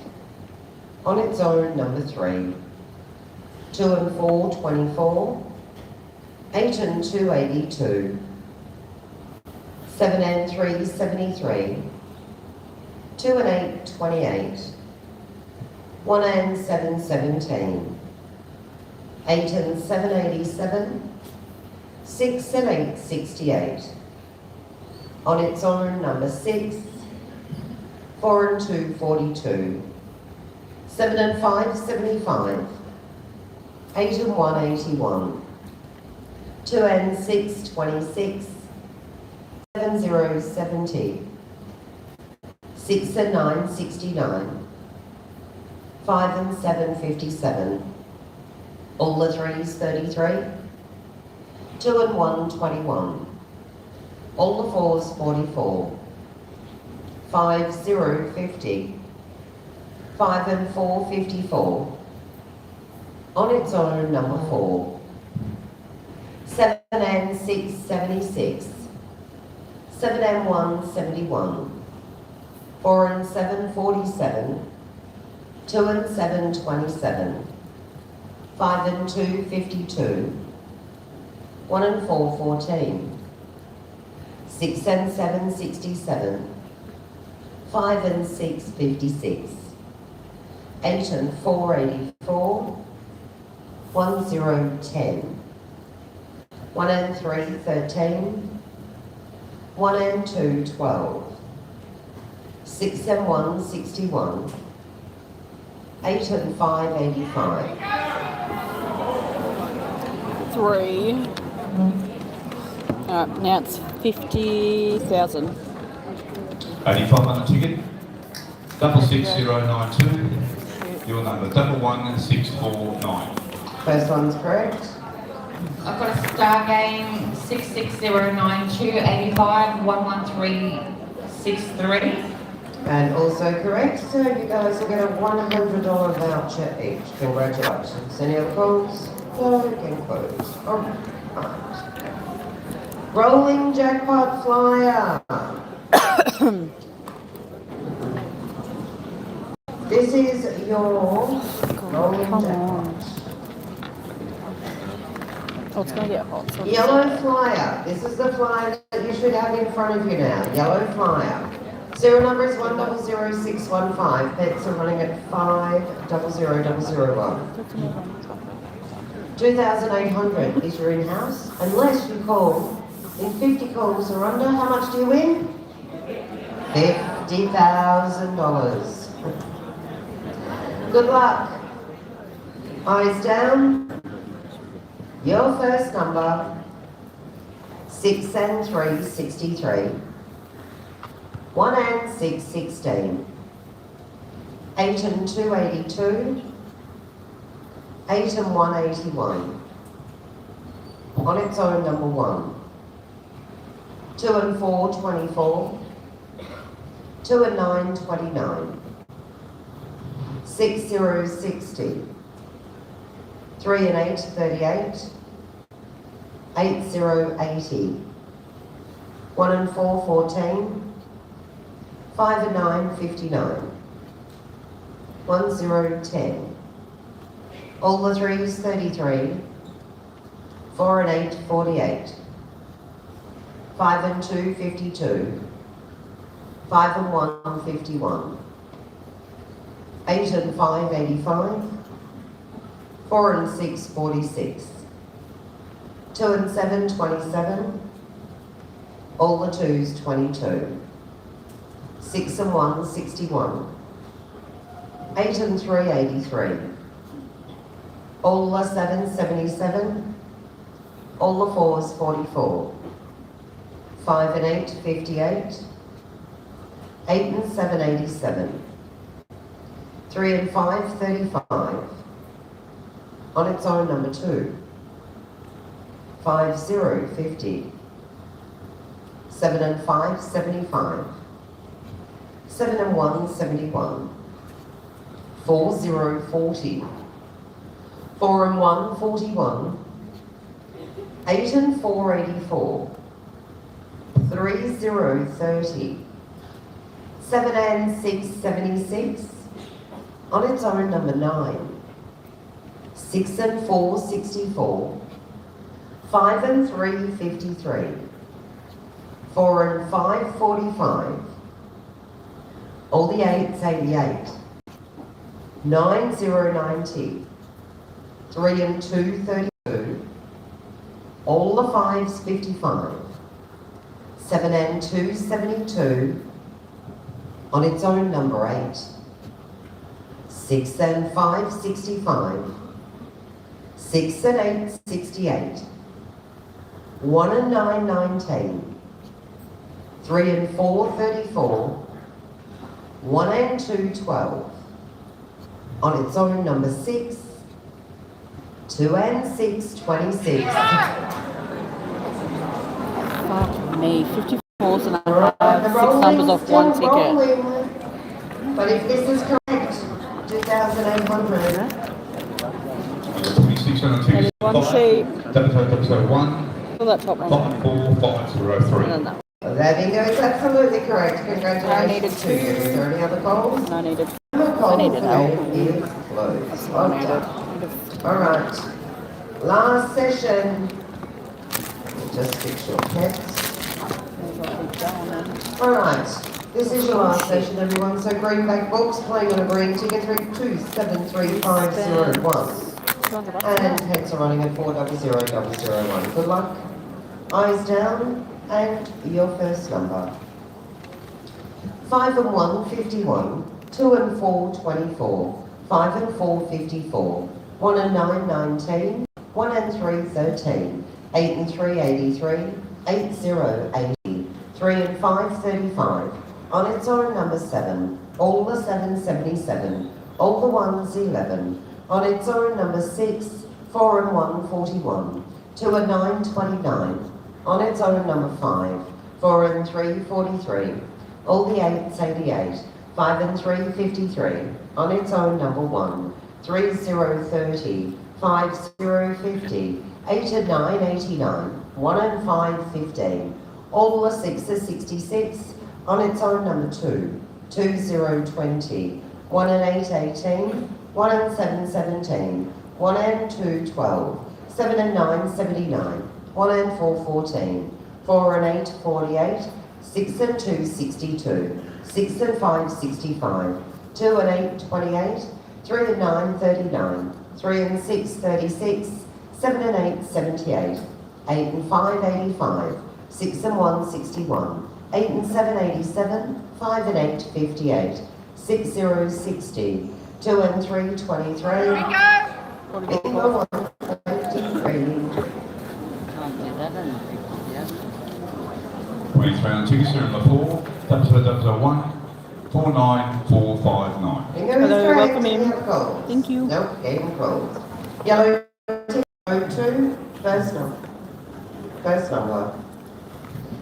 On its own, number 3. 2 and 4, 24. 8 and 2, 82. 7 and 3, 73. 2 and 8, 28. 1 and 7, 17. 8 and 7, 87. 6 and 8, 68. On its own, number 6. 4 and 2, 42. 7 and 5, 75. 8 and 1, 81. 2 and 6, 26. 7, 0, 70. 6 and 9, 69. 5 and 7, 57. All the 3s, 33. 2 and 1, 21. All the 4s, 44. 5, 0, 50. 5 and 4, 54. On its own, number 4. 7 and 6, 76. 7 and 1, 71. 4 and 7, 47. 2 and 7, 27. 5 and 2, 52. 1 and 4, 14. 6 and 7, 67. 5 and 6, 56. 8 and 4, 84. 1, 0, 10. 1 and 3, 13. 1 and 2, 12. 6 and 1, 61. 8 and 5, 85. 3. Now it's 50,000. 85 on the ticket. 66092. Your number 11649. First one's correct. I've got a star game 66092 85 11363. And also correct, so you guys will get a $100 voucher each. Congratulations. Any other calls? No, we can close. Alright. Rolling jackpot flyer. This is your rolling jackpot. Oh, it's going to get hot. So Yellow flyer. This is the flyer that you should have in front of you now. Yellow flyer. Serial number is 100615. Bets are running at 500001. 2,800 is your in-house. Unless you call in 50 calls or under, how much do you win? $50,000. Good luck. Eyes down. Your first number, 6 and 3, 63. 1 and 6, 16. 8 and 2, 82. 8 and 1, 81. On its own, number 1. 2 and 4, 24. 2 and 9, 29. 6, 0, 60. 3 and 8, 38. 8, 0, 80. 1 and 4, 14. 5 and 9, 59. 1, 0, 10. All the 3s, 33. 4 and 8, 48. 5 and 2, 52. 5 and 1, 51. 8 and 5, 85. 4 and 6, 46. 2 and 7, 27. All the 2s, 22. 6 and 1, 61. 8 and 3, 83. All the 7s, 77. All the 4s, 44. 5 and 8, 58. 8 and 7, 87. 3 and 5, 35. On its own, number 2. 5, 0, 50. 7 and 5, 75. 7 and 1, 71. 4, 0, 40. 4 and 1, 41. 8 and 4, 84. 3, 0, 30. 7 and 6, 76. On its own, number 9. 6 and 4, 64. 5 and 3, 53. 4 and 5, 45. All the 8s, 88. 9, 0, 90. 3 and 2, 32. All the 5s, 55. 7 and 2, 72. On its own number 8. 6 and 5, 65. 6 and 8, 68. 1 and 9, 19. 3 and 4, 34. 1 and 2, 12. On its own number 6. 2 and 6, 26. Fuck me, 54s and I have 6 numbers off one ticket. But if this is correct, 2,800. 26 on tickets. One sheet. Episode 1. Fill that top one. 54503. And then that one. There we go, it's absolutely correct. I needed Congratulations to you. Is there any other calls? I needed. No calls. I needed help. Is closed. I needed. All right. Last session. Just fix your text. All right. This is your last session, everyone. So greenback books playing on a green ticket 2735001. And heads are running at 400001. Good luck. Eyes down. And your first number. 5 and 1, 51. 2 and 4, 24. 5 and 4, 54. 1 and 9, 19. 1 and 3, 13. 8 and 3, 83. 8, 0, 80. 3 and 5, 35. On its own number 7. All the 7s, 77. All the 1s, 11. On its own number 6. 4 and 1, 41. 2 and 9, 29. On its own number 5, 4 and 3, 43. All the 8s, 88. 5 and 3, 53. On its own number 1, 3, 0, 30. 5, 0, 50. 8 and 9, 89. 1 and 5, 15. All the 6s, 66. On its own number 2, 2, 0, 20. 1 and 8, 18. 1 and 7, 17. 1 and 2, 12. 7 and 9, 79. 1 and 4, 14. 4 and 8, 48. 6 and 2, 62. 6 and 5, 65. 2 and 8, 28. 3 and 9, 39. 3 and 6, 36. 7 and 8, 78. 8 and 5, 85. 6 and 1, 61. 8 and 7, 87. 5 and 8, 58. 6, 0, 60. 2 and 3, 23. Here we go. 53. 23 on tickets are in the 4. Episode 1. 49459. Hello, welcome in. Thank you. Nope, game closed. Yellow ticket 2, first number. First number.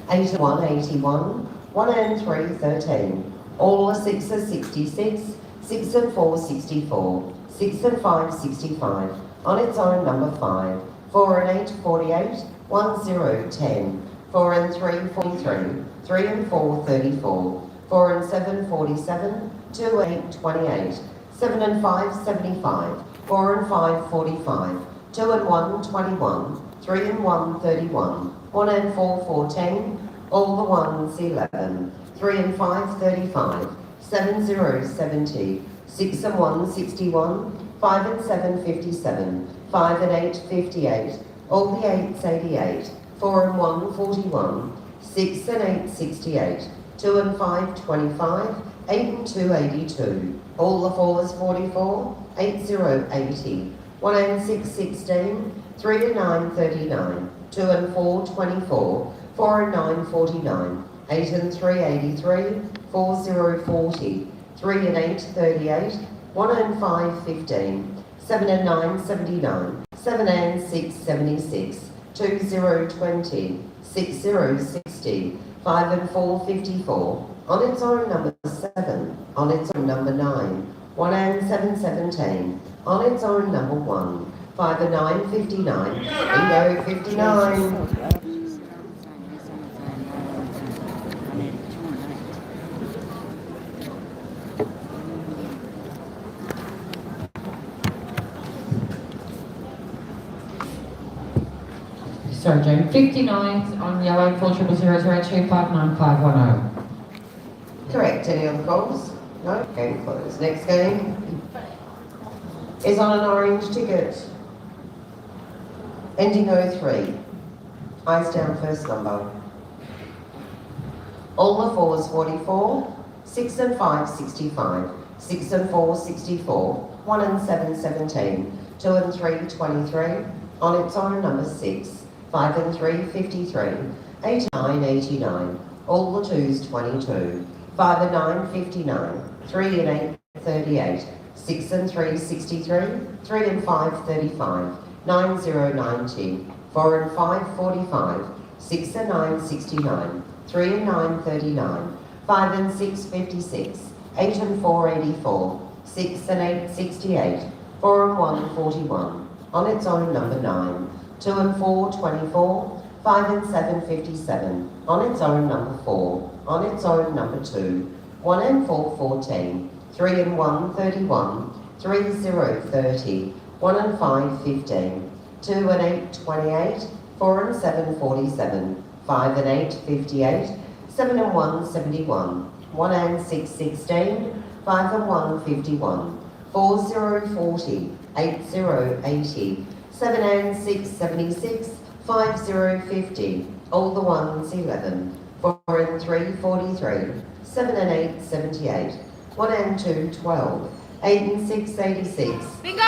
81, 81. 1 and 3, 13. All the 6s, 66. 6 and 4, 64. 6 and 5, 65. On its own number 5. 4 and 8, 48. 1, 0, 10. 4 and 3, 43. 3 and 4, 34. 4 and 7, 47. 2, 8, 28. 7 and 5, 75. 4 and 5, 45. 2 and 1, 21. 3 and 1, 31. 1 and 4, 14. All the 1s, 11. 3 and 5, 35. 7, 0, 70. 6 and 1, 61. 5 and 7, 57. 5 and 8, 58. All the 8s, 88. 4 and 1, 41. 6 and 8, 68. 2 and 5, 25. 8 and 2, 82. All the 4s, 44. 8, 0, 80. 1 and 6, 16. 3 and 9, 39. 2 and 4, 24. 4 and 9, 49. 8 and 3, 83. 4, 0, 40. 3 and 8, 38. 1 and 5, 15. 7 and 9, 79. 7 and 6, 76. 2, 0, 20. 6, 0, 60. 5 and 4, 54. On its own number 7. On its own number 9. 1 and 7, 17. On its own number 1. 5 and 9, 59. Bingo, 59. sorry Jane, 59th on yellow 400002595110. Correct. Any other calls? No? Game closed. Next game is on an orange ticket. Ending 03. Eyes down, first number. All the 4s 44, 6 and 5 65, 6 and 4 64, 1 and 7 17, 2 and 3 23, on its own number 6, 5 and 3 53, 8 and 9 89, all the 2s 22, 5 and 9 59, 3 and 8 38, 6 and 3 63, 3 and 5 35, 9 0 90, 4 and 5 45, 6 and 9 69, 3 and 9 39, 5 and 6 56, 8 and 4 84, 6 and 8 68, 4 and 1 41, on its own number 9, 2 and 4 24, 5 and 7 57, on its own number 4, on its own number 2, 1 and 4 14, 3 and 1 31, 3 0 30, 1 and 5 15, 2 and 8 28, 4 and 7 47, 5 and 8 58, 7 and 1 71, 1 and 6 16, 5 and 1 51, 4 0 40, 8 0 80, 7 and 6 76, 5 0 50, all the 1s 11, 4 and 3 43, 7 and 8 78, 1 and 2 12, 8 and 6 86. Bingo!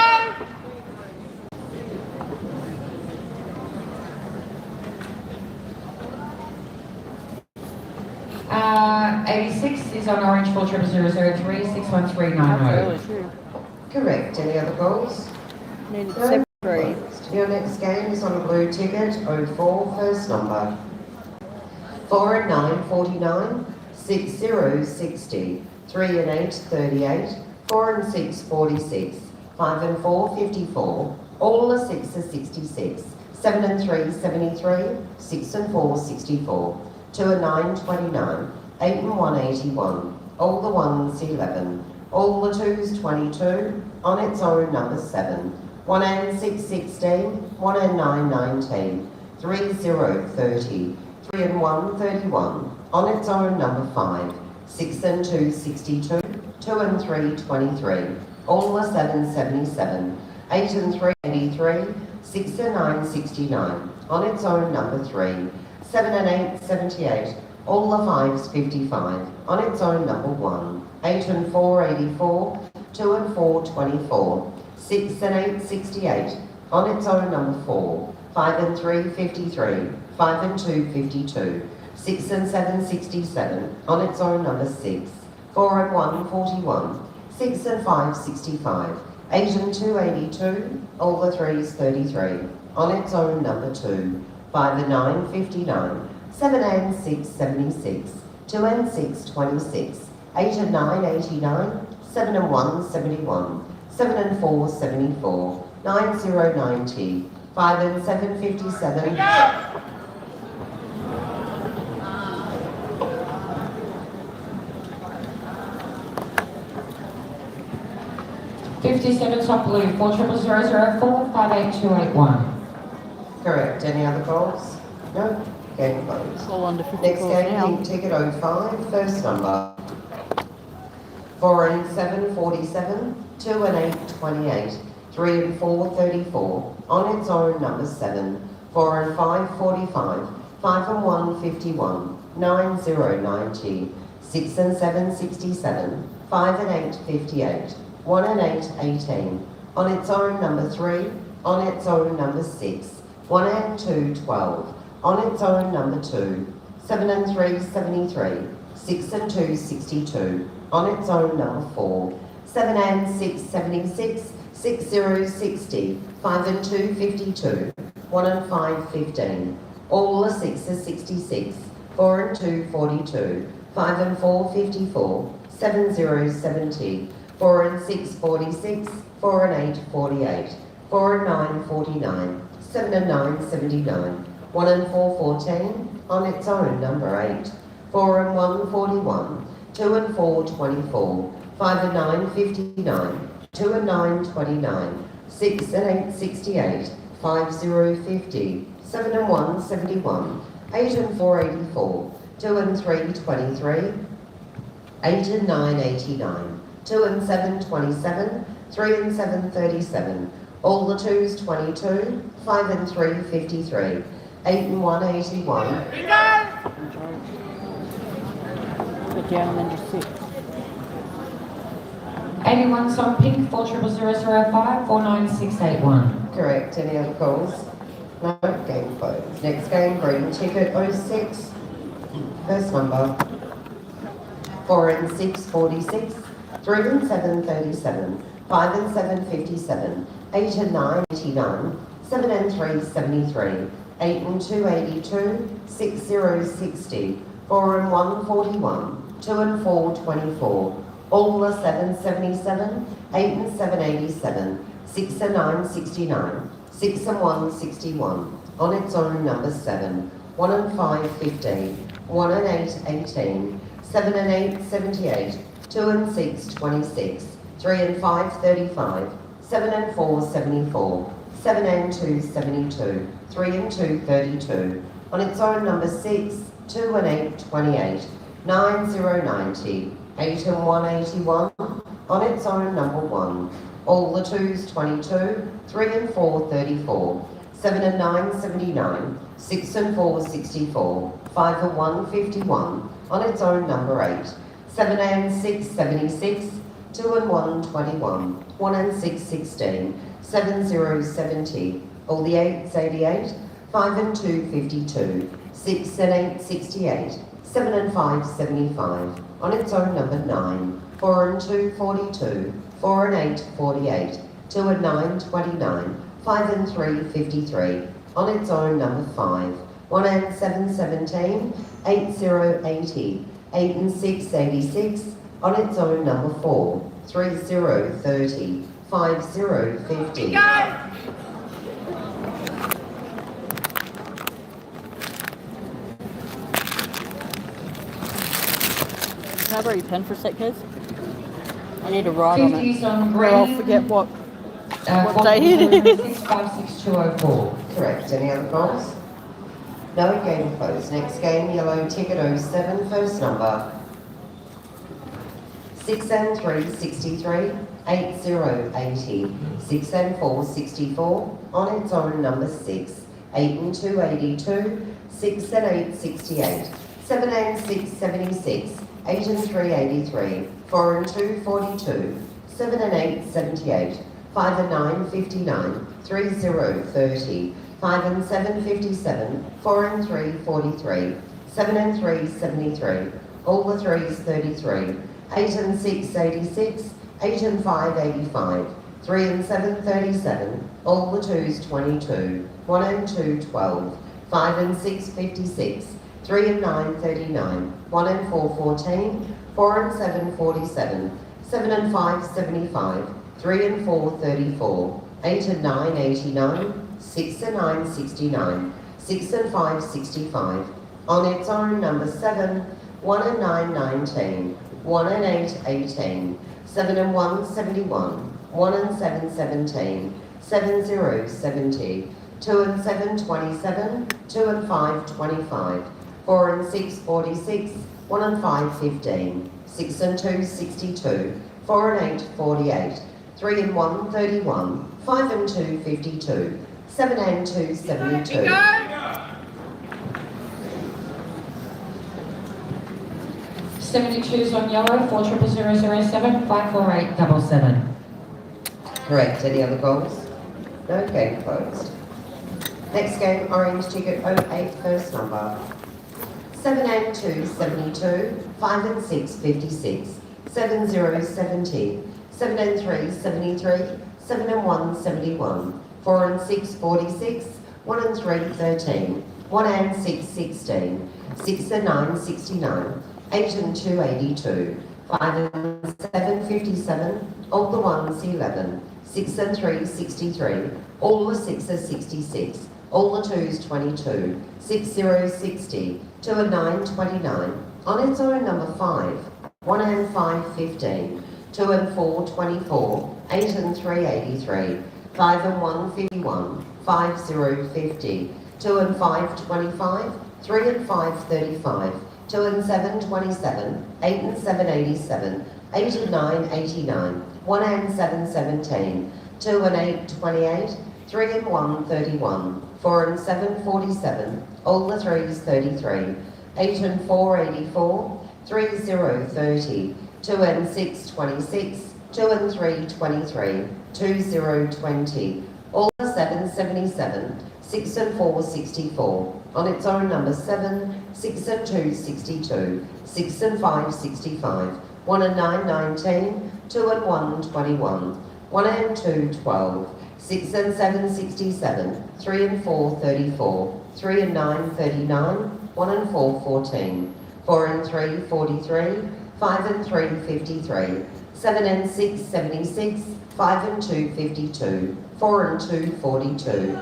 86 is on orange 400003 61390. Correct. Any other calls? Needed No? separate. Your next game is on a blue ticket, 04, first number. 4 and 9, 49, 6 0 60, 3 and 8 38, 4 and 6 46, 5 and 4 54, all the 6 are 66, 7 and 3 73, 6 and 4 64, 2 and 9 29, 8 and 1 81, all the 1s 11, all the 2s 22, on its own number 7, 1 and 6 16, 1 and 9 19, 3 0 30, 3 and 1 31, on its own number 5, 6 and 2 62, 2 and 3 23, all the 7 77, 8 and 3 83, 6 and 9 69, on its own number 3, 7 and 8 78, all the 5s 55, on its own number 1, 8 and 4 84, 2 and 4 24, 6 and 8 68, on its own number 4, 5 and 3 53, 5 and 2 52, 6 and 7 67, on its own number 6, 4 and 1 41, 6 and 5 65, 8 and 2 82, all the 3s 33, on its own number 2, 5 and 9 59, 7 and 6 76, 2 and 6 26, 8 and 9 89, 7 and 1 71, 7 and 4 74, 9 0 90, 5 and 7 57. 57 top blue 400004 58281. Correct. Any other calls? No? Game closed. All under 50 Next calls game, now. pink ticket 05, first number. 4 and 7 47, 2 and 8 28, 3 and 4 34, on its own number 7, 4 and 5 45, 5 and 1 51, 9 0 90, 6 and 7 67, 5 and 8 58, 1 and 8 18, on its own number 3, on its own number 6, 1 and 2 12, on its own number 2, 7 and 3 73, 6 and 2 62, on its own number 4, 7 and 6 76, 6 0 60, 5 and 2 52, 1 and 5 15, all the 6 are 66, 4 and 2 42, 5 and 4 54, 7 0 70, 4 and 6 46, 4 and 8 48, 4 and 9 49, 7 and 9 79, 1 and 4 14, on its own number 8, 4 and 1 41, 2 and 4 24, 5 and 9 59, 2 and 9 29, 6 and 8 68, 5 0 50, 7 and 1 71, 8 and 4 84, 2 and 3 23, 8 and 9 89, 2 and 7 27, 3 and 7 37, all the 2s 22, 5 and 3 53, 8 and 1 81. Put down number 6. 81's on pink, 400005, 49681. Correct. Any other calls? No. Game closed. Next game, green ticket 06. First number. 4 and 6 46, 3 and 7 37, 5 and 7 57, 8 and 9 89, 7 and 3 73, 8 and 2 82, 6 0 60, 4 and 1 41, 2 and 4 24, all the 7 77, 8 and 7 87, 6 and 9 69, 6 and 1 61, on its own number 7, 1 and 5 15, 1 and 8 18, 7 and 8 78, 2 and 6 26, 3 and 5 35, 7 and 4 74, 7 and 2 72, 3 and 2 32, on its own number 6, 2 and 8 28, 9 0 90, 8 and 1 81, on its own number 1, all the 2s 22, 3 and 4 34, 7 and 9 79, 6 and 4 64, 5 and 1 51, on its own number 8, 7 and 6 76, 2 and 1 21, 1 and 6 16, 7 0 70, all the 8s 88, 5 and 2 52, 6 and 8 68, 7 and 5 75, on its own number 9, 4 and 2 42, 4 and 8 48, 2 and 9 29, 5 and 3 53, on its own number 5, 1 and 7 17, 8 0 80, 8 and 6 86, on its own number 4, 3 0 30, 5 0 50. Can I borrow your pen for a sec, guys? I need to write on it. 50's on Or I'll green. forget what day it is. 656204. Correct. Any other calls? No. Game closed. Next game, yellow ticket 07, first number. 6 and 3 63, 8 0 80, 6 and 4 64, on its own number 6, 8 and 2 82, 6 and 8 68, 7 and 6 76, 8 and 3 83, 4 and 2 42, 7 and 8 78, 5 and 9 59, 3 0 30, 5 and 7 57, 4 and 3 43, 7 and 3 73, all the 3s 33, 8 and 6 86, 8 and 5 85, 3 and 7 37, all the 2s 22, 1 and 2 12, 5 and 6 56, 3 and 9 39, 1 and 4 14, 4 and 7 47, 7 and 5 75, 3 and 4 34, 8 and 9 89, 6 and 9 69, 6 and 5 65, on its own number 7, 1 and 9 19, 1 and 8 18, 7 and 1 71, 1 and 7 17, 7 0 70, 2 and 7 27, 2 and 5 25, 4 and 6 46, 1 and 5 15, 6 and 2 62, 4 and 8 48, 3 and 1 31, 5 and 2 52, 7 and 2 72. 72's on yellow, 400007, 54877. Correct. Any other goals? No. Game closed. Next game, orange ticket 08, first number. 7 and 2 72, 5 and 6 56, 7 0 70, 7 and 3 73, 7 and 1 71, 4 and 6 46, 1 and 3 13, 1 and 6 16, 6 and 9 69, 8 and 2 82, 5 and 7 57, all the 1s 11, 6 and 3 63, all the 6s 66, all the 2s 22, 6 0 60, 2 and 9 29, on its own number 5, 1 and 5 15, 2 and 4 24, 8 and 3 83, 5 and 1 51, 50, 2 and 5 25, 3 and 5 35, 2 and 7 27, 8 and 7 87, 8 and 9 89, 1 and 7 17, 2 and 8 28, 3 and 1 31, 4 and 7 47, all the 3s 33, 8 and 4 84, 3 0 30, 2 and 6 26, 2 and 3 23, 2 0 20, all the 7s 77, 6 and 4 64, on its own number 7, 6 and 2 62, 6 and 5 65, 1 and 9 19, 2 and 1 21, 1 and 2 12, 6 and 7 67, 3 and 4 34, 3 and 9 39, 1 and 4 14, 4 and 3 43, 5 and 3 53, 7 and 6 76, 5 and 2 52, 4 and 2 42.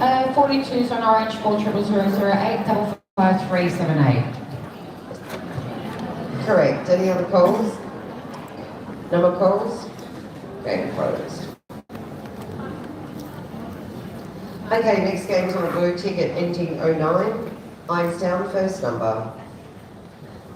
Uh, 42's on orange, 40008, 55378. Correct. Any other calls? No more calls? Game closed. Okay, next game's on a blue ticket ending 09. Eyes down, first number.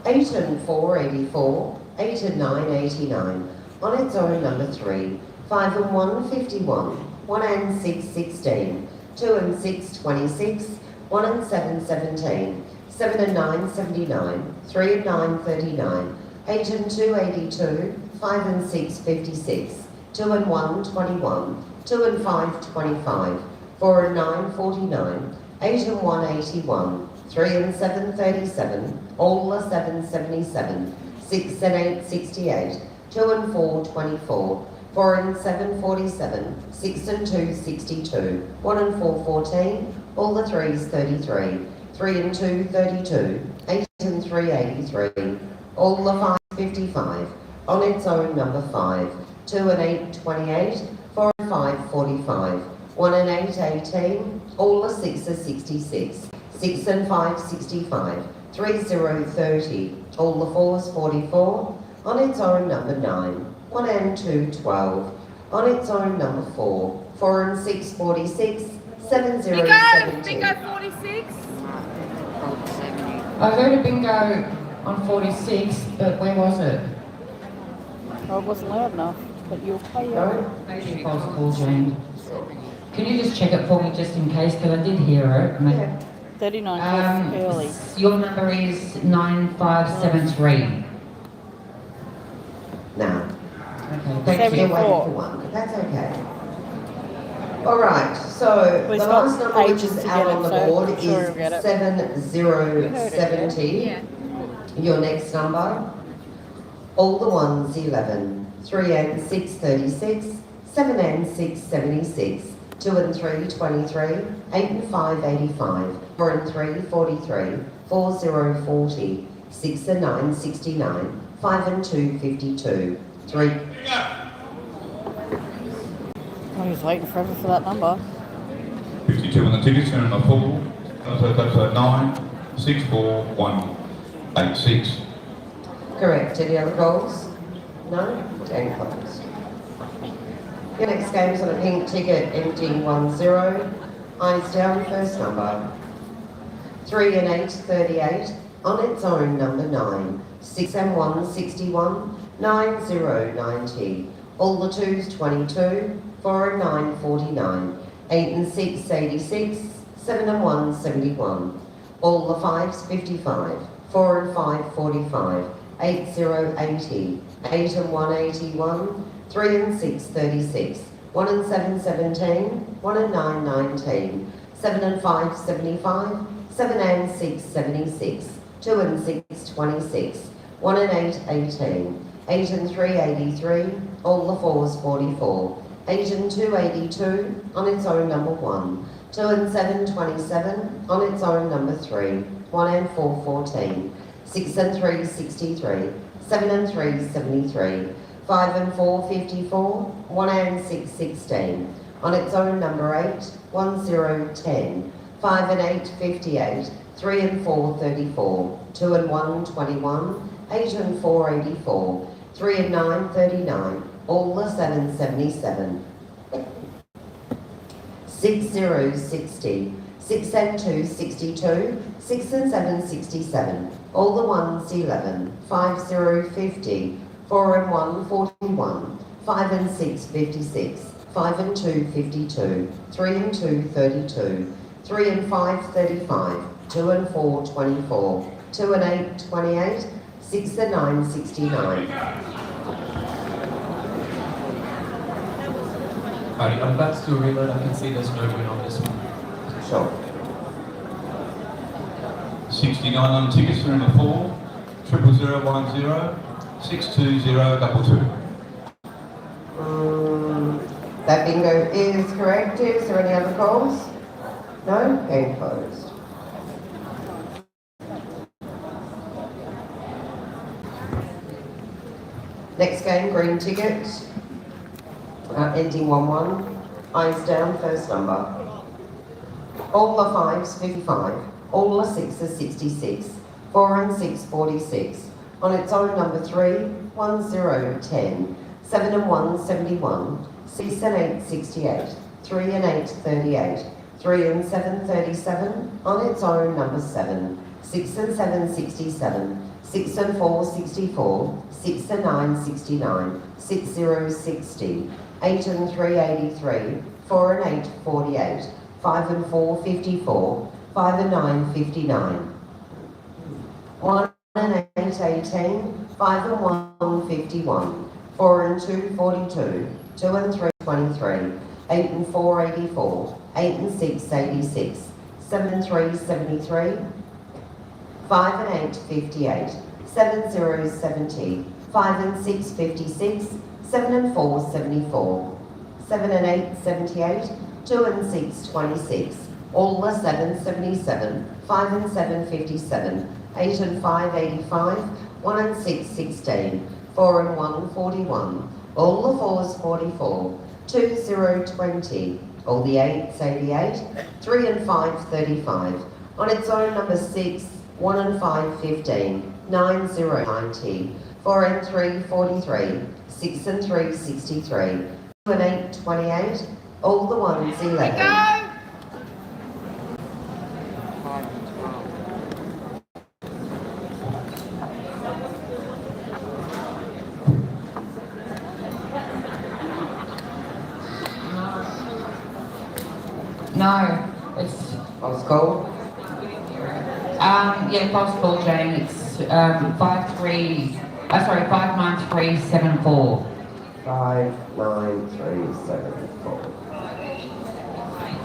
8 and 4 84, 8 and 9 89. On its own number 3. 5 and 1 51, 1 and 6 16, 2 and 6 26, 1 and 7 17, 7 and 9 79, 3 and 9 39, 8 and 2 82, 5 and 6 56, 2 and 1 21, 2 and 5 25, 4 and 9 49, 8 and 1 81, 3 and 7 37, all the 7 77, 6 and 8 68, 2 and 4 24, 4 and 7 47, 6 and 2 62, 1 and 4 14, all the 3s 33, 3 and 2 32, 8 and 3 83, all the 5 55, on its own number 5, 2 and 8 28, 4 and 5 45, 1 and 8 18, all the 6s 66, 6 and 5 65, 3 0 30, all the 4s 44, on its own number 9, 1 and 2 12, on its own number 4, 4 and 6 46, 7 0 Bingo! 17. Bingo 46. I heard a bingo on 46, but where was it? Oh, it wasn't loud enough, but you'll pay No? Maybe if I was called Jane. Can you just check it for me just in case, because I did hear it. Yeah. 39 early. Your number is 9573. No. Okay, Thank you. 74. Waiting for one, but that's okay. All right, so We've the got last number which ages is to out get on it, the so board I'm sure we'll get is it. 7070. Yeah. Your next number, all the 1s 11, 3 and 6 36, 7 and 6 76, 2 and 3 23, 8 and 5 85, 4 and 3 43, 4 0 40, 6 and 9 69, 5 and 2 52, 3. I was waiting forever for that number. 52 on the tickets, and on the 4, that's 9, 6 4 1 8 6. Correct. Any other goals? No? 10 closed. Your next game is on a pink ticket ending 10. Eyes down, first number. 3 and 8 38. On its own number 9. 6 and 1 61. 9 0 90. All the 2s 22. 4 and 9 49. 8 and 6 86. 7 and 1 71. All the 5s 55. 4 and 5 45. 8 0 80. 8 and 1 81. 3 and 6 36. 1 and 7 17. 1 and 9 19. 7 and 5 75. 7 and 6 76. 2 and 6 26. 1 and 8 18. 8 and 3 83. All the 4s 44. 8 and 2 82. On its own number 1. 2 and 7 27. On its own number 3. 1 and 4 14. 6 and 3 63. 7 and 3 73. 5 and 4 54. 1 and 6 16. On its own number 8. 1 0 10. 5 and 8 58. 3 and 4, 34. 2 and 1, 21. 8 and 4, 84. 3 and 9, 39. All the 7, 77. 6 zeros, 60. 6 and 2, 62. 6 and 7, 67. All the 1s, 11. 5 0, 50. 4 and 1, 41. 5 and 6, 56. 5 and 2, 52. 3 and 2, 32. 3 and 5, 35. 2 and 4, 24. 2 and 8, 28. 6 and 9, 69. Alright, I'm about to do a reload. I can see there's no win on this one. Sure. 69 on tickets, 3 and 4. 00010. 62022. That bingo is correct. Is there any other calls? No? Game closed. Next game, green ticket. Ending 1-1. Eyes down, first number. All the 5s, 55. All the 6s, 66. 4 and 6, 46. On its own, number 3, 1 0, 10. 7 and 1, 71. 6 and 8, 68. 3 and 8, 38. 3 and 7, 37. On its own, number 7. 6 and 7, 67. 6 and 4, 64. 6 and 9, 69. 6 0, 60. 8 and 3, 83. 4 and 8, 48. 5 and 4, 54. 5 and 9, 59. 1 and 8, 18. 5 and 1, 51. 4 and 2, 42. 2 and 3, 23. 8 and 4, 84. 8 and 6, 86. 7 and 3, 73. 5 and 8, 58. 7 0, 70. 5 and 6, 56. 7 and 4, 74. 7 and 8, 78. 2 and 6, 26. All the 7, 77. 5 and 7, 57. 8 and 5, 85. 1 and 6, 16. 4 and 1, 41. All the 4s, 44. 2 0, 20. All the 8s, 88. 3 and 5, 35. On its own, number 6. 1 and 5, 15. 9 0, 90. 4 and 3, 43. 6 and 3, 63. 2 and 8, 28. All the 1s, 11. No, it's Possible. yeah, possible, Jane. It's 59374. 59374.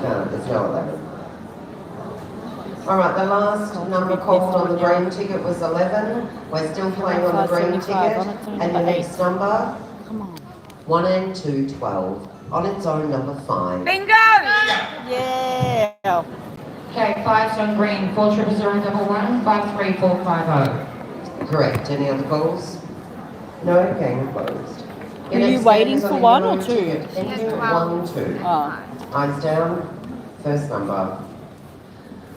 No, there's no 11. Alright, the last number called on the green ticket was 11. We're still playing on the green ticket. And the next number, 1 and 2, 12. On its own, number 5. Bingo! Yeah. Okay, 5's on green, 40011, 53450. Correct. Any other calls? No, game closed. Were you waiting for 1 or 2? Ending 1, 2. Oh. Eyes down, first number.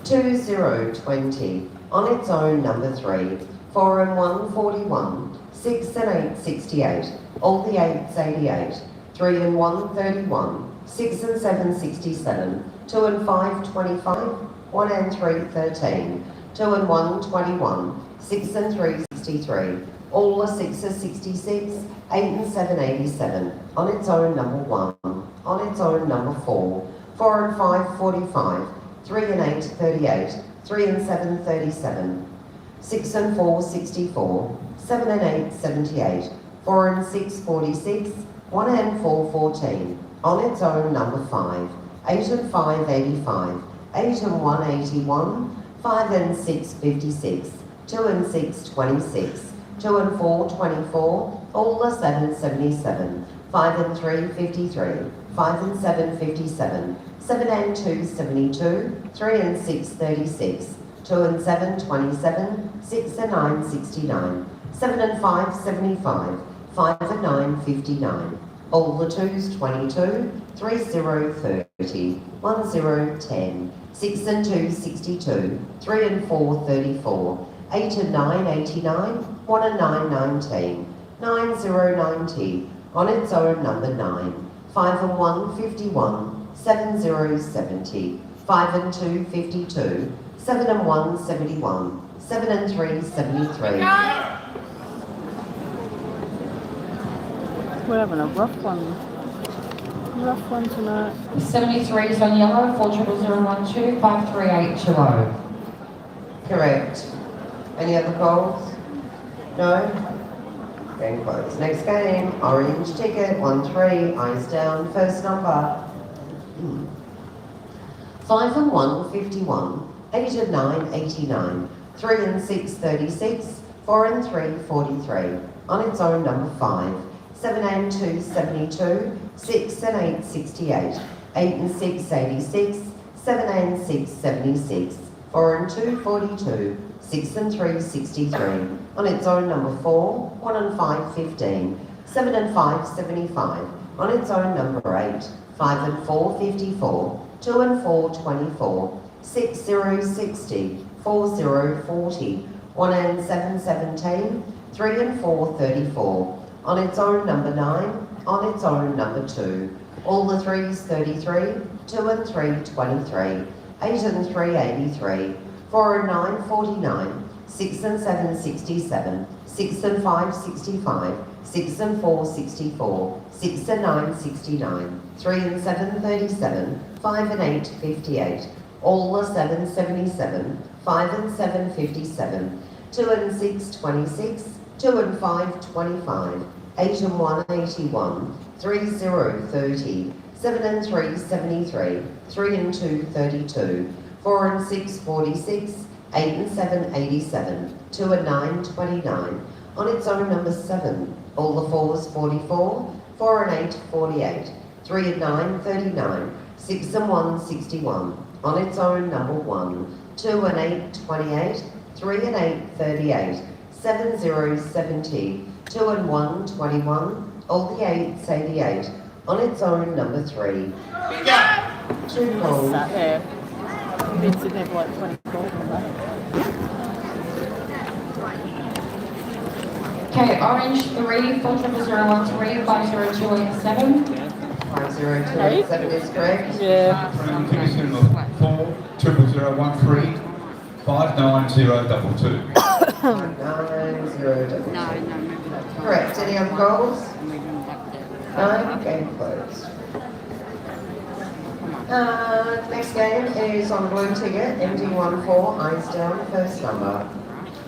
2 0, 20. On its own, number 3. 4 and 1, 41. 6 and 8, 68. All the 8s, 88. 3 and 1, 31. 6 and 7, 67. 2 and 5, 25. 1 and 3, 13. 2 and 1, 21. 6 and 3, 63. All the 6s, 66. 8 and 7, 87. On its own, number 1. On its own, number 4. 4 and 5, 45. 3 and 8, 38. 3 and 7, 37. 6 and 4, 64. 7 and 8, 78. 4 and 6, 46. 1 and 4, 14. On its own, number 5. 8 and 5, 85. 8 and 1, 81. 5 and 6, 56. 2 and 6, 26. 2 and 4, 24. All the 7, 77. 5 and 3, 53. 5 and 7, 57. 7 and 2, 72. 3 and 6, 36. 2 and 7, 27. 6 and 9, 69. 7 and 5, 75. 5 and 9, 59. All the 2s, 22. 3 0, 30. 1 0, 10. 6 and 2, 62. 3 and 4, 34. 8 and 9, 89. 1 and 9, 19. 9, 0, 90. On its own, number 9. 5 and 1, 51. 7, 0, 70. 5 and 2, 52. 7 and 1, 71. 7 and 3, 73. We're having a rough one. Rough one tonight. 73 is on yellow, 400012, 53820. Correct. Any other calls? No? Game closed. Next game, orange ticket, 1-3, eyes down, first number. 5 and 1, 51. 8 and 9, 89. 3 and 6, 36. 4 and 3, 43. On its own, number 5. 7 and 2, 72. 6 and 8, 68. 8 and 6, 86. 7 and 6, 76. 4 and 2, 42. 6 and 3, 63. On its own, number 4. 1 and 5, 15. 7 and 5, 75. On its own, number 8. 5 and 4, 54. 2 and 4, 24. 6, 0, 60. 4, 0, 40. 1 and 7, 17. 3 and 4, 34. On its own, number 9. On its own, number 2. All the 3s, 33. 2 and 3, 23. 8 and 3, 83. 4 and 9, 49. 6 and 7, 67. 6 and 5, 65. 6 and 4, 64. 6 and 9, 69. 3 and 7, 37. 5 and 8, 58. All the 7, 77. 5 and 7, 57. 2 and 6, 26. 2 and 5, 25. 8 and 1, 81. 3, 0, 30. 7 and 3, 73. 3 and 2, 32. 4 and 6, 46. 8 and 7, 87. 2 and 9, 29. On its own, number 7. All the 4s, 44. 4 and 8, 48. 3 and 9, 39. 6 and 1, 61. On its own, number 1. 2 and 8, 28. 3 and 8, 38. 7, 0, 70. 2 and 1, 21. All the 8s, 88. On its own, number 3. 2 calls. Yeah. Been sitting there for like 20 calls on that. Okay, orange 3, 400013, 50287. 50287 is correct. Yeah. Tickets in the 40013, 59022. 59022. Correct. Any other calls? No? Game closed. Next game is on blue ticket, MD14, eyes down, first number.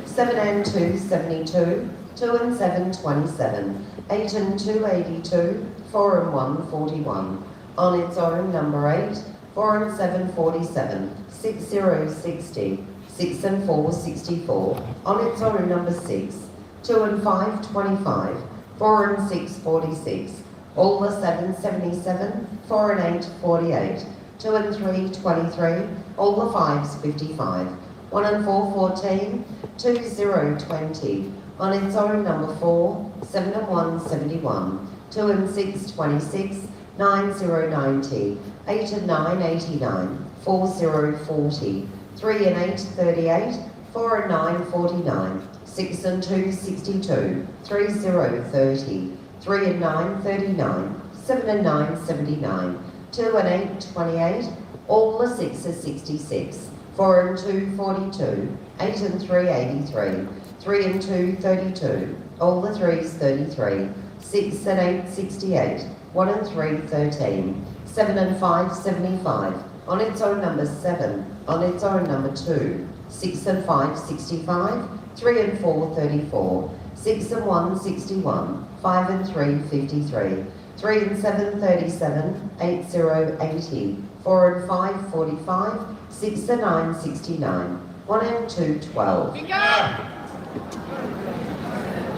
7 and 2, 72. 2 and 7, 27. 8 and 2, 82. 4 and 1, 41. On its own, number 8. 4 and 7, 47. 6, 0, 60. 6 and 4, 64. On its own, number 6. 2 and 5, 25. 4 and 6, 46. All the 7, 77. 4 and 8, 48. 2 and 3, 23. All the 5s, 55. 1 and 4, 14. 2, 0, 20. On its own, number 4. 7 and 1, 71. 2 and 6, 26. 9, 0, 90. 8 and 9, 89. 4, 0, 40. 3 and 8, 38. 4 and 9, 49. 6 and 2, 62. 3, 0, 30. 3 and 9, 39. 7 and 9, 79. 2 and 8, 28. All the 6s, 66. 4 and 2, 42. 8 and 3, 83. 3 and 2, 32. All the 3s, 33. 6 and 8, 68. 1 and 3, 13. 7 and 5, 75. On its own, number 7. On its own, number 2. 6 and 5, 65. 3 and 4, 34. 6 and 1, 61. 5 and 3, 53. 3 and 7, 37. 8, 0, 80. 4 and 5, 45. 6 and 9, 69. 1 and 2, 12.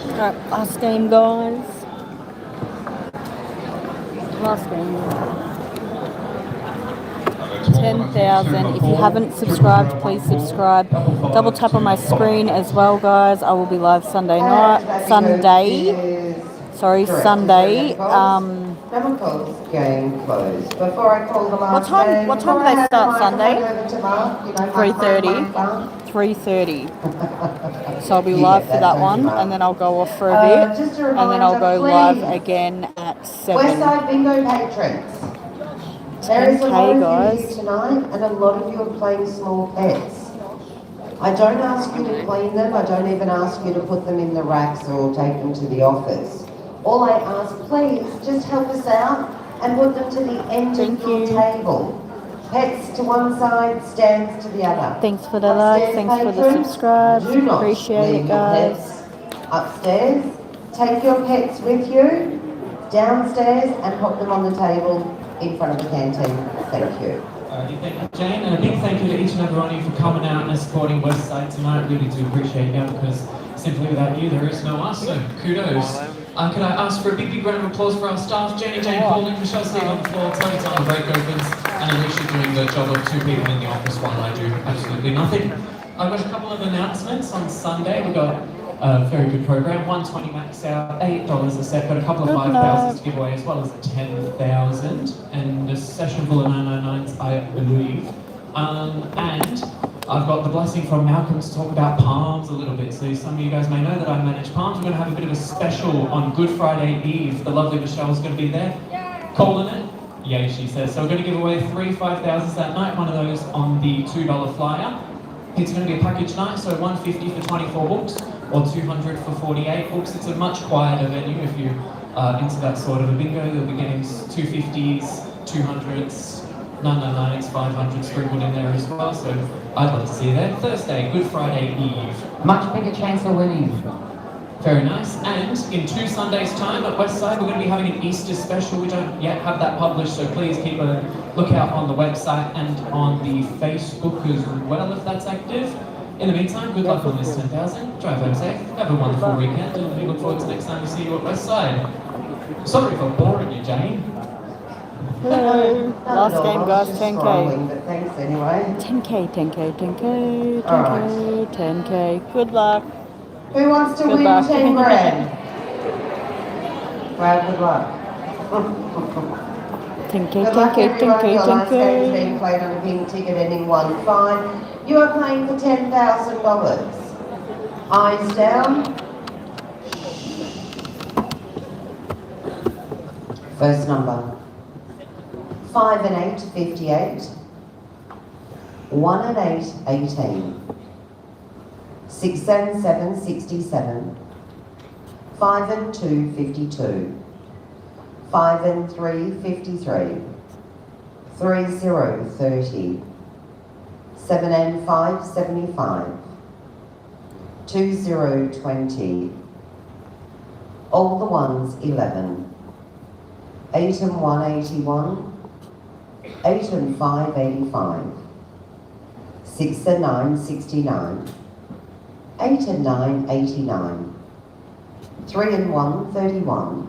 Alright, last game, guys. Last game. 10,000. If you haven't subscribed, please subscribe. Double tap on my screen as well, guys. I will be live Sunday night. Sorry, Correct. Sunday. Is there any calls? No more calls. Game closed. Before I call the last game, What time do they start Sunday? 3:30. 3:30. So I'll be live for that one, and then I'll go off for a bit, Just a and then I'll go reminder, live please. again at 7. Westside Bingo patrons. There is a lot of you guys. here tonight, and a lot of you are playing small pets. I don't ask you to clean them. I don't even ask you to put them in the racks or take them to the office. All I ask, please, just help us out and put them to the end of your table. Pets to one side, stands to the other. Thanks for the like, thanks for the patrons, subscribe. do not Appreciate leave it, your guys. pets upstairs. Take your pets with you downstairs and put them on the table in front of the canteen. Thank you. Thank you, Jane, and a big thank you to each and every one of you for coming out and supporting Westside tonight. Really do appreciate you, because simply without you, there is no us, so kudos. Could I ask for a big, big round of applause for our staff, Jane Pauling, Michelle Steve on the floor, Tony Time, break opens, and Alicia doing the job of 2 people in the office while I do absolutely nothing. I've got a couple of announcements on Sunday. We've got a very good program, 120 max out, $8 a set, got a couple of 5,000s to give away, as well as a 10,000, and a session full of 999s, I believe. And I've got the blessing from Malcolm to talk about palms a little bit. So some of you guys may know that I manage palms. We're going to have a bit of a special on Good Friday Eve. The lovely Michelle's going to be there, calling it. Yay, she says. So we're going to give away 3 5,000s that night, one of those on the $2 flyer. It's going to be a package night, so $150 for 24 books, or $200 for 48 books. It's a much quieter venue if you are into that sort of a bingo. There'll be games 250s, 200s, 999s, 500s sprinkled in there as well, so I'd love to see you there. Thursday, Good Friday Eve. Much bigger chance of winning. Very nice. And in 2 Sundays' time at Westside, we're going to be having an Easter special. We don't yet have that published, so please keep a lookout on the website and on the Facebook as well, if that's active. In the meantime, good luck on this 10,000. Drive home safe. Have a wonderful weekend, and we look forward to next time we see you at Westside. Sorry for boring you, Jane. Hello. Last game, guys, 10k. But thanks anyway. 10k, 10k, 10k, 10k, Alright. 10k. Good luck. Who wants to Good win luck. 10 grand? Well, good luck. 10k, Good luck 10k, everyone. 10k, Your last game's 10k. being played on a pink ticket ending 1-5. You are playing for $10,000. Eyes down. First number. 5 and 8, 58. 1 and 8, 18. 6 and 7, 67. 5 and 2, 52. 5 and 3, 53. 3, 0, 30. 7 and 5, 75. 2, 0, 20. All the ones, 11. 8 and 1, 81. 8 and 5, 85. 6 and 9, 69. 8 and 9, 89. 3 and 1, 31.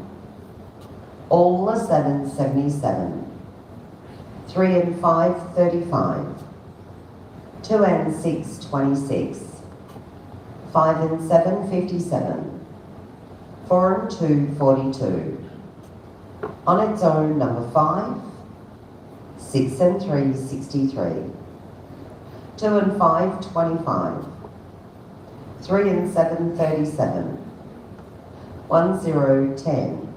All the 7, 77. 3 and 5, 35. 2 and 6, 26. 5 and 7, 57. 4 and 2, 42. On its own, number 5. 6 and 3, 63. 2 and 5, 25. 3 and 7, 37. 1, 0, 10.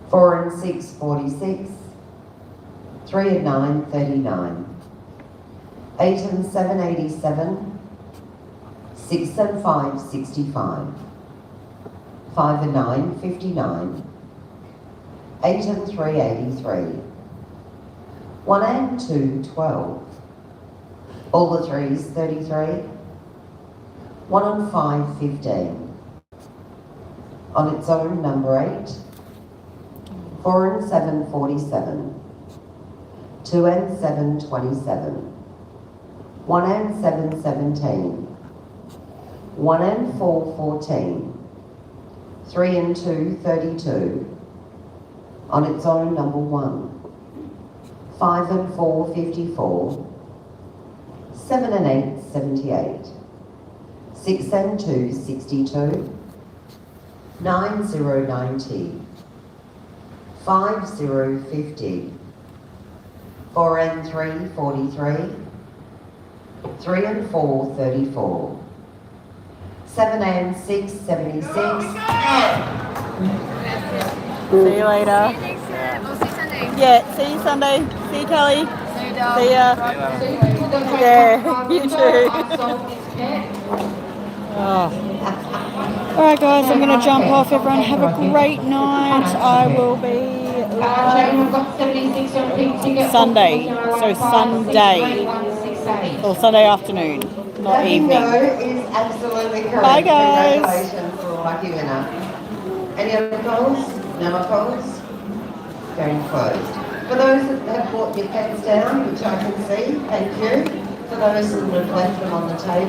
4 and 6, 46. 3 and 9, 39. 8 and 7, 87. 6 and 5, 65. 5 and 9, 59. 8 and 3, 83. 1 and 2, 12. All the 3s, 33. 1 and 5, 15. On its own, number 8. 4 and 7, 47. 2 and 7, 27. 1 and 7, 17. 1 and 4, 14. 3 and 2, 32. On its own, number 1. 5 and 4, 54. 7 and 8, 78. 6 and 2, 62. 9090, 5050, 4 and 3 43, 3 and 4 34, 7 and 6 76. See you later. See you next time. Or see you Sunday. Yeah, see you Sunday. See you, Kelly. See you, Dal. See ya. Yeah, you too. Oh. Alright guys, I'm going to jump off. Everyone have a great night. I will be Sunday. So Sunday. Or Sunday afternoon, not That evening. bingo is absolutely correct. Bye guys. Congratulations for the lucky winner. Any other calls? No more calls? Going closed. For those that have brought your pens down, which I can see, thank you. For those that have left them on the table.